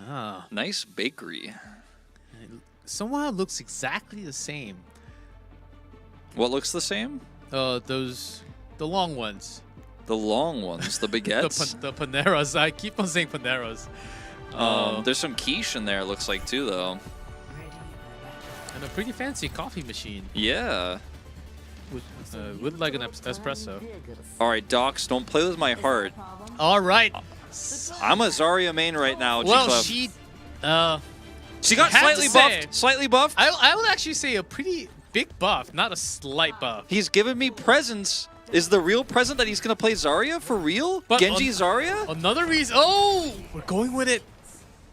Ah, Nice bakery. it somehow looks exactly the same. What looks the same? The long ones. The long ones, the baguettes. The Paneras. I keep on saying Paneras. There's some quiche in there, it looks like, too, though. And a pretty fancy coffee machine Yeah. with like an espresso. All right, Docs, don't play with my heart. All right. I'm a Zarya main right now, Well, G-Club. She got had to slightly say- buffed. Slightly buffed. I would actually say a pretty big buff, not a slight buff. He's given me presents. Is the real present that he's going to play Zarya for real? But Genji Zarya? Another reason. Oh, we're going with it.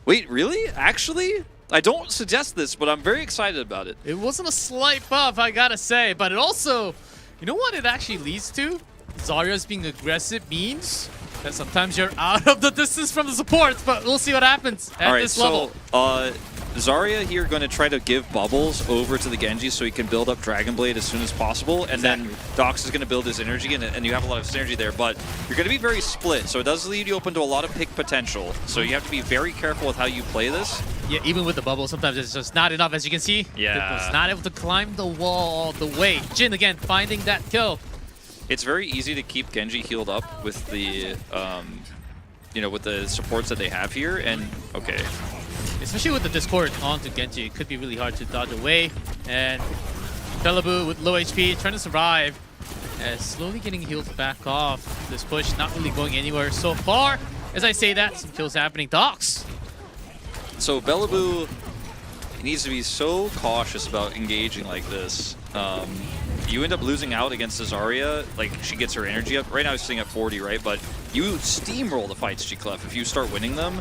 Wait, really? Actually? I don't suggest this, but I'm very excited about it. It wasn't a slight buff, I gotta say, but it also, you know what it actually leads to? Zarya's being aggressive means that sometimes you're out of the distance from the supports, but we'll see what happens at this level. Zarya here going to try to give bubbles over to the Genji so he can build up Dragon Blade as soon as possible, and then Dox is going to build his energy, and you have a lot of synergy there, but you're going to be very split, so it does leave you open to a lot of pick potential, so you have to be very careful with how you play this. Yeah, even with the bubble, sometimes it's just not enough, as you can see. Yeah. It was not able to climb the wall all the way. Jin, again, finding that kill. It's very easy to keep Genji healed up with the, with the supports that they have here, and okay. Especially with the Discord onto Genji, it could be really hard to dodge away. And Bellaboo with low HP, trying to survive. Slowly getting healed back off. This push not really going anywhere so far. As I say that, some kills happening. Dox! So Bellaboo needs to be so cautious about engaging like this. You end up losing out against Zarya, like she gets her energy up. Right now she's sitting at 40, right? But you steamroll the fights, G-Clef. If you start winning them,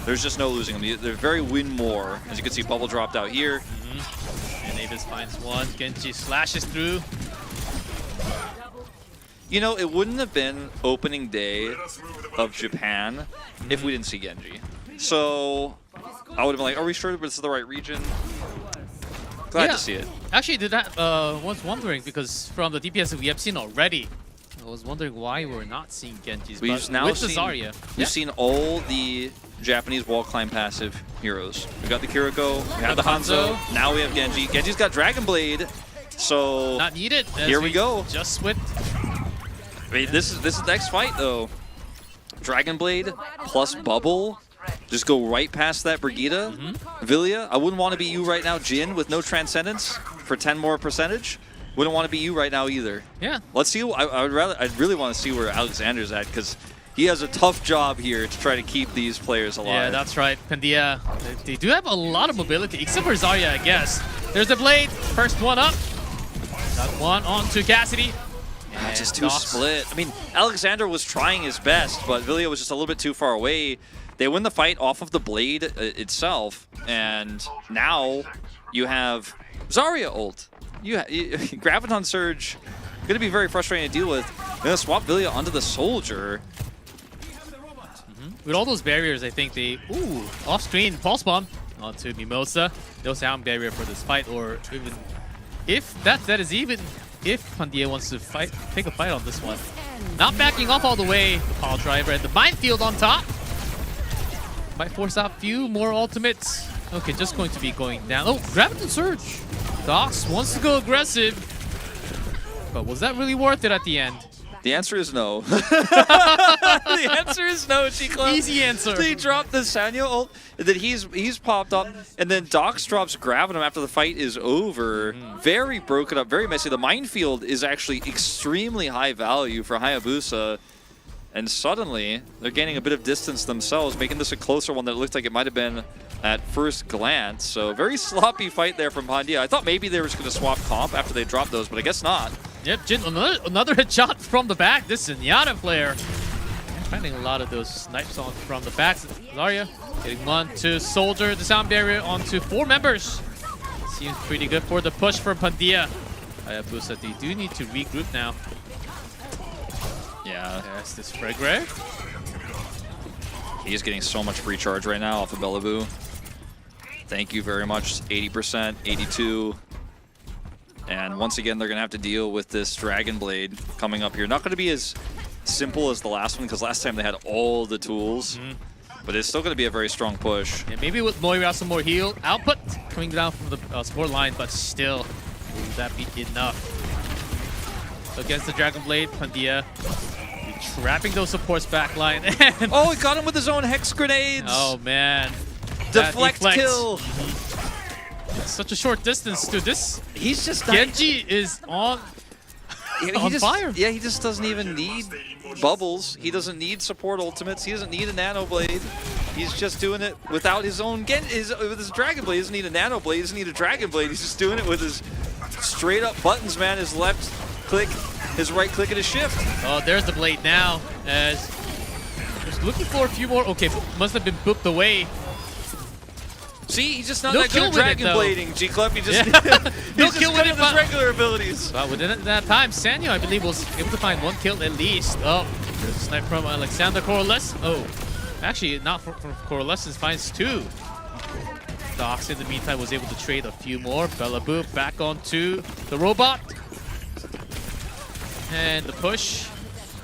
there's just no losing them. They're very win more. As you can see, Bubble dropped out here. And Avis finds one. Genji slashes through. You know, it wouldn't have been opening day of Japan if we didn't see Genji. So I would have been like, are we sure this is the right region? Glad to see it. Actually, was wondering, because from the DPS that we have seen already, I was wondering why we're not seeing Genji's. We've now seen, Zarya. We've seen all the Japanese wall climb passive heroes. We got the Kiriko, we have the Hanzo, now we have Genji. Genji's got Dragon Blade, so not needed. Here we go. Just switched. I mean, this is the next fight though. Dragon Blade plus Bubble. Just go right past that Brigitte. Villia, I wouldn't want to be you right now, Jin, with no Transcendence for 10 more percentage. Wouldn't want to be you right now either. Yeah. Let's see. I'd really want to see where Alexander's at, because he has a tough job here to try to keep these players alive. Yeah, that's right. Pandia, they do have a lot of mobility, except for Zarya, I guess. There's the blade. First one up. Got one onto Cassidy. And Just too Docs. split. I mean, Alexander was trying his best, but Villia was just a little bit too far away. They win the fight off of the blade itself, and now you have Zarya ult. Graviton Surge, going to be very frustrating to deal with. They're going to swap Villia onto the Soldier. With all those barriers, I think they... Ooh, off-screen pulse bomb onto Mimosa. No sound barrier for this fight, or even... If that is even if Pandia wants to fight, take a fight on this one. Not backing off all the way. The pile driver and the minefield on top. Might force out a few more ultimates. Okay, just going to be going down. Oh, Graviton Surge. Docs wants to go aggressive. But was that really worth it at the end? The answer is no. The answer is no, G-Club. Easy answer. He dropped the Sanyo ult, and then he's popped up, and then Docs drops Graviton after the fight is over. Very broken up, very messy. The minefield is actually extremely high value for Hayabusa, and suddenly they're gaining a bit of distance themselves, making this a closer one that looked like it might have been at first glance. So very sloppy fight there from Pandia. I thought maybe they were just going to swap comp after they dropped those, but I guess not. Yep, Jin, another headshot from the back. This is Nyam player. Finding a lot of those snipes on from the back. Zarya getting one to Soldier, the sound barrier onto 4 members. Seems pretty good for the push from Pandia. Hayabusa, they do need to regroup now. Yeah. There's this Fragre. He's getting so much free charge right now off of Bellaboo. Thank you very much. 80%, 82. And once again, they're going to have to deal with this Dragon Blade coming up here. Not going to be as simple as the last one, because last time they had all the tools. But it's still going to be a very strong push. And maybe with Moira some more heal output coming down from the support line, but still, will that be enough? Against the Dragon Blade, Pandia trapping those supports backline. And Oh, he got him with his own Hex Grenades! oh man. Deflect That deflects. kill! It's such a short distance to this. He's just Genji is on fire. Yeah, he just doesn't even need bubbles. He doesn't need support ultimates. He doesn't need a Nano Blade. He's just doing it without his own with his Dragon Blade. He doesn't need a Nano Blade. He doesn't need a Dragon Blade. He's just doing it with his straight up buttons, man. His left click, his right click, and his shift. Oh, there's the blade now. As just looking for a few more. Okay, must have been booked away. See, he's just not No that good kill at with it, Dragon though. Blading, G-Club. He just, Yeah. he's No just kill good with at it, his but- regular abilities. But within that time, Sanyo, I believe, was able to find 1 kill at least. Oh, there's a snipe from Alexander Corolles. Oh, actually, not from Corolles, finds 2. Docs, in the meantime, was able to trade a few more. Bellaboo back onto the robot. And the push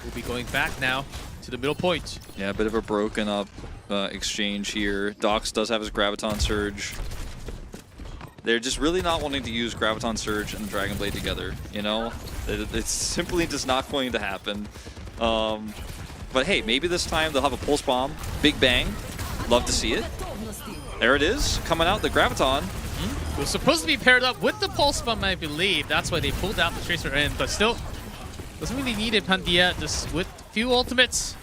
will be going back now to the middle point. Yeah, a bit of a broken up exchange here. Docs does have his Graviton Surge. They're just really not wanting to use Graviton Surge and Dragon Blade together, you know? It's simply just not going to happen. But hey, maybe this time they'll have a Pulse Bomb. Big Bang. Love to see it. There it is, coming out, the Graviton. It was supposed to be paired up with the Pulse Bomb, I believe. That's why they pulled out the Tracer in, but still, doesn't really need it. Pandia, just with few ultimates,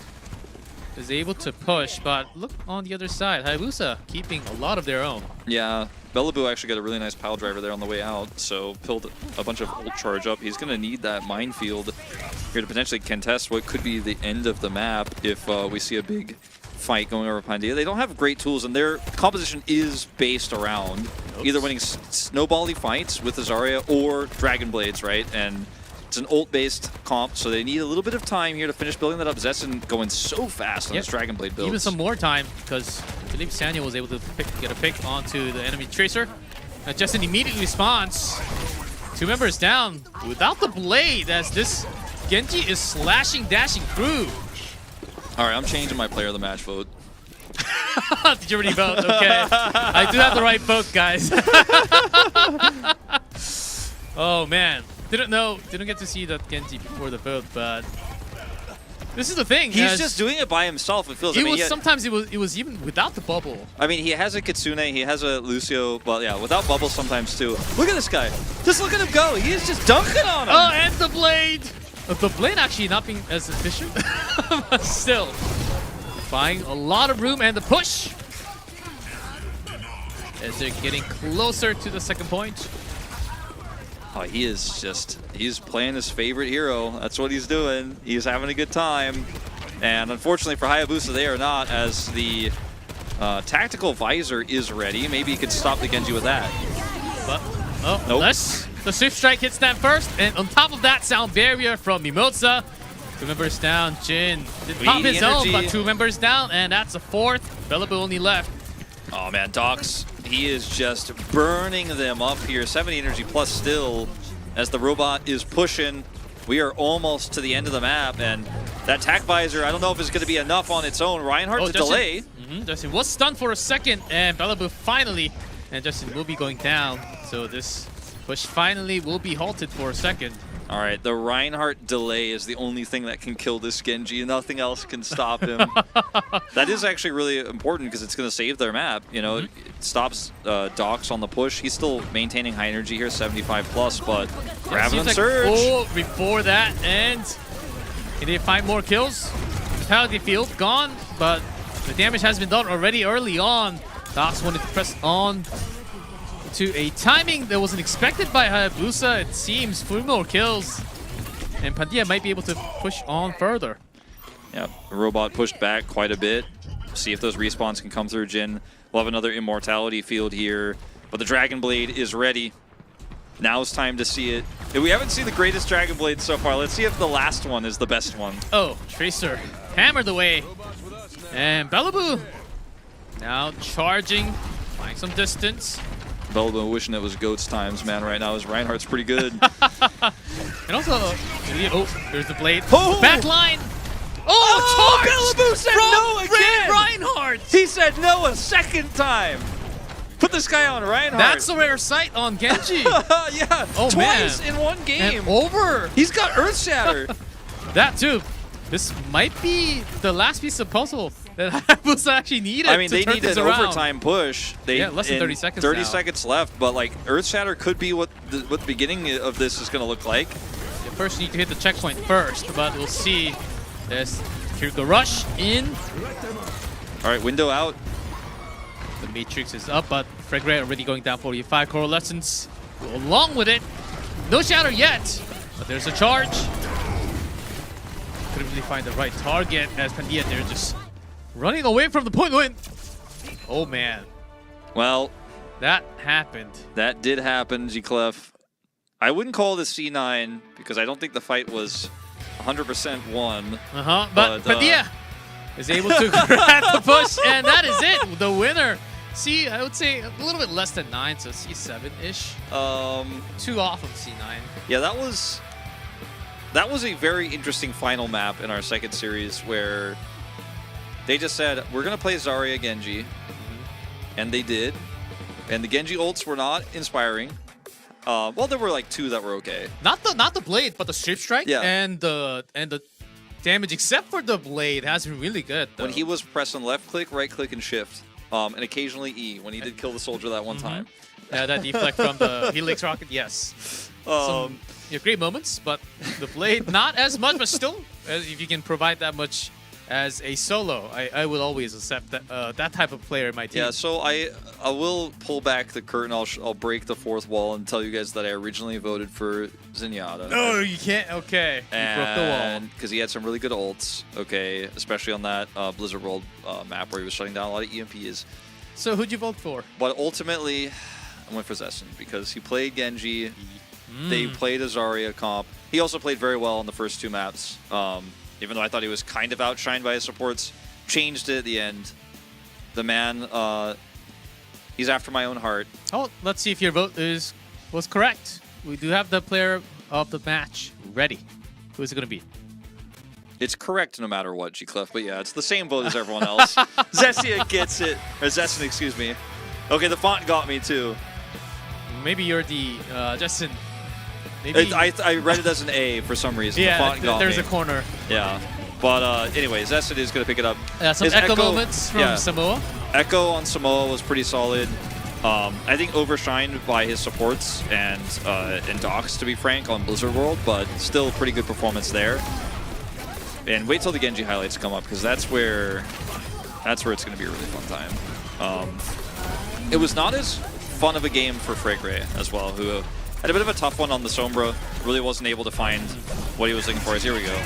is able to push, but look on the other side. Hayabusa keeping a lot of their own. Yeah, Bellaboo actually got a really nice pile driver there on the way out, so pilled a bunch of ult charge up. He's going to need that minefield here to potentially contest what could be the end of the map if we see a big fight going over Pandia. They don't have great tools, and their composition is based around either winning snowbally fights with the Zarya or Dragon Blades, right? And it's an ult-based comp, so they need a little bit of time here to finish building that up. Zessen going so fast on his Dragon Blade builds. Even some more time, because I believe Sanyo was able to get a pick onto the enemy Tracer. Just an immediate response. 2 members down without the blade, as this Genji is slashing, dashing through. All right, I'm changing my player of the match vote. Did you already vote? Okay. I do have the right vote, guys. Oh, man. Didn't get to see that Genji before the vote, but this is the thing. He's just doing it by himself, it feels. Sometimes it was even without the bubble. I mean, he has a Kitsune, he has a Lucio, but yeah, without bubbles sometimes too. Look at this guy. Just look at him go. He is just dunking on him. Oh, and the blade. The blade actually not being as efficient, but still buying a lot of room and the push as they're getting closer to the second point. Oh, he's playing his favorite hero. That's what he's doing. He's having a good time. And unfortunately for Hayabusa, they are not, as the tactical visor is ready. Maybe he could stop the Genji with that. But, Nope. unless the Swift Strike hits them first, and on top of that, Sound Barrier from Mimosa. 2 members down, Jin did pop his own, but 2 members down, and that's a 4th. Bellaboo only left. Oh man, Docs, he is just burning them up here. 70 energy plus still as the robot is pushing. We are almost to the end of the map, and that tac visor, I don't know if it's going to be enough on its own. Reinhardt to delay. Justin was stunned for a second, and Bellaboo finally, and Justin will be going down. So this push finally will be halted for a second. All right, the Reinhardt delay is the only thing that can kill this Genji. Nothing else can stop him. That is actually really important because it's going to save their map. You know, it stops Docs on the push. He's still maintaining high energy here, 75 plus, but grab and surge. Oh, before that, and can they find more kills? Vitality field gone, but the damage has been done already early on. Docs wanted to press on to a timing that wasn't expected by Hayabusa. It seems 4 more kills, and Pandia might be able to push on further. Yeah, the robot pushed back quite a bit. See if those respawns can come through. Jin will have another immortality field here, but the Dragon Blade is ready. Now it's time to see it. We haven't seen the greatest Dragon Blade so far. Let's see if the last one is the best one. Oh, Tracer hammered away, and Bellaboo now charging, finding some distance. Bellaboo wishing it was GOATS times, man, right now. His Reinhardt's pretty good. And also, oh, there's the blade. Oh! Back line. Oh, charge Bellaboo said from no again! Reinhardt. He said no a second time! Put this guy on Reinhardt. That's a rare sight on Genji. Yeah, Oh, twice man. in one game. And over. He's got Earth Shatter. That too. This might be the last piece of puzzle that Hayabusa actually needed. I mean, to they turn need things an around. overtime push. Yeah, less than 30 seconds 30 now. seconds left, but like Earth Shatter could be what the beginning of this is going to look like. Yeah, first, you need to hit the checkpoint first, but we'll see. There's Kiriko Rush in. All right, window out. The Matrix is up, but Fregre already going down 45. Coalescence go along with it. No shatter yet, but there's a charge. Couldn't really find the right target as Pandia there just running away from the point win. Oh man, Well, that happened. that did happen, G-Clef. I wouldn't call this C9 because I don't think the fight was 100% won. But Pandia is able to grab the push, and that is it. The winner. See, I would say a little bit less than 9, so C7-ish. 2 off of C9. Yeah, that was a very interesting final map in our second series where they just said, we're going to play Zarya Genji. And they did. And the Genji ults were not inspiring. Well, there were like 2 that were okay. Not the blade, but the strip strike. Yeah. And the damage, except for the blade, has been really good. Though. When he was pressing left click, right click, and shift. And occasionally E, when he did kill the soldier that one time. Yeah, that deflect from the Helix rocket, yes. Some great moments, but the blade, not as much, but still, if you can provide that much as a solo, I will always accept that that type of player in my team. Yeah, so I will pull back the curtain. I'll break the fourth wall and tell you guys that I originally voted for Zenyatta. No, you can't. Okay, you broke the wall. Because he had some really good ults, okay, especially on that Blizzard World map where he was shutting down a lot of EMPs. So who'd you vote for? But ultimately, I went for Zessen because he played Genji. They played a Zarya comp. He also played very well in the first 2 maps. Even though I thought he was kind of outshined by his supports, changed it at the end. The man, he's after my own heart. Oh, let's see if your vote was correct. We do have the player of the match ready. Who is it going to be? It's correct no matter what, G-Clef, but yeah, it's the same vote as everyone else. Zessia gets it. Or Zessen, excuse me. Okay, the font got me too. Maybe you're the Justin. Maybe I read it as an A for some reason. yeah, the font got there's me. a corner. Yeah. But anyways, Zessen is going to pick it up. Some His echo moments from Samoa. Echo on Samoa was pretty solid. I think overshined by his supports and Docs, to be frank, on Blizzard World, but still pretty good performance there. And wait till the Genji highlights come up, because that's where it's going to be a really fun time. It was not as fun of a game for Frigre as well, who had a bit of a tough one on the Sombra. Really wasn't able to find what he was looking for. As here we go.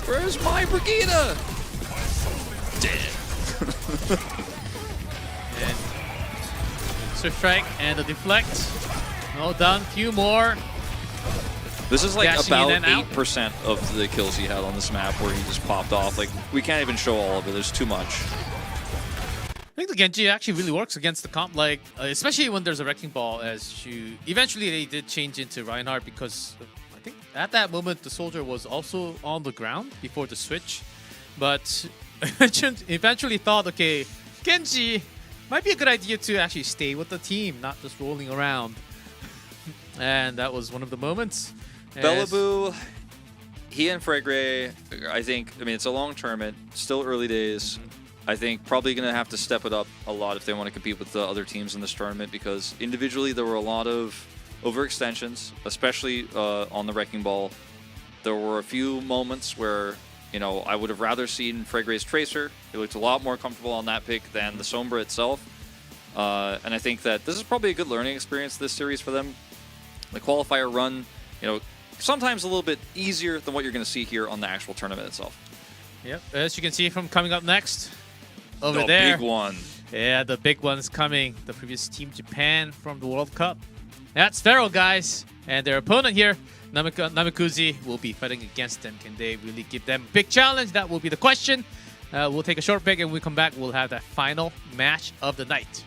Where's my Brigida? Dead. And Swift Strike and the deflect. Well done. Few more. This is like Dashing about in and out. 8% of the kills he had on this map where he just popped off. Like, we can't even show all of it. There's too much. I think the Genji actually really works against the comp, like especially when there's a wrecking ball. As you eventually they did change into Reinhardt because I think at that moment the soldier was also on the ground before the switch, but eventually thought, okay, Genji might be a good idea to actually stay with the team, not just rolling around. And that was one of the moments. Bellaboo, he and Frigre, I think, I mean, it's a long tournament, still early days. I think probably going to have to step it up a lot if they want to compete with the other teams in this tournament, because individually there were a lot of overextensions, especially on the Wrecking Ball. There were a few moments where, you know, I would have rather seen Frigre's Tracer. He looked a lot more comfortable on that pick than the Sombra itself. And I think that this is probably a good learning experience this series for them. The qualifier run, you know, sometimes a little bit easier than what you're going to see here on the actual tournament itself. Yep, as you can see from coming up next, over there. The big one. Yeah, the big one's coming. The previous Team Japan from the World Cup. That's Varrel, guys. And their opponent here, Namakuji, will be fighting against them. Can they really give them a big challenge? That will be the question. We'll take a short break, and when we come back, we'll have that final match of the night.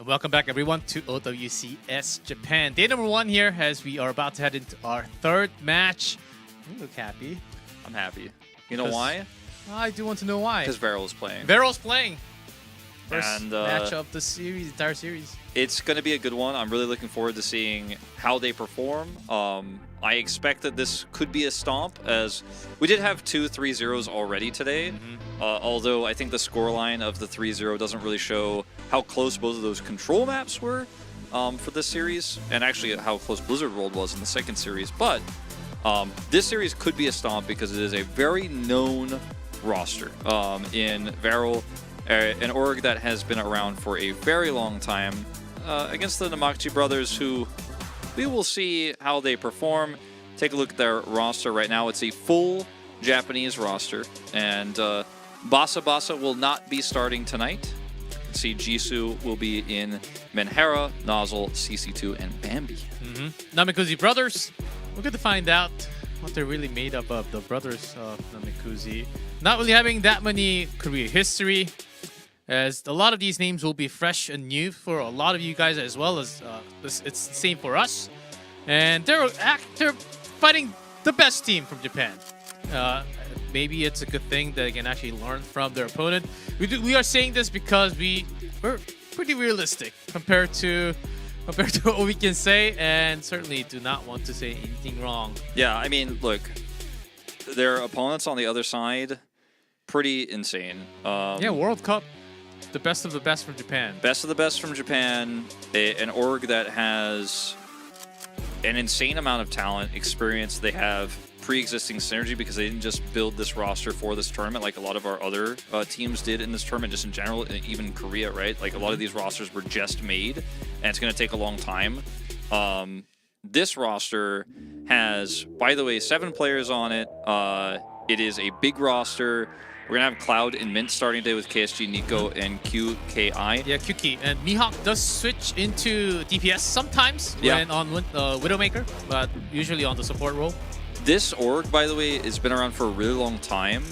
Welcome back, everyone, to OWCS Japan. Day number 1 here, as we are about to head into our 3rd match. You look happy. I'm happy. You know why? I do want to know why. Because Varrel is playing. Varrel's playing. First And, match of the series, entire series. It's going to be a good one. I'm really looking forward to seeing how they perform. I expect that this could be a stomp, as we did have 2 3-0s already today. Although I think the scoreline of the 3-0 doesn't really show how close both of those control maps were for this series, and actually how close Blizzard World was in the 2nd series. But this series could be a stomp because it is a very known roster in Varrel, an org that has been around for a very long time, against the Namakuji brothers, who we will see how they perform. Take a look at their roster right now. It's a full Japanese roster, and Basa will not be starting tonight. See, Jisoo will be in Menhera, Nozzle, CC2, and Bambi. Namakuji brothers. We're going to find out what they're really made up of, the brothers of Namakuji. Not really having that many career history, as a lot of these names will be fresh and new for a lot of you guys, as well as it's the same for us. And they're fighting the best team from Japan. Maybe it's a good thing that they can actually learn from their opponent. We are saying this because we're pretty realistic compared to what we can say, and certainly do not want to say anything wrong. Yeah, I mean, look, their opponents on the other side, pretty insane. Yeah, World Cup, the best of the best from Japan. Best of the best from Japan, an org that has an insane amount of talent, experience. They have pre-existing synergy because they didn't just build this roster for this tournament like a lot of our other teams did in this tournament, just in general, even Korea, right? Like, a lot of these rosters were just made, and it's going to take a long time. This roster has, by the way, 7 players on it. It is a big roster. We're going to have Cloud and Mint starting today with KSG, Nico, and QKI. Yeah, QK. And Mihawk does switch into DPS sometimes when on Widowmaker, but usually on the support role. This org, by the way, has been around for a really long time.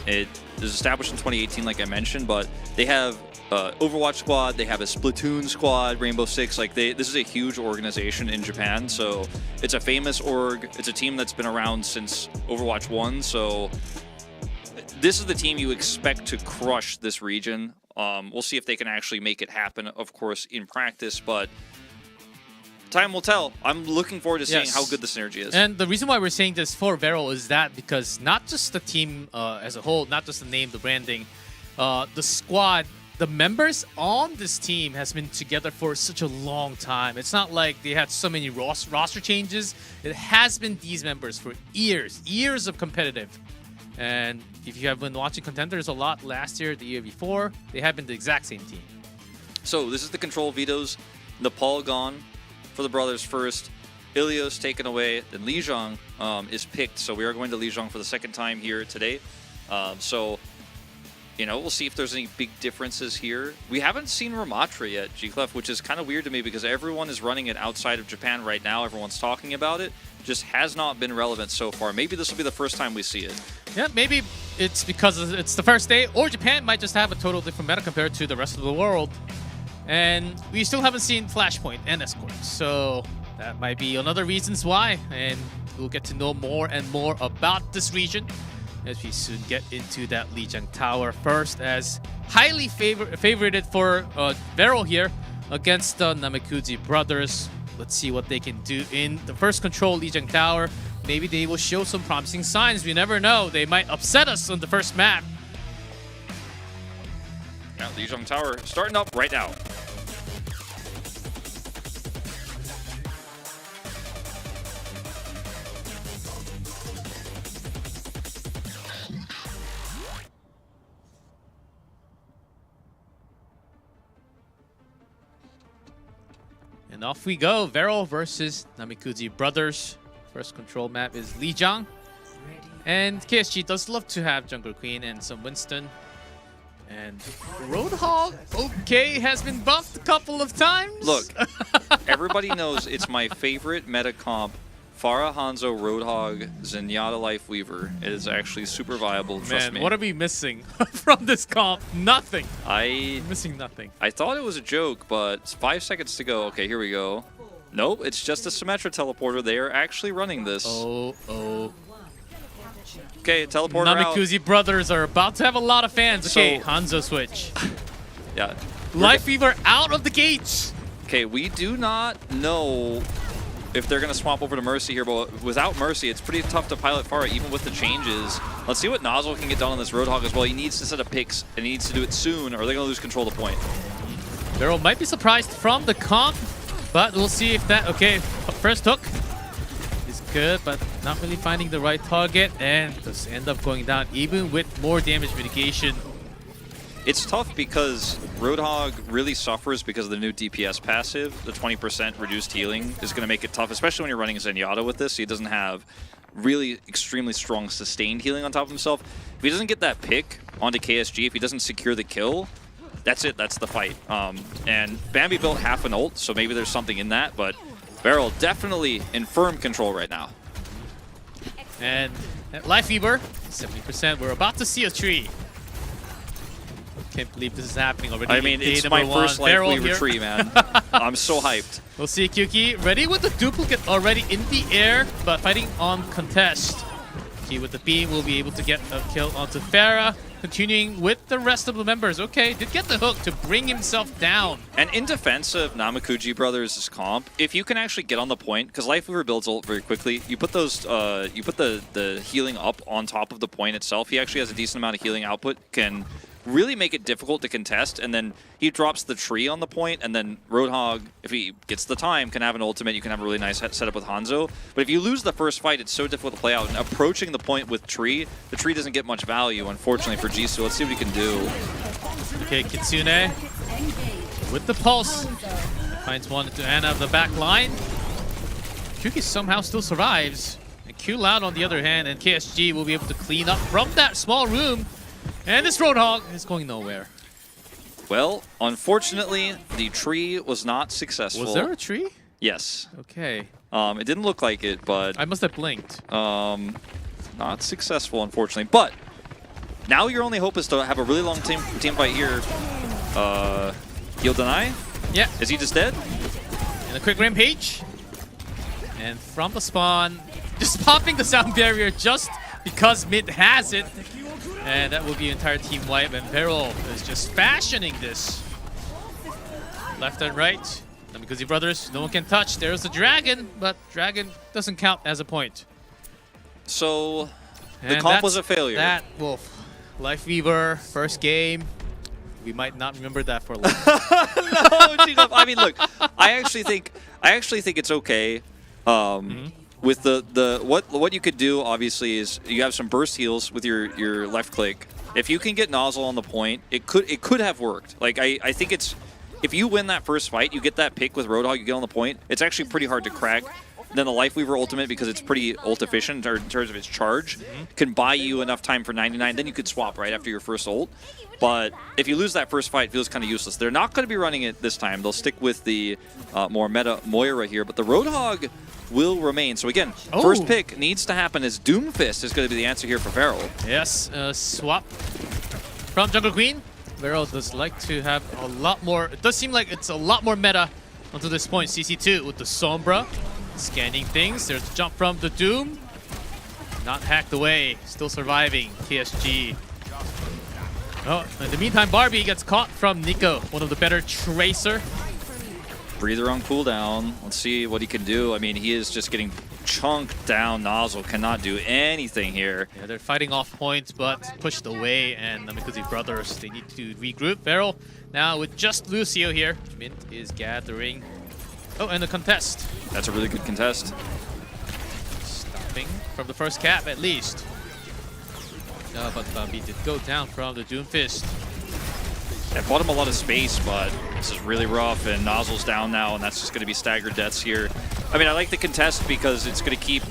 It was established in 2018, like I mentioned, but they have Overwatch squad, they have a Splatoon squad, Rainbow Six. Like, this is a huge organization in Japan, so it's a famous org. It's a team that's been around since Overwatch 1, so this is the team you expect to crush this region. We'll see if they can actually make it happen, of course, in practice, but time will tell. I'm looking forward to seeing how good the synergy is. And the reason why we're saying this for Varrel is that because not just the team as a whole, not just the name, the branding, the squad, the members on this team has been together for such a long time. It's not like they had so many roster changes. It has been these members for years of competitive. And if you have been watching Contenders a lot last year, the year before, they have been the exact same team. So this is the control vetoes. Nepal gone for the brothers first. Ilios taken away. Then Lijiang is picked. So we are going to Lijiang for the 2nd time here today. So, you know, we'll see if there's any big differences here. We haven't seen Ramatra yet, G-Clef, which is kind of weird to me because everyone is running it outside of Japan right now. Everyone's talking about it. Just has not been relevant so far. Maybe this will be the first time we see it. Yeah, maybe it's because it's the first day, or Japan might just have a total different meta compared to the rest of the world. And we still haven't seen Flashpoint and Escort, so that might be another reasons why. And we'll get to know more and more about this region as we soon get into that Lijiang Tower first, as highly favorited for Varrel here against the Namakuji brothers. Let's see what they can do in the first control Lijiang Tower. Maybe they will show some promising signs. We never know. They might upset us on the first map. Now, Lijiang Tower starting up right now. And off we go. Varrel versus Namakuji brothers. First control map is Lijiang. And KSG does love to have Jungle Queen and some Winston. And Roadhog, okay, has been buffed a couple of times. Look, everybody knows it's my favorite meta comp Pharah, Hanzo, Roadhog, Zenyatta, Lifeweaver. It is actually super viable, trust me. Man, what are we missing from this comp? Nothing. I Missing nothing. thought it was a joke, but it's 5 seconds to go. Okay, here we go. Nope, it's just a Symmetra teleporter. They are actually running this. Oh. Okay, teleporter out. Namakuji brothers are about to have a lot of fans. Okay, So- Hanzo switch. Yeah. Lifeweaver out of the gates. Okay, we do not know if they're going to swap over to Mercy here, but without Mercy, it's pretty tough to pilot Pharah, even with the changes. Let's see what Nozzle can get done on this Roadhog as well. He needs to set up picks, and he needs to do it soon, or they're going to lose control of the point. Varrel might be surprised from the comp, but we'll see if that... Okay, first hook is good, but not really finding the right target, and just end up going down, even with more damage mitigation. It's tough because Roadhog really suffers because of the new DPS passive. The 20% reduced healing is going to make it tough, especially when you're running Zenyatta with this. He doesn't have really extremely strong sustained healing on top of himself. If he doesn't get that pick onto KSG, if he doesn't secure the kill, that's it. That's the fight. And Bambi built half an ult, so maybe there's something in that, but Varrel definitely in firm control right now. And at Lifeweaver, 70%. We're about to see a tree. Can't believe this is happening already. I mean, it's my first Lifeweaver tree, man. I'm so hyped. We'll see Kyuki ready with the duplicate already in the air, but fighting on contest. Kyuki with the beam will be able to get a kill onto Pharah, continuing with the rest of the members. Okay, did get the hook to bring himself down. And in defense of Namakuji Brothers' comp, if you can actually get on the point, because Lifeweaver builds ult very quickly, you put those, you put the healing up on top of the point itself. He actually has a decent amount of healing output, can really make it difficult to contest, and then he drops the tree on the point, and then Roadhog, if he gets the time, can have an ultimate. You can have a really nice setup with Hanzo. But if you lose the first fight, it's so difficult to play out. And approaching the point with tree, the tree doesn't get much value, unfortunately, for Jisoo. Let's see what he can do. Okay, Kitsune with the pulse. Finds one to Anna of the back line. Kyuki somehow still survives. And Q Loud on the other hand, and KSG will be able to clean up from that small room. And this Roadhog is going nowhere. Well, unfortunately, the tree was not successful. Was there a tree? Yes. Okay. It didn't look like it, but I must have blinked. not successful, unfortunately. But now your only hope is to have a really long team fight here. He'll deny? Yeah. Is he just dead? And a quick rampage. And from the spawn, just popping the sound barrier just because mid has it. And that will be entire team wipe, and Varrel is just fashioning this. Left and right. Namakuji brothers, no one can touch. There's the dragon, but dragon doesn't count as a point. So the And comp was a failure. That Wolf. Lifeweaver, first game. We might not remember that for long. No, Gino, I mean, look, I actually think it's okay. With the what you could do obviously is you have some burst heals with your left click. If you can get Nozzle on the point, it could have worked. Like I think it's, if you win that first fight, you get that pick with Roadhog, you get on the point. It's actually pretty hard to crack. Then the Lifeweaver ultimate, because it's pretty ult efficient in terms of its charge, can buy you enough time for 99. Then you could swap right after your first ult. But if you lose that first fight, it feels kind of useless. They're not going to be running it this time. They'll stick with the more meta Moira here. But the Roadhog will remain. So again, first pick needs to happen as Doomfist is going to be the answer here for Varrel. Yes, swap from Jungle Queen. Varrel does like to have a lot more. It does seem like it's a lot more meta until this point. CC2 with the Sombra scanning things. There's a jump from the Doom. Not hacked away. Still surviving. KSG. Oh, in the meantime, Barbie gets caught from Nico, one of the better Tracer. Breather on cooldown. Let's see what he can do. I mean, he is just getting chunked down. Nozzle cannot do anything here. Yeah, they're fighting off points, but pushed away, and Namakuji brothers, they need to regroup. Varrel now with just Lucio here. Mint is gathering. Oh, and a contest. That's a really good contest. Stopping from the first cap, at least. But Bambi did go down from the Doomfist. I bought him a lot of space, but this is really rough, and Nozzle's down now, and that's just going to be staggered deaths here. I mean, I like the contest because it's going to keep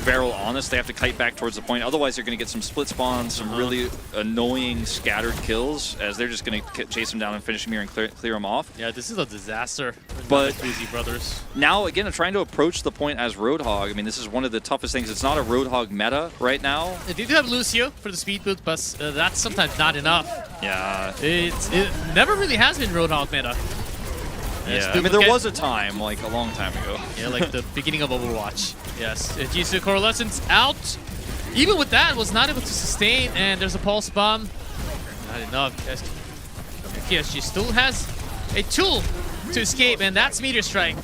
Varrel honest. They have to kite back towards the point. Otherwise, they're going to get some split spawns, some really annoying scattered kills, as they're just going to chase him down and finish him here and clear him off. Yeah, this is a disaster. But Namakuji brothers. Now, again, I'm trying to approach the point as Roadhog. I mean, this is one of the toughest things. It's not a Roadhog meta right now. They do have Lucio for the speed boost, but that's sometimes not enough. Yeah. It never really has been Roadhog meta. Yeah, I mean, there was a time, like a long time ago. Yeah, like the beginning of Overwatch. Yes, Jisoo Coalescence out. Even with that, was not able to sustain, and there's a pulse bomb. Not enough. PSG still has a tool to escape, and that's Meteor Strike.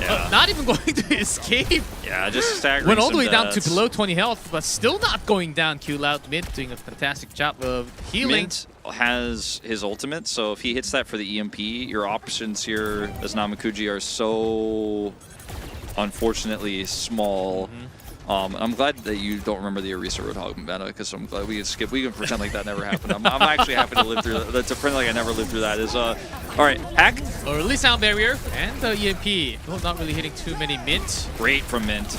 Yeah. Not even going to escape. Yeah, just staggering. Went all the way down to below 20 health, but still not going down. Q Loud Mid doing a fantastic job of healing. Mint has his ultimate, so if he hits that for the EMP, your options here as Namakuji are so unfortunately small. I'm glad that you don't remember the Orisa Roadhog meta, because I'm glad we can skip. We can pretend like that never happened. I'm actually happy to live through that. To pretend like I never lived through that is all right. Hack Or release sound barrier and the EMP. Oh, not really hitting too many Mint. great from Mint.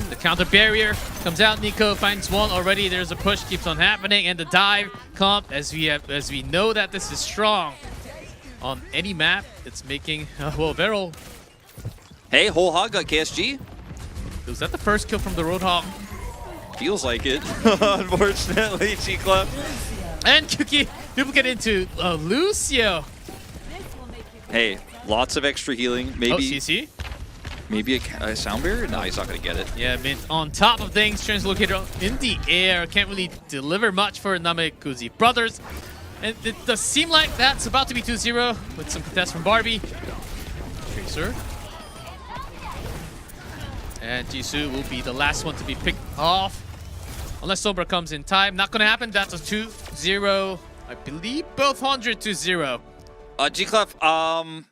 The counter barrier comes out. Nico finds one already. There's a push, keeps on happening, and the dive comp. As we know that this is strong on any map. It's making well, Varrel. Hey, whole hog got KSG. Was that the first kill from the Roadhog? Feels like it, unfortunately. G-Club. And Kuki duplicate into Lucio. Hey, lots of extra healing. Maybe Oh, CC. maybe a sound barrier. No, he's not gonna get it. Yeah, Mint on top of things. Translocator in the air. Can't really deliver much for Namakuji brothers. And it does seem like that's about to be 2-0 with some contest from Barbie. Tracer. And Jisoo will be the last one to be picked off. Unless Sombra comes in time. Not gonna happen. That's a 2-0. I believe both 100-0. G-Clef, I'm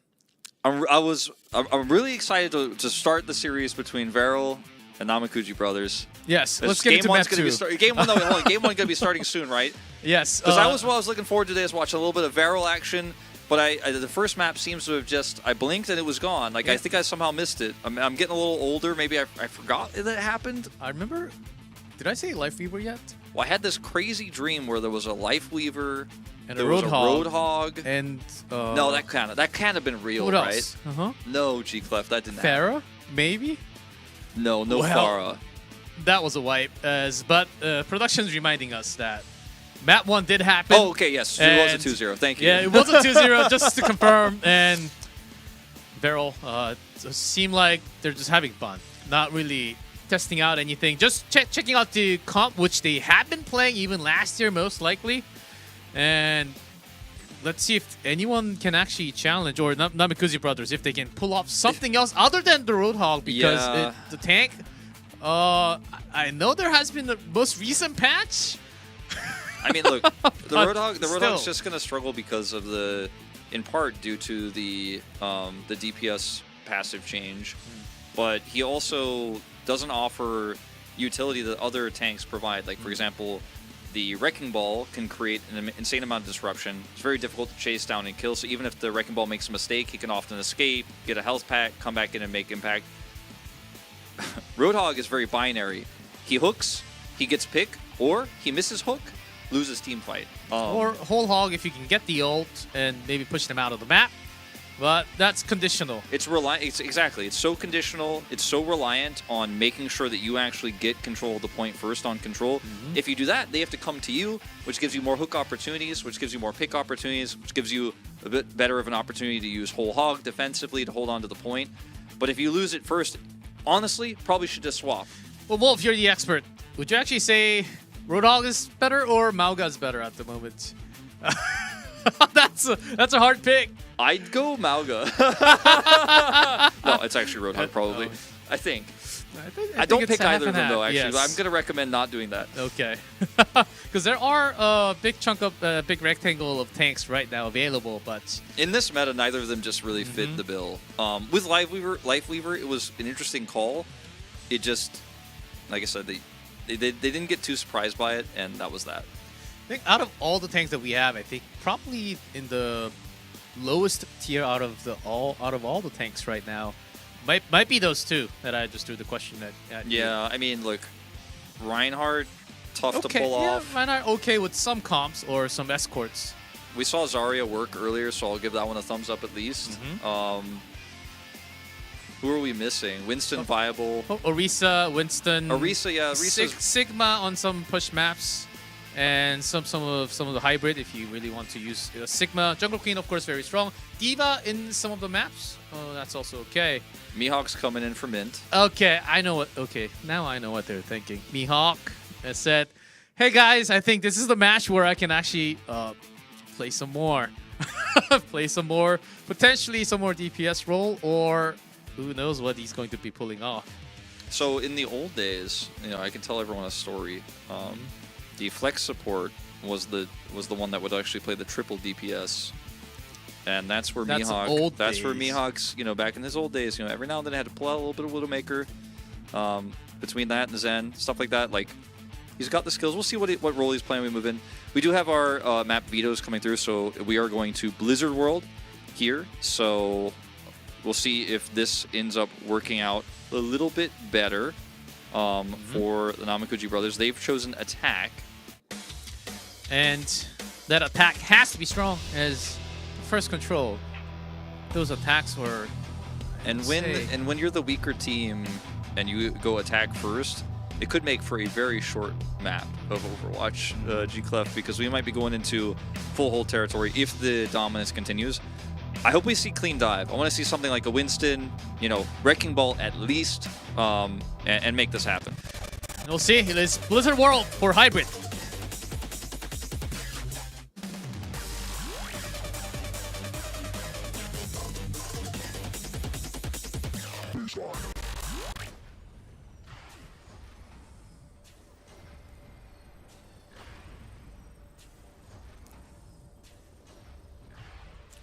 really excited to start the series between Varrel and Namakuji brothers. Yes, let's get into Game 1's map gonna be 2. Game 1, no, hold on. Game 1 gonna be starting soon, right? Yes. Because what I was looking forward to today is watching a little bit of Varrel action. But the first map seems to have just, I blinked and it was gone. Like, I think I somehow missed it. I'm getting a little older. Maybe I forgot that it happened. I remember, did I say Life Weaver yet? Well, I had this crazy dream where there was a Life Weaver, And there a was a Roadhog. Roadhog. And, No, that kind of been real, what right? else? Uh-huh. No, G-Clef, that didn't happen. Farah, maybe? No Well, Farah. That was a wipe. But production's reminding us that Map 1 did happen. Oh, okay, yes. It was a 2-0. Thank you. Yeah, it was a 2-0, just to confirm. And Varrel seem like they're just having fun. Not really testing out anything. Just checking out the comp, which they have been playing even last year, most likely. And let's see if anyone can actually challenge, or Namakuji brothers, if they can pull off something else other than the Roadhog, because Yeah. the tank, I know there has been the most recent patch. I mean, look, the Roadhog's still. just going to struggle because of in part due to the DPS passive change, but he also doesn't offer utility that other tanks provide. Like, for example, the Wrecking Ball can create an insane amount of disruption. It's very difficult to chase down and kill, so even if the Wrecking Ball makes a mistake, he can often escape, get a health pack, come back in and make impact. Roadhog is very binary. He hooks, he gets pick, or he misses hook, loses team fight. Or whole hog if you can get the ult and maybe push them out of the map. But that's conditional. It's exactly. It's so conditional. It's so reliant on making sure that you actually get control of the point first on control. If you do that, they have to come to you, which gives you more hook opportunities, which gives you more pick opportunities, which gives you a bit better of an opportunity to use whole hog defensively to hold on to the point. But if you lose it first, honestly, probably should just swap. Well, Wolf, you're the expert. Would you actually say Roadhog is better or Mauga is better at the moment? That's a hard pick. I'd go Mauga. No, it's actually Roadhog probably. I think. I don't pick either of them though. Actually, yes. I'm gonna recommend not doing that. Okay, because there are a big chunk of big rectangle of tanks right now available, but In this meta, neither of them just really fit the bill. With Life Weaver, it was an interesting call. It just, like I said, they didn't get too surprised by it, and that was that. I think out of all the tanks that we have, I think probably in the lowest tier out of all the tanks right now, Might be those two that I just threw the question at you. Yeah, I mean, look, Reinhardt, tough to Okay, pull yeah, off. Reinhardt okay with some comps or some escorts. We saw Zarya work earlier, so I'll give that one a thumbs up at least. Who are we missing? Winston viable. Oh, Orisa, Winston. Orisa, yeah, Orisa's Sigma on some push maps, and some of the hybrid if you really want to use Sigma. Jungle Queen, of course, very strong. Diva in some of the maps. Oh, that's also okay. Mihawk's coming in for mint. Okay, I know what. Okay, now I know what they're thinking. Mihawk has said, "Hey guys, I think this is the match where I can actually play some more, play some more, potentially some more DPS role, or who knows what he's going to be pulling off." So in the old days, I can tell everyone a story. The flex support was the one that would actually play the triple DPS. And that's where Mihawk. That's where Mihawk's. Back in his old days. Every now and then had to pull out a little bit of Widowmaker. Between that and Zen, stuff like that. Like, he's got the skills. We'll see what role he's playing when we move in. We do have our map vetos coming through, so we are going to Blizzard World here. So we'll see if this ends up working out a little bit better for the Namakuji brothers. They've chosen attack, and that attack has to be strong as first control. Those attacks were when you're the weaker team and you go attack first, it could make for a very short map of Overwatch, G-Clef, because we might be going into full hold territory if the dominance continues. I hope we see clean dive. I want to see something like a Winston, Wrecking Ball at least, and make this happen. We'll see. It's Blizzard World for hybrid.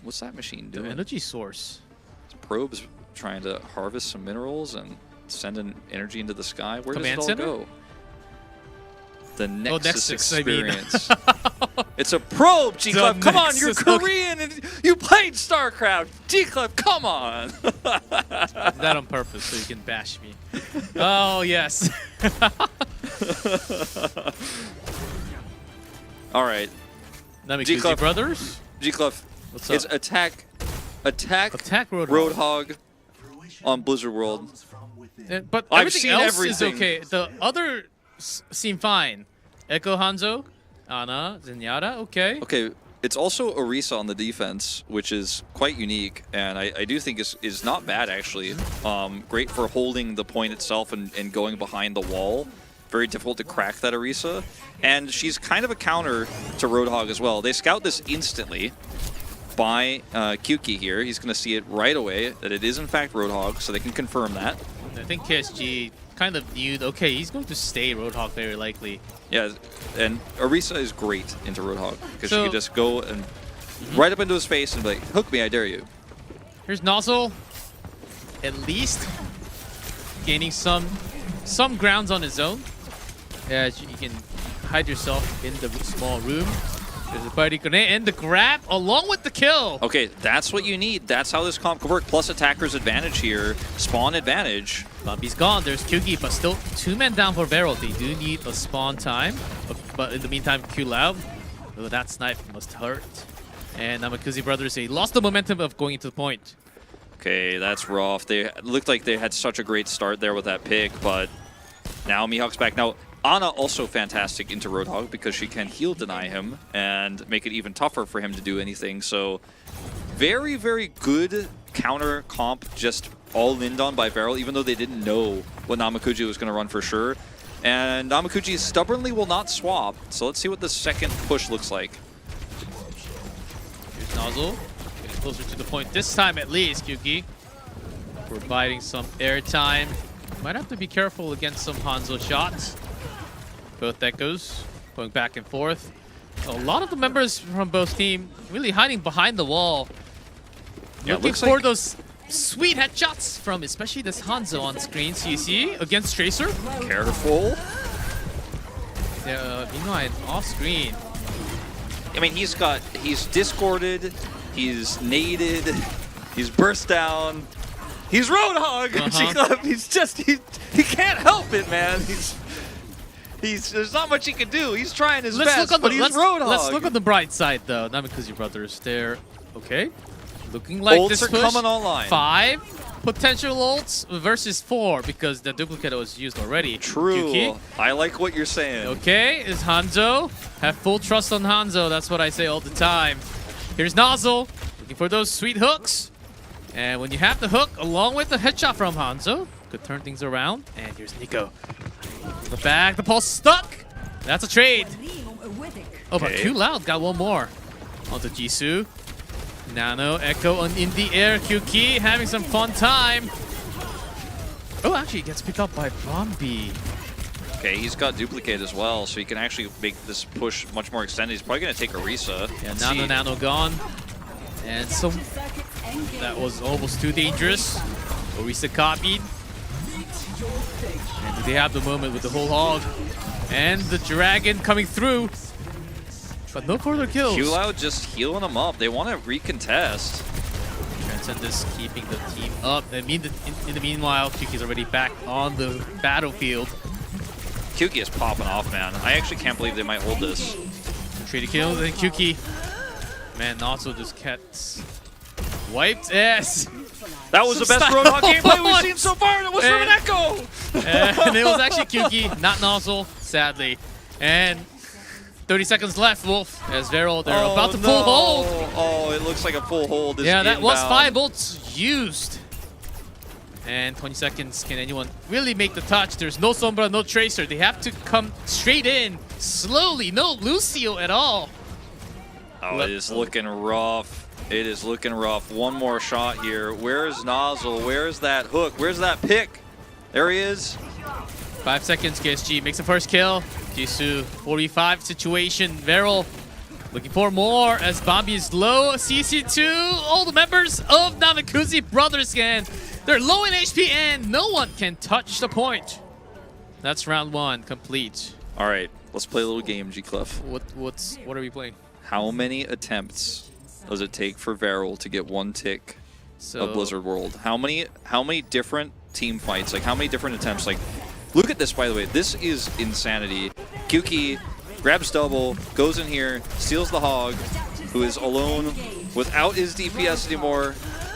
What's that machine The doing? energy source. Probe's trying to harvest some minerals and send an energy into the sky. Where Command does it all center? go? The Nexus I mean. experience. It's a probe, G-Club. Come on, you're Nexus, Korean and you played StarCraft. G-Club, come on. That on purpose so you can bash me. Oh, yes. All right. Namakuji G-Club. brothers. G-Club, What's it's up? attack Roadhog. Roadhog on Blizzard World. But I've everything seen else everything. is okay. The other seem fine. Echo Hanzo, Ana, Zenyatta, okay. Okay, it's also Orisa on the defense, which is quite unique, and I do think is not bad, actually. Great for holding the point itself and going behind the wall. Very difficult to crack that Orisa. And she's kind of a counter to Roadhog as well. They scout this instantly by Kyuki here. He's going to see it right away that it is in fact Roadhog, so they can confirm that. I think KSG kind of viewed, okay, he's going to stay Roadhog very likely. Yeah, and Orisa is great into Roadhog because she So- can just go and right up into his face and be like, hook me, I dare you. Here's Nozzle, at least gaining some grounds on his own. Yeah, you can hide yourself in the small room. There's a party grenade and the grab along with the kill. Okay, that's what you need. That's how this comp could work. Plus attacker's advantage here. Spawn advantage. Bumpy's gone. There's Kyugi, but still 2 men down for Varrel. They do need a spawn time. But in the meantime, Q Loud. Oh, that snipe must hurt. And Namakuji brothers, they lost the momentum of going into the point. Okay, that's rough. They looked like they had such a great start there with that pick, but now Mihawk's back. Now, Ana also fantastic into Roadhog because she can heal deny him and make it even tougher for him to do anything. So very, very good counter comp just all in on by Varrel, even though they didn't know what Namakuji was going to run for sure. And Namakuji stubbornly will not swap. So let's see what the second push looks like. Here's Nozzle. Getting closer to the point this time at least, Kyugi. Providing some airtime. Might have to be careful against some Hanzo shots. Both Echoes going back and forth. A lot of the members from both teams really hiding behind the wall. Yeah, Looking looks for like- those sweet headshots from especially this Hanzo on screen. CC against Tracer. Careful. Meanwhile, off screen. I mean, he's discorded, he's naded, he's burst down. He's Roadhog. G-Club, he can't help it, man. There's not much he can do. He's trying his best, but he's Roadhog. Let's look on the bright side, though. Namakuji brothers, they're okay. Looking like Ults this are push. coming online. 5 potential ults versus 4 because the duplicate was used already. True. Yuki. I like what you're saying. Okay, is Hanzo. Have full trust on Hanzo. That's what I say all the time. Here's Nozzle, looking for those sweet hooks. And when you have the hook along with the headshot from Hanzo, could turn things around. And here's Nico. The back, the pulse stuck. That's a trade. Oh, but too loud. Got one more. Onto Jisoo. Nano, Echo in the air. QK having some fun time. Oh, actually, it gets picked up by Bombi. Okay, he's got duplicate as well, so he can actually make this push much more extended. He's probably going to take Orisa. Yeah, Nano gone. And so that was almost too dangerous. Orisa copied. And do they have the moment with the whole hog? And the dragon coming through. But no further kills. Q-Loud just healing them up. They want to recontest. Transcendus keeping the team up. I mean, in the meanwhile, Kyuki's already back on the battlefield. Kyuki is popping off, man. I actually can't believe they might hold this. Trade a kill, then Kyuki. Man, also just gets wiped ass. That was the best Roadhog gameplay we've seen so far. It was from an Echo. And it was actually Kyuki, not Nozzle, sadly. And 30 seconds left, Wolf, as Varrel, they're about to full hold. Oh, it looks like a full hold. Yeah, that was 5 ults used. And 20 seconds, can anyone really make the touch? There's no Sombra, no Tracer. They have to come straight in, slowly. No Lucio at all. Oh, it is looking rough. It is looking rough. One more shot here. Where's Nozzle? Where's that hook? Where's that pick? There he is. 5 seconds, KSG makes the first kill. Jisoo, 45 situation. Varrel looking for more as Bombi is low. CC2, all the members of Namakuji brothers again. They're low in HP and no one can touch the point. That's round 1 complete. All right, let's play a little game, G-Clef. What are we playing? How many attempts does it take for Varrel to get 1 tick of Blizzard World? How many different team fights? Like how many different attempts? Like, look at this, by the way. This is insanity. Kyuki grabs double, goes in here, steals the hog, who is alone without his DPS anymore,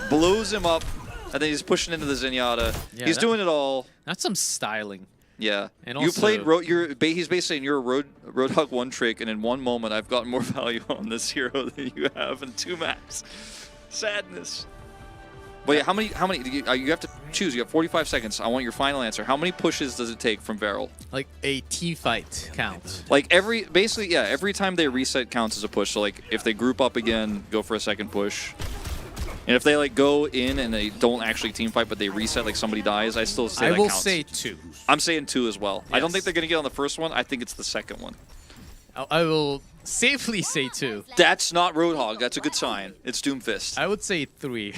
blows him up, and then he's pushing into the Zenyatta. Yeah, he's doing it all. That's some styling. Yeah. And you also, played he's basically saying you're a Roadhog 1 trick, and in one moment I've gotten more value on this hero than you have in 2 maps. Sadness. But yeah, how many you have to choose. You have 45 seconds. I want your final answer. How many pushes does it take from Varrel? Like a team fight count. Like every time they reset counts as a push. So like if they group up again, go for a second push. And if they like go in and they don't actually team fight, but they reset, like somebody dies, I still say that counts. I will say 2. I'm saying 2 as well. Yes. I don't think they're gonna get on the first one. I think it's the second one. I will safely say 2. That's not Roadhog. That's a good sign. It's Doomfist. I would say 3.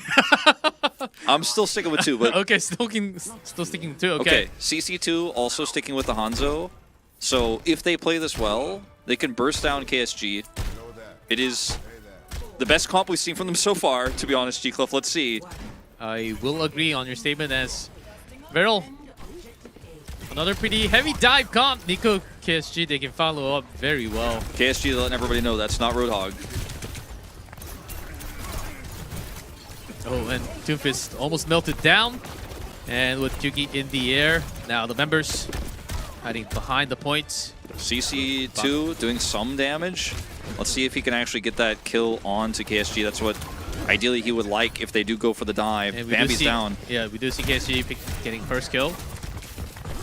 I'm still sticking with 2, but okay, still sticking with 2. Okay, CC2 also sticking with the Hanzo. So if they play this well, they can burst down KSG. It is the best comp we've seen from them so far, to be honest, G-Clef. Let's see. I will agree on your statement as Varrel. Another pretty heavy dive comp. Nico, KSG, they can follow up very well. KSG letting everybody know that's not Roadhog. Oh, and Doomfist almost melted down. And with Yuki in the air, now the members hiding behind the point. CC2 doing some damage. Let's see if he can actually get that kill onto KSG. That's what ideally he would like if they do go for the dive. Bambi's down. Yeah, we do see KSG getting first kill.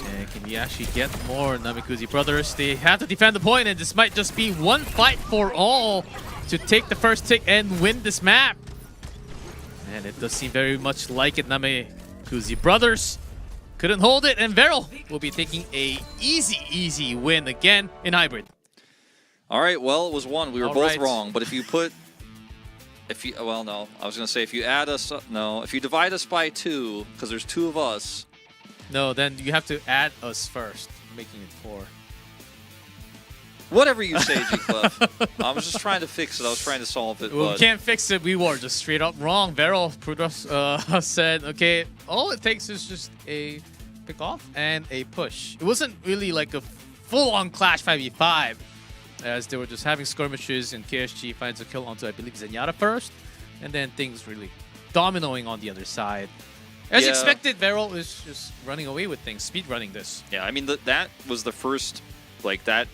And can we actually get more Namakuji brothers? They have to defend the point, and this might just be one fight for all to take the first tick and win this map. And it does seem very much like it. Namakuji brothers couldn't hold it, and Varrel will be taking a easy win again in hybrid. All right, well, it was 1. We were both wrong, but if you put... well, no. I was going to say, if you add us... No, if you divide us by 2, because there's 2 of us... No, then you have to add us first, making it 4. Whatever you say, G-Clef. I was just trying to fix it. I was trying to solve it. Well, but we can't fix it. We were just straight up wrong. Varrel said, okay, all it takes is just a pick off and a push. It wasn't really like a full-on clash 5v5, as they were just having skirmishes, and KSG finds a kill onto, I believe, Zenyatta first, and then things really dominoing on the other side. As expected, Varrel is just running away with things, speed running this. Yeah, I mean, that was the first, like, that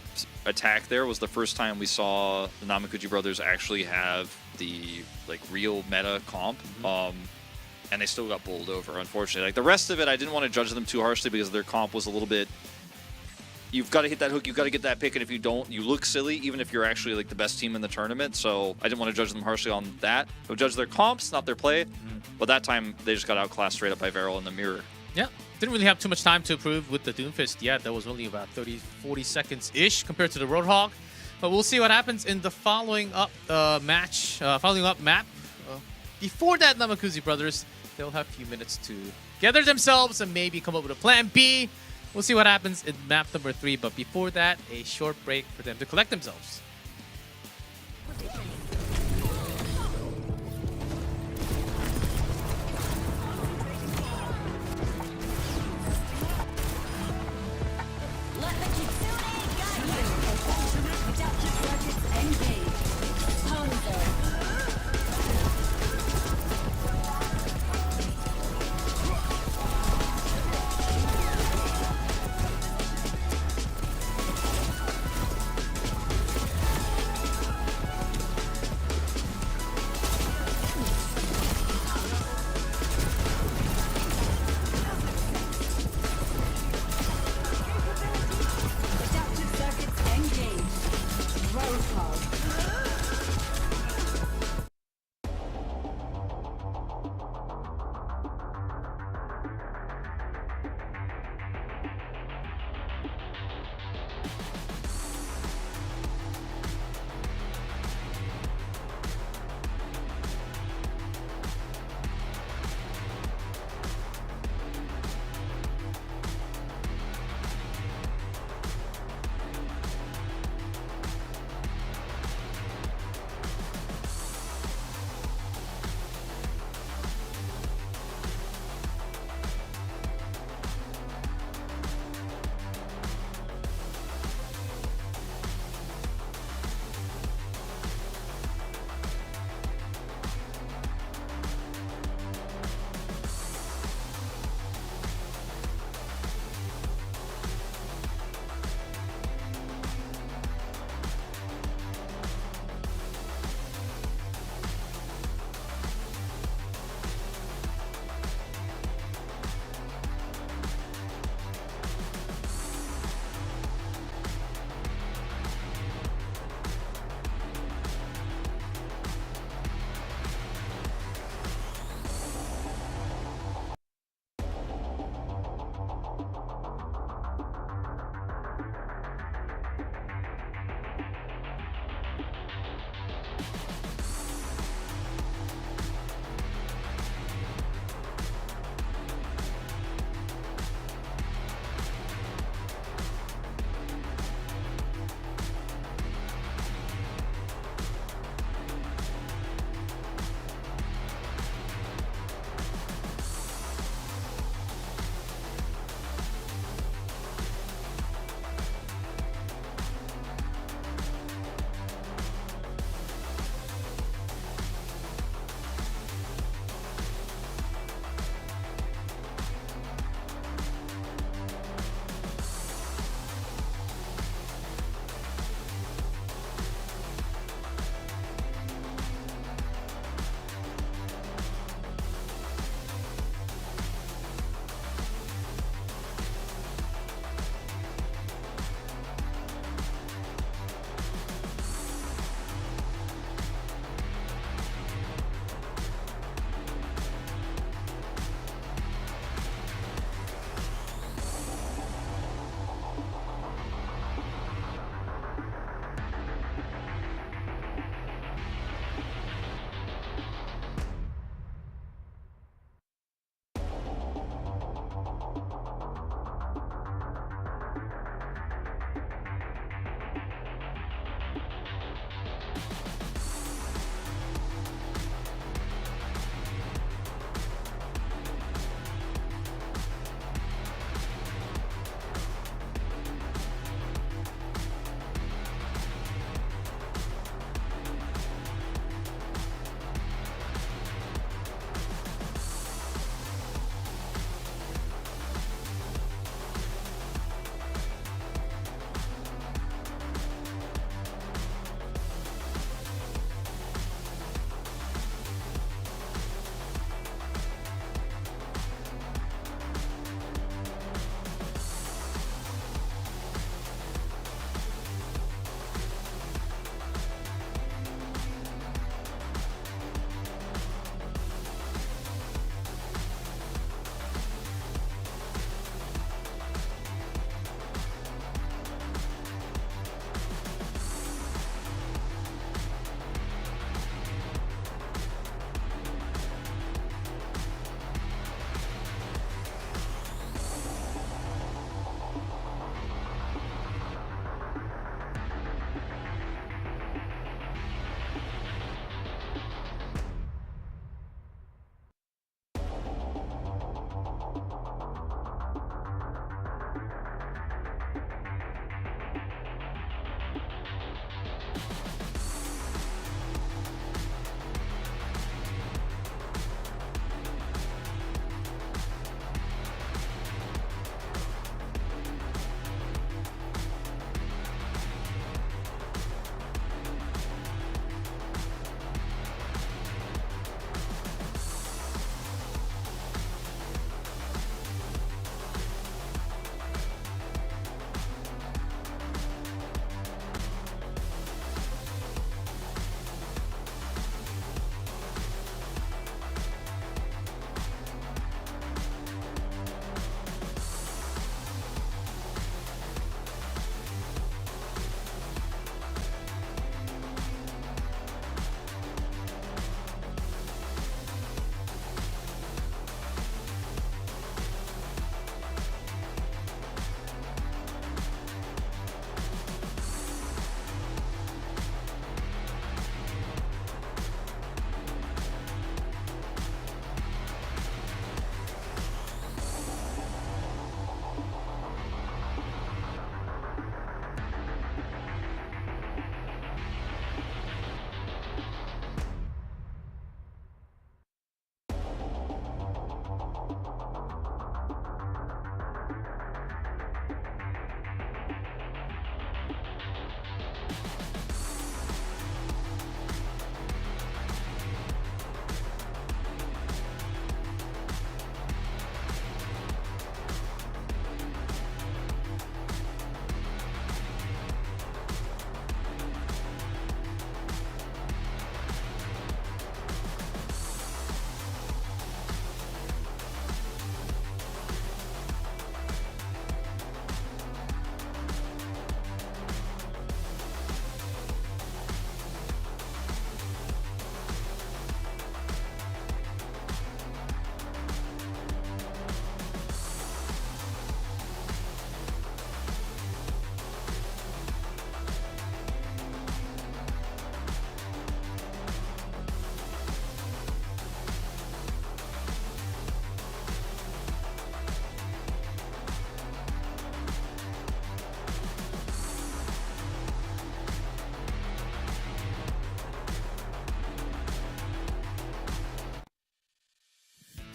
attack there was the first time we saw the Namakuji brothers actually have the, like, real meta comp. And they still got bowled over, unfortunately. Like, the rest of it, I didn't want to judge them too harshly because their comp was a little bit... You've got to hit that hook, you've got to get that pick, and if you don't, you look silly, even if you're actually, like, the best team in the tournament. So I didn't want to judge them harshly on that. I would judge their comps, not their play. But that time, they just got outclassed straight up by Varrel in the mirror. Yeah, didn't really have too much time to improve with the Doomfist yet. That was only about 30-40 seconds-ish compared to the Roadhog. But we'll see what happens in the following up map. Before that, Namakuji brothers, they'll have a few minutes to gather themselves and maybe come up with a plan B. We'll see what happens in map number 3, but before that, a short break for them to collect themselves.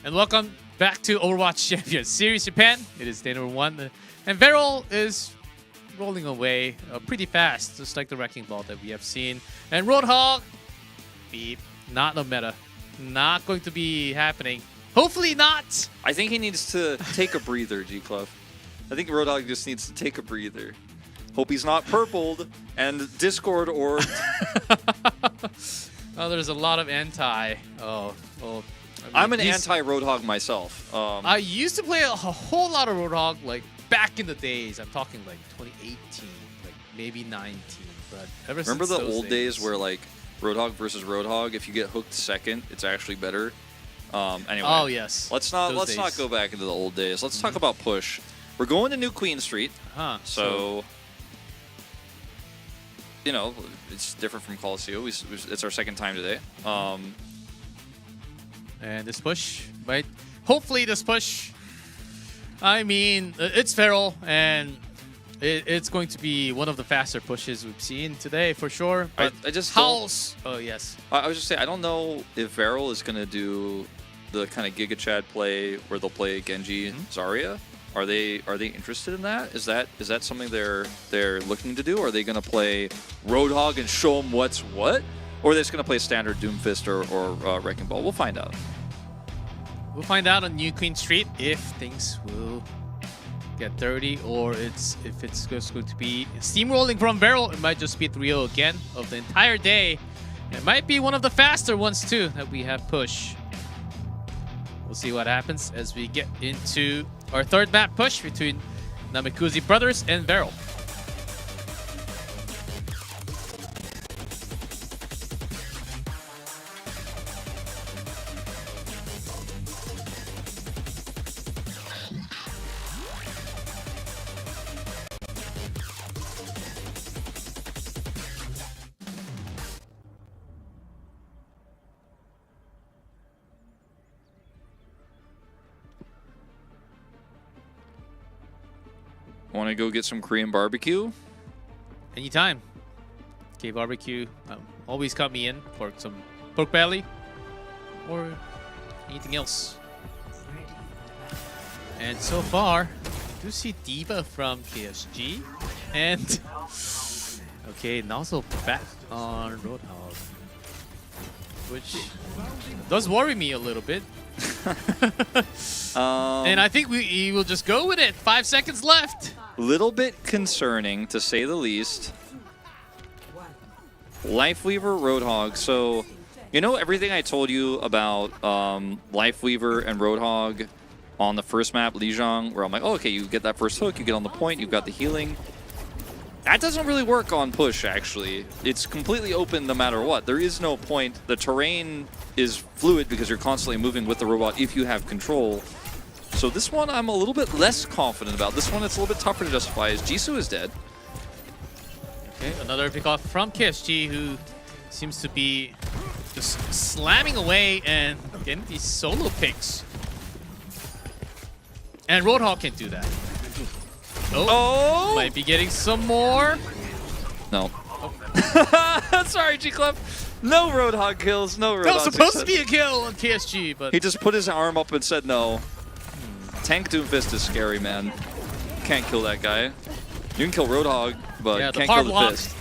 And welcome back to Overwatch Champions Series Japan. It is day number 1. And Varrel is rolling away pretty fast, just like the Wrecking Ball that we have seen. And Roadhog, beep, not a meta. Not going to be happening. Hopefully not. I think he needs to take a breather, G-Club. I think Roadhog just needs to take a breather. Hope he's not purpled and Discord orbed. Oh, there's a lot of anti. Oh. I mean, I'm an anti-Roadhog myself. I used to play a whole lot of Roadhog, like back in the days. I'm talking like 2018, like maybe 19. But ever remember since the those old days where like Roadhog versus Roadhog, if you get hooked second, it's actually better. Anyway. Oh yes. Let's not go back into the old days. Let's talk about push. We're going to New Queen Street. So you know, it's different from Coliseum. It's our second time today. And this push, right? Hopefully this push. I mean, it's Varrel, and it's going to be one of the faster pushes we've seen today for sure. But I just oh yes. I was just saying, I don't know if Varrel is going to do the kind of Giga Chad play where they'll play Genji Zarya. Are they interested in that? Is that something they're looking to do? Or are they going to play Roadhog and show them what's what? Or are they just going to play standard Doomfist or Wrecking Ball? We'll find out. We'll find out on New Queen Street if things will get dirty or if it's just going to be steamrolling from Varrel. It might just be 3-0 again of the entire day. It might be one of the faster ones too that we have push. We'll see what happens as we get into our third map push between Namakuji brothers and Varrel. Want to go get some Korean barbecue? Anytime. Okay, barbecue. Always cut me in for some pork belly or anything else. And so far, I do see Diva from PSG. And okay, Nozzle back on Roadhog, which does worry me a little bit. And I think we will just go with it. 5 seconds left. Little bit concerning, to say the least. Lifeweaver, Roadhog. So, you know everything I told you about Lifeweaver and Roadhog on the first map, Lijiang, where I'm like, oh, okay, you get that first hook, you get on the point, you've got the healing. That doesn't really work on push, actually. It's completely open no matter what. There is no point. The terrain is fluid because you're constantly moving with the robot if you have control. So this one I'm a little bit less confident about. This one it's a little bit tougher to justify as Jisoo is dead. Okay, another pick off from KSG, who seems to be just slamming away and getting these solo picks. And Roadhog can do that. Oh! Might be getting some more. No. Oh. Sorry, G-Club. No Roadhog kills, no Roadhog. That was supposed to be a kill on KSG, but... He just put his arm up and said no. Tank Doomfist is scary, man. Can't kill that guy. You can kill Roadhog, but yeah, you can't kill the fist.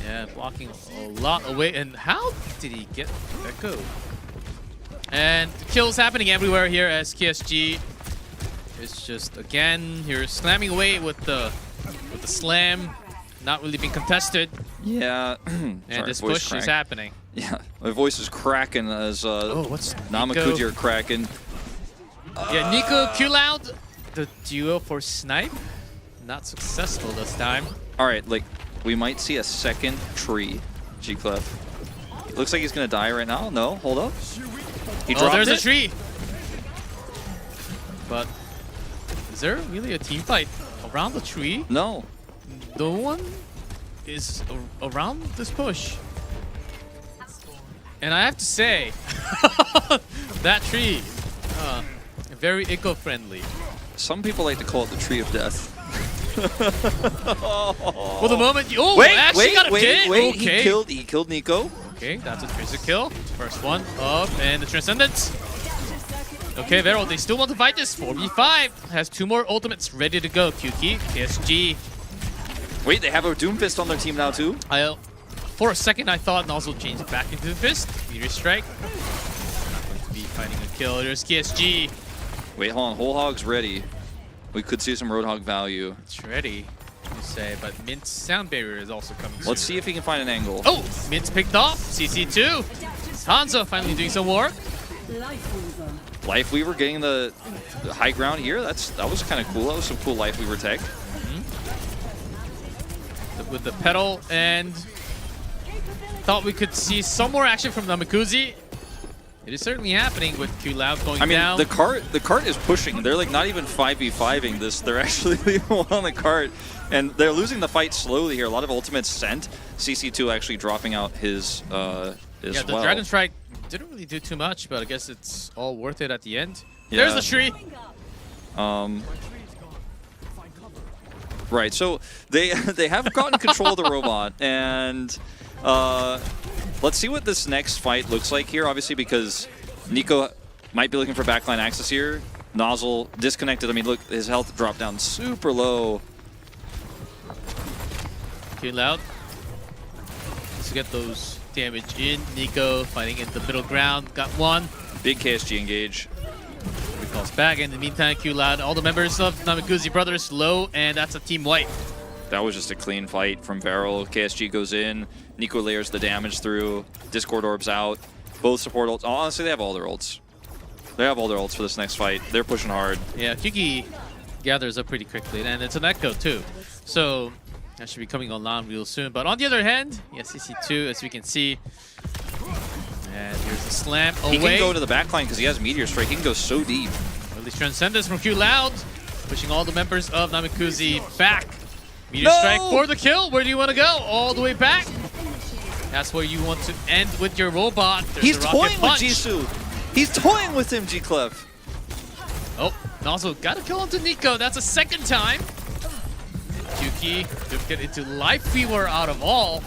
Yeah, blocking a lot away. And how did he get that go? And the kills happening everywhere here as KSG is just, again, here slamming away with the slam. Not really being contested. Yeah. And sorry, this push is happening. Yeah, my voice is cracking as what's Namakuji are cracking. Yeah, Nico Q out the duo for Snipe. Not successful this time. All right, like, we might see a second tree, G-Clef. It looks like he's going to die right now. No, hold up. He dropped there's it. a tree. But is there really a team fight around the tree? No. No one is around this push. And I have to say, that tree, very eco-friendly. Some people like to call it the tree of death. For the moment, wait, got a hit. wait, Okay. he killed Nico. Okay, that's a Tracer kill. First one up, and the Transcendence. Okay, Varrel, they still want to fight this. 4v5 has 2 more ultimates ready to go. QT, PSG. Wait, they have a Doom Fist on their team now too? For a second, I thought Nozzle changed it back into the fist. Meteor Strike. Not going to be finding a kill. There's KSG. Wait, hold on. Whole Hog's ready. We could see some Roadhog value. It's ready, you say, but Mint's sound barrier is also coming soon. Let's see if he can find an angle. Oh, Mint's picked off. CC2. Hanzo finally doing some work. Lifeweaver getting the high ground here. That was kind of cool. That was some cool Lifeweaver tech. With the pedal, and thought we could see some more action from Namakuji. It is certainly happening with Q Loud going down. The cart is pushing. They're like not even 5v5ing this. They're actually leaving one on the cart, and they're losing the fight slowly here. A lot of ultimates sent. CC2 actually dropping out his the Dragon Strike didn't really do too much, but I guess it's all worth it at the end. Yeah. There's the tree. Right, so they have gotten control of the robot, and let's see what this next fight looks like here, obviously, because Nico might be looking for backline access here. Nozzle disconnected. I mean, look, his health dropped down super low. Q Loud. Let's get those damage in. Nico fighting in the middle ground. Got one. Big KSG engage. Calls back. In the meantime, Q Loud, all the members of Namakuji brothers low, and that's a team wipe. That was just a clean fight from Varrel. KSG goes in. Nico layers the damage through. Discord orbs out. Both support ults. Honestly, they have all their ults. They have all their ults for this next fight. They're pushing hard. Yeah, Kyuki gathers up pretty quickly, and it's an echo too. So that should be coming online real soon. But on the other hand, yeah, CC2, as we can see. And here's the slam away. He can go to the backline because he has Meteor Strike. He can go so deep. Release Transcendence from Q Loud, pushing all the members of Namakuji back. Meteor Strike for the kill. Where do you want to go? All the way back. That's where you want to end with your robot. There's He's the rocket toying with punch. Jisoo. He's toying with him, G-Clef. Oh, Nozzle got a kill onto Nico. That's a second time. Yuki to get into Lifeweaver out of all.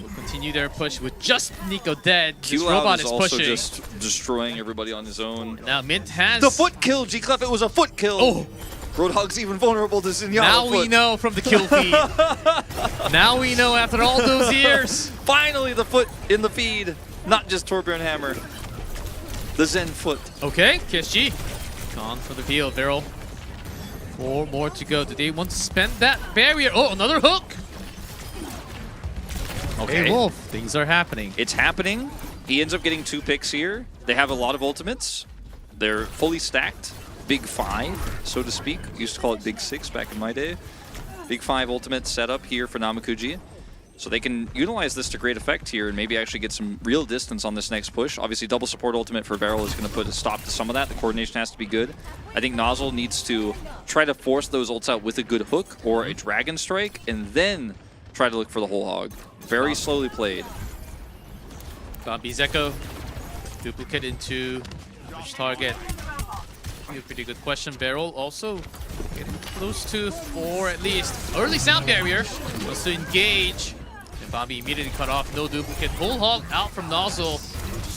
Will continue their push with just Nico dead. This robot is also pushing. just destroying everybody on his own. Now Mint has The foot kill, G-Clef. It was a foot kill. Oh. Roadhog's even vulnerable to Zinyawa. Now we know from the kill feed. Now we know after all those years. Finally, the foot in the feed. Not just Torbjorn Hammer. The Zen foot. Okay, KSG gone for the field. Varrel. 4 more to go. Do they want to spend that barrier? Oh, another hook. Okay. Hey, Wolf, things are happening. It's happening. He ends up getting 2 picks here. They have a lot of ultimates. They're fully stacked. Big 5, so to speak. Used to call it Big 6 back in my day. Big 5 ultimate setup here for Namakuji. So they can utilize this to great effect here and maybe actually get some real distance on this next push. Obviously, double support ultimate for Varrel is going to put a stop to some of that. The coordination has to be good. I think Nozzle needs to try to force those ults out with a good hook or a Dragon Strike and then try to look for the whole hog. Very slowly played. Bobby's Echo. Duplicate into which target? A pretty good question. Varrel also getting close to 4 at least. Early sound barrier. Wants to engage. And Bobby immediately cut off. No duplicate. Whole hog out from Nozzle.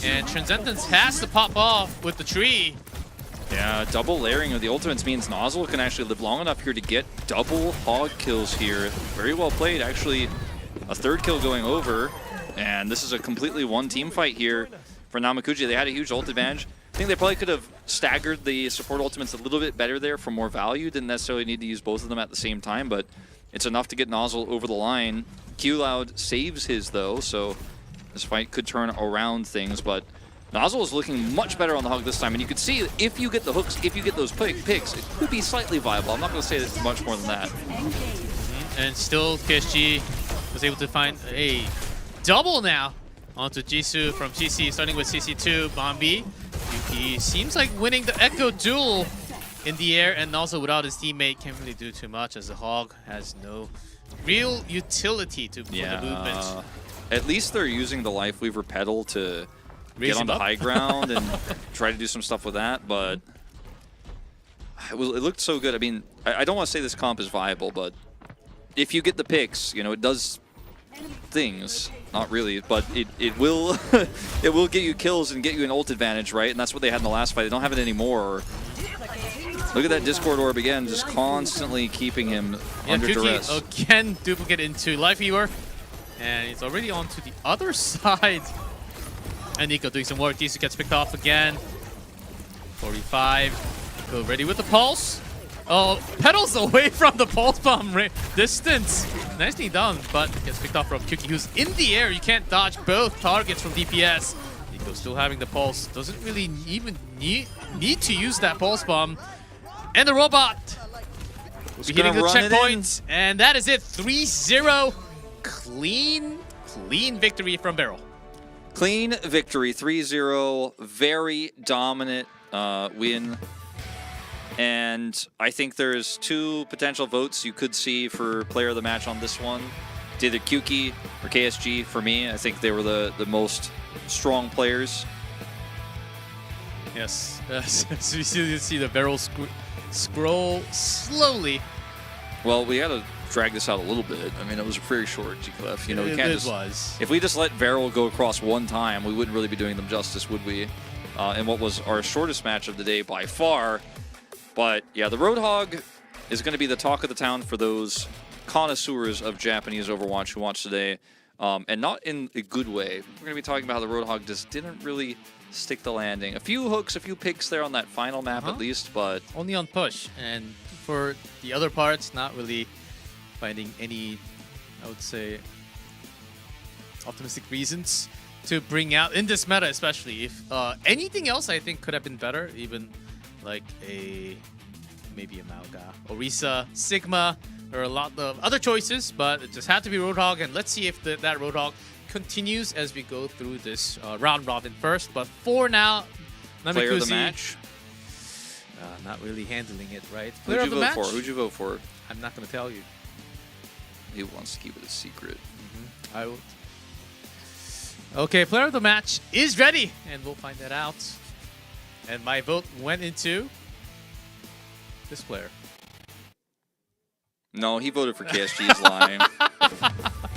And Transcendence has to pop off with the tree. Yeah, double layering of the ultimates means Nozzle can actually live long enough here to get double hog kills here. Very well played. Actually, a 3rd kill going over. And this is a completely one-team fight here for Namakuji. They had a huge ult advantage. I think they probably could have staggered the support ultimates a little bit better there for more value. Didn't necessarily need to use both of them at the same time, but it's enough to get Nozzle over the line. Q Loud saves his, though, so this fight could turn around things, but Nozzle is looking much better on the hog this time, and you could see if you get the hooks, if you get those picks, it could be slightly viable. I'm not going to say this much more than that. And still, KSG was able to find a double now onto Jisoo from CC, starting with CC2, Bombi. Yuki seems like winning the Echo duel in the air, and also without his teammate, can't really do too much as the hog has no real utility to for the movement. At least they're using the Lifeweaver pedal to Raise get him onto up. high ground and try to do some stuff with that, but it looked so good. I mean, I don't want to say this comp is viable, but if you get the picks, you know, it does things. Not really, but it will it will get you kills and get you an ult advantage, right? And that's what they had in the last fight. They don't have it anymore. Look at that Discord orb again, just constantly keeping him under duress. Again, duplicate into Life Viewer, and he's already on to the other side. And Nico doing some work. Diesel gets picked off again. 45. Nico ready with the pulse. Oh, pedals away from the pulse bomb distance. Nicely done, but gets picked off from Kyuki, who's in the air. You can't dodge both targets from DPS. Nico still having the pulse. Doesn't really even need to use that pulse bomb. And the robot will be hitting the checkpoint. And that is it. 3-0. Clean victory from Varrel. Clean victory. 3-0. Very dominant win. And I think there's 2 potential votes you could see for player of the match on this one. It's either Kyuki or KSG. For me, I think they were the most strong players. Yes. So you see the Varrel scroll slowly. Well, we got to drag this out a little bit. I mean, it was very short, G-Clef. You know, we can't was. If we just let Varrel go across one time, we wouldn't really be doing them justice, would we? And what was our shortest match of the day by far. But yeah, the Roadhog is going to be the talk of the town for those connoisseurs of Japanese Overwatch who watch today, and not in a good way. We're going to be talking about how the Roadhog just didn't really stick the landing. A few hooks, a few picks there on that final map at least, but only on push. And for the other parts, not really finding any, I would say, optimistic reasons to bring out in this meta, especially. If anything else, I think could have been better, even like maybe a Mauga, Orisa, Sigma. There are a lot of other choices, but it just had to be Roadhog, and let's see if that Roadhog continues as we go through this round robin first. But for now, Namakuji, player of the match. Not really handling it right. Who'd you vote for? Who'd you vote for? I'm not going to tell you. He wants to keep it a secret. I will. Okay, player of the match is ready, and we'll find that out. And my vote went into this player. No, he voted for KSG's line.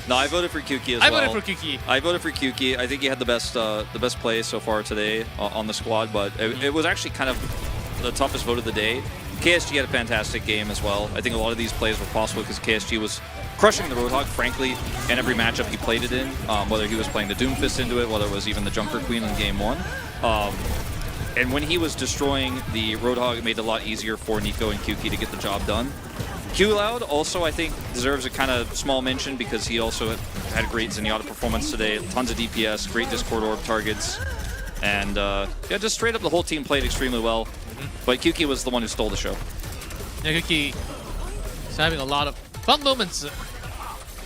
No, I voted for Kyuki as well. I voted for Kyuki. I voted for Kyuki. I think he had the best play so far today on the squad, but it was actually kind of the toughest vote of the day. KSG had a fantastic game as well. I think a lot of these plays were possible because KSG was crushing the Roadhog, frankly, in every matchup he played it in, whether he was playing the Doomfist into it, whether it was even the Junker Queen in Game 1. And when he was destroying the Roadhog, it made it a lot easier for Nico and Kyuki to get the job done. QLoud also, I think, deserves a kind of small mention because he also had a great Zenyatta performance today. Tons of DPS, great Discord orb targets. And yeah, just straight up the whole team played extremely well. But Kyuki was the one who stole the show. Yeah, Kyuki is having a lot of fun moments.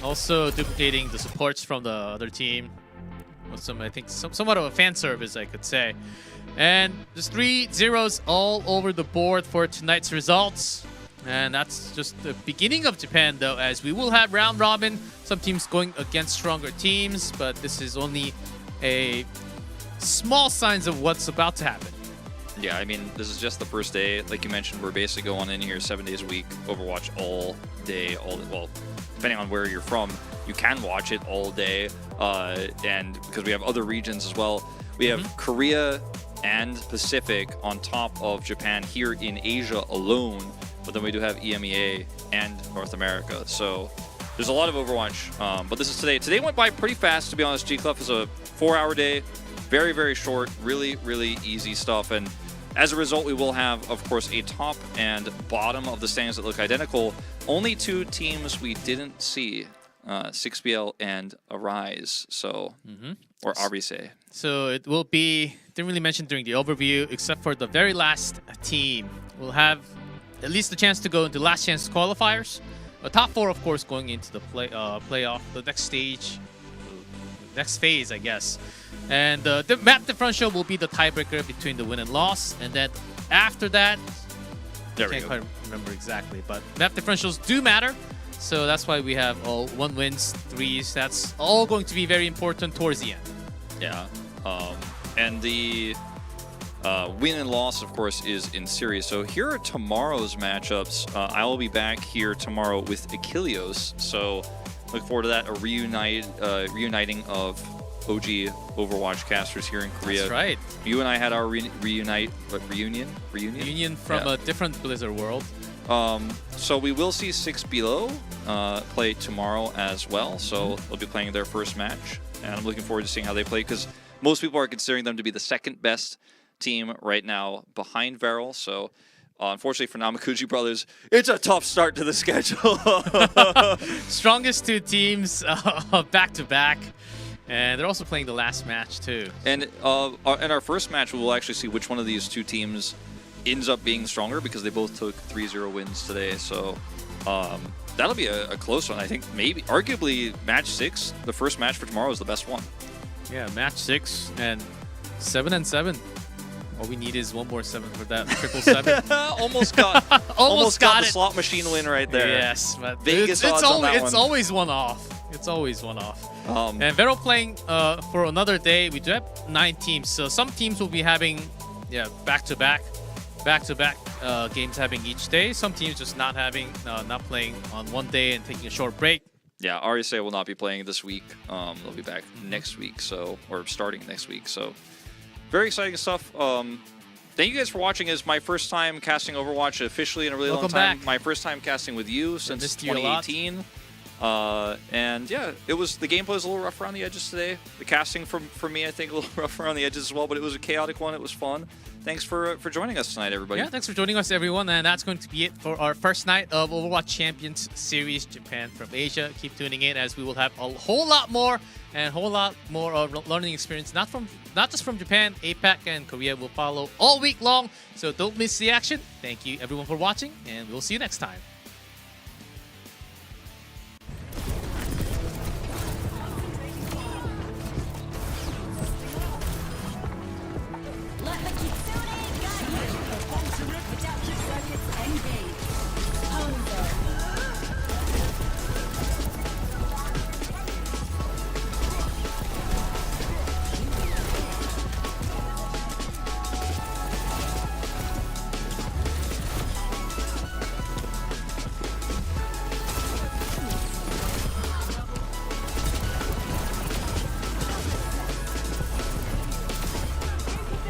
Also duplicating the supports from the other team. With some, I think, somewhat of a fan service, I could say. And just 3 zeros all over the board for tonight's results. And that's just the beginning of Japan, though, as we will have round robin. Some teams going against stronger teams, but this is only a small signs of what's about to happen. Yeah, I mean, this is just the first day. Like you mentioned, we're basically going in here 7 days a week, Overwatch all day, well, depending on where you're from, you can watch it all day. And because we have other regions as well. We have Korea and Pacific on top of Japan here in Asia alone. But then we do have EMEA and North America. So there's a lot of Overwatch. But this is today. Today went by pretty fast, to be honest. G-Clef is a 4-hour day. Very, very short. Really, really easy stuff. And as a result, we will have, of course, a top and bottom of the standings that look identical. Only 2 teams we didn't see. 6BL and Arise. So, or RBC. So it will be, didn't really mention during the overview, except for the very last team. We'll have at least the chance to go into last chance qualifiers. The top 4, of course, going into the playoff, the next stage, next phase, I guess. And the map differential will be the tiebreaker between the win and loss. And then after that, I can't quite remember exactly, but map differentials do matter. So that's why we have all 1 wins, 3s. That's all going to be very important towards the end. Yeah. And the win and loss, of course, is in series. So here are tomorrow's matchups. I will be back here tomorrow with Achilleos. So look forward to that. A reuniting of OG Overwatch casters here in Korea. That's right. You and I had our reunion From a different Blizzard world. So we will see 6 Below play tomorrow as well. So they'll be playing their first match, and I'm looking forward to seeing how they play because most people are considering them to be the second best team right now behind Varrel. So unfortunately for Namakuji brothers, it's a tough start to the schedule. Strongest two teams back to back. And they're also playing the last match too. And in our first match, we will actually see which one of these two teams ends up being stronger because they both took 3-0 wins today. So that'll be a close one. I think maybe, arguably, match 6, the first match for tomorrow, is the best one. Yeah, match 6 and 7-7. All we need is one more 7 for that 777. Almost got the slot machine win right there. Yes, but Vegas odds on that it's one. always one off. It's always one off. Um, And Varrel playing for another day. We do have 9 teams, so some teams will be having back-to-back games having each day. Some teams just not playing on one day and taking a short break. Yeah, RSA will not be playing this week. They'll be back next week, or starting next week. So very exciting stuff. Thank you guys for watching. It's my first time casting Overwatch officially in a really long time. Back. My first time casting with you since missed you a lot. 2018. And yeah, the gameplay was a little rough around the edges today. The casting for me, I think, a little rough around the edges as well, but it was a chaotic one. It was fun. Thanks for joining us tonight, everybody. Yeah, thanks for joining us, everyone. And that's going to be it for our first night of Overwatch Champions Series Japan from Asia. Keep tuning in as we will have a whole lot more learning experience, not just from Japan, APAC and Korea will follow all week long. So don't miss the action. Thank you, everyone, for watching, and we'll see you next time. Let the Kitsune guide you. Adaptive circuits engage. Hunger.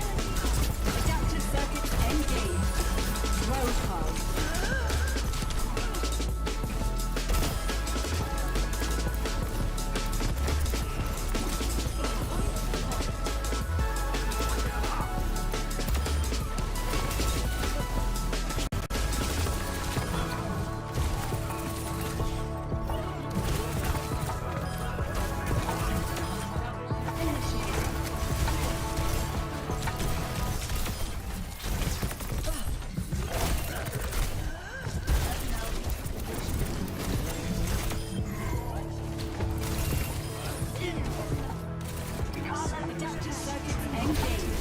Adaptive circuits engage. Roadhog. Adaptive circuits engage.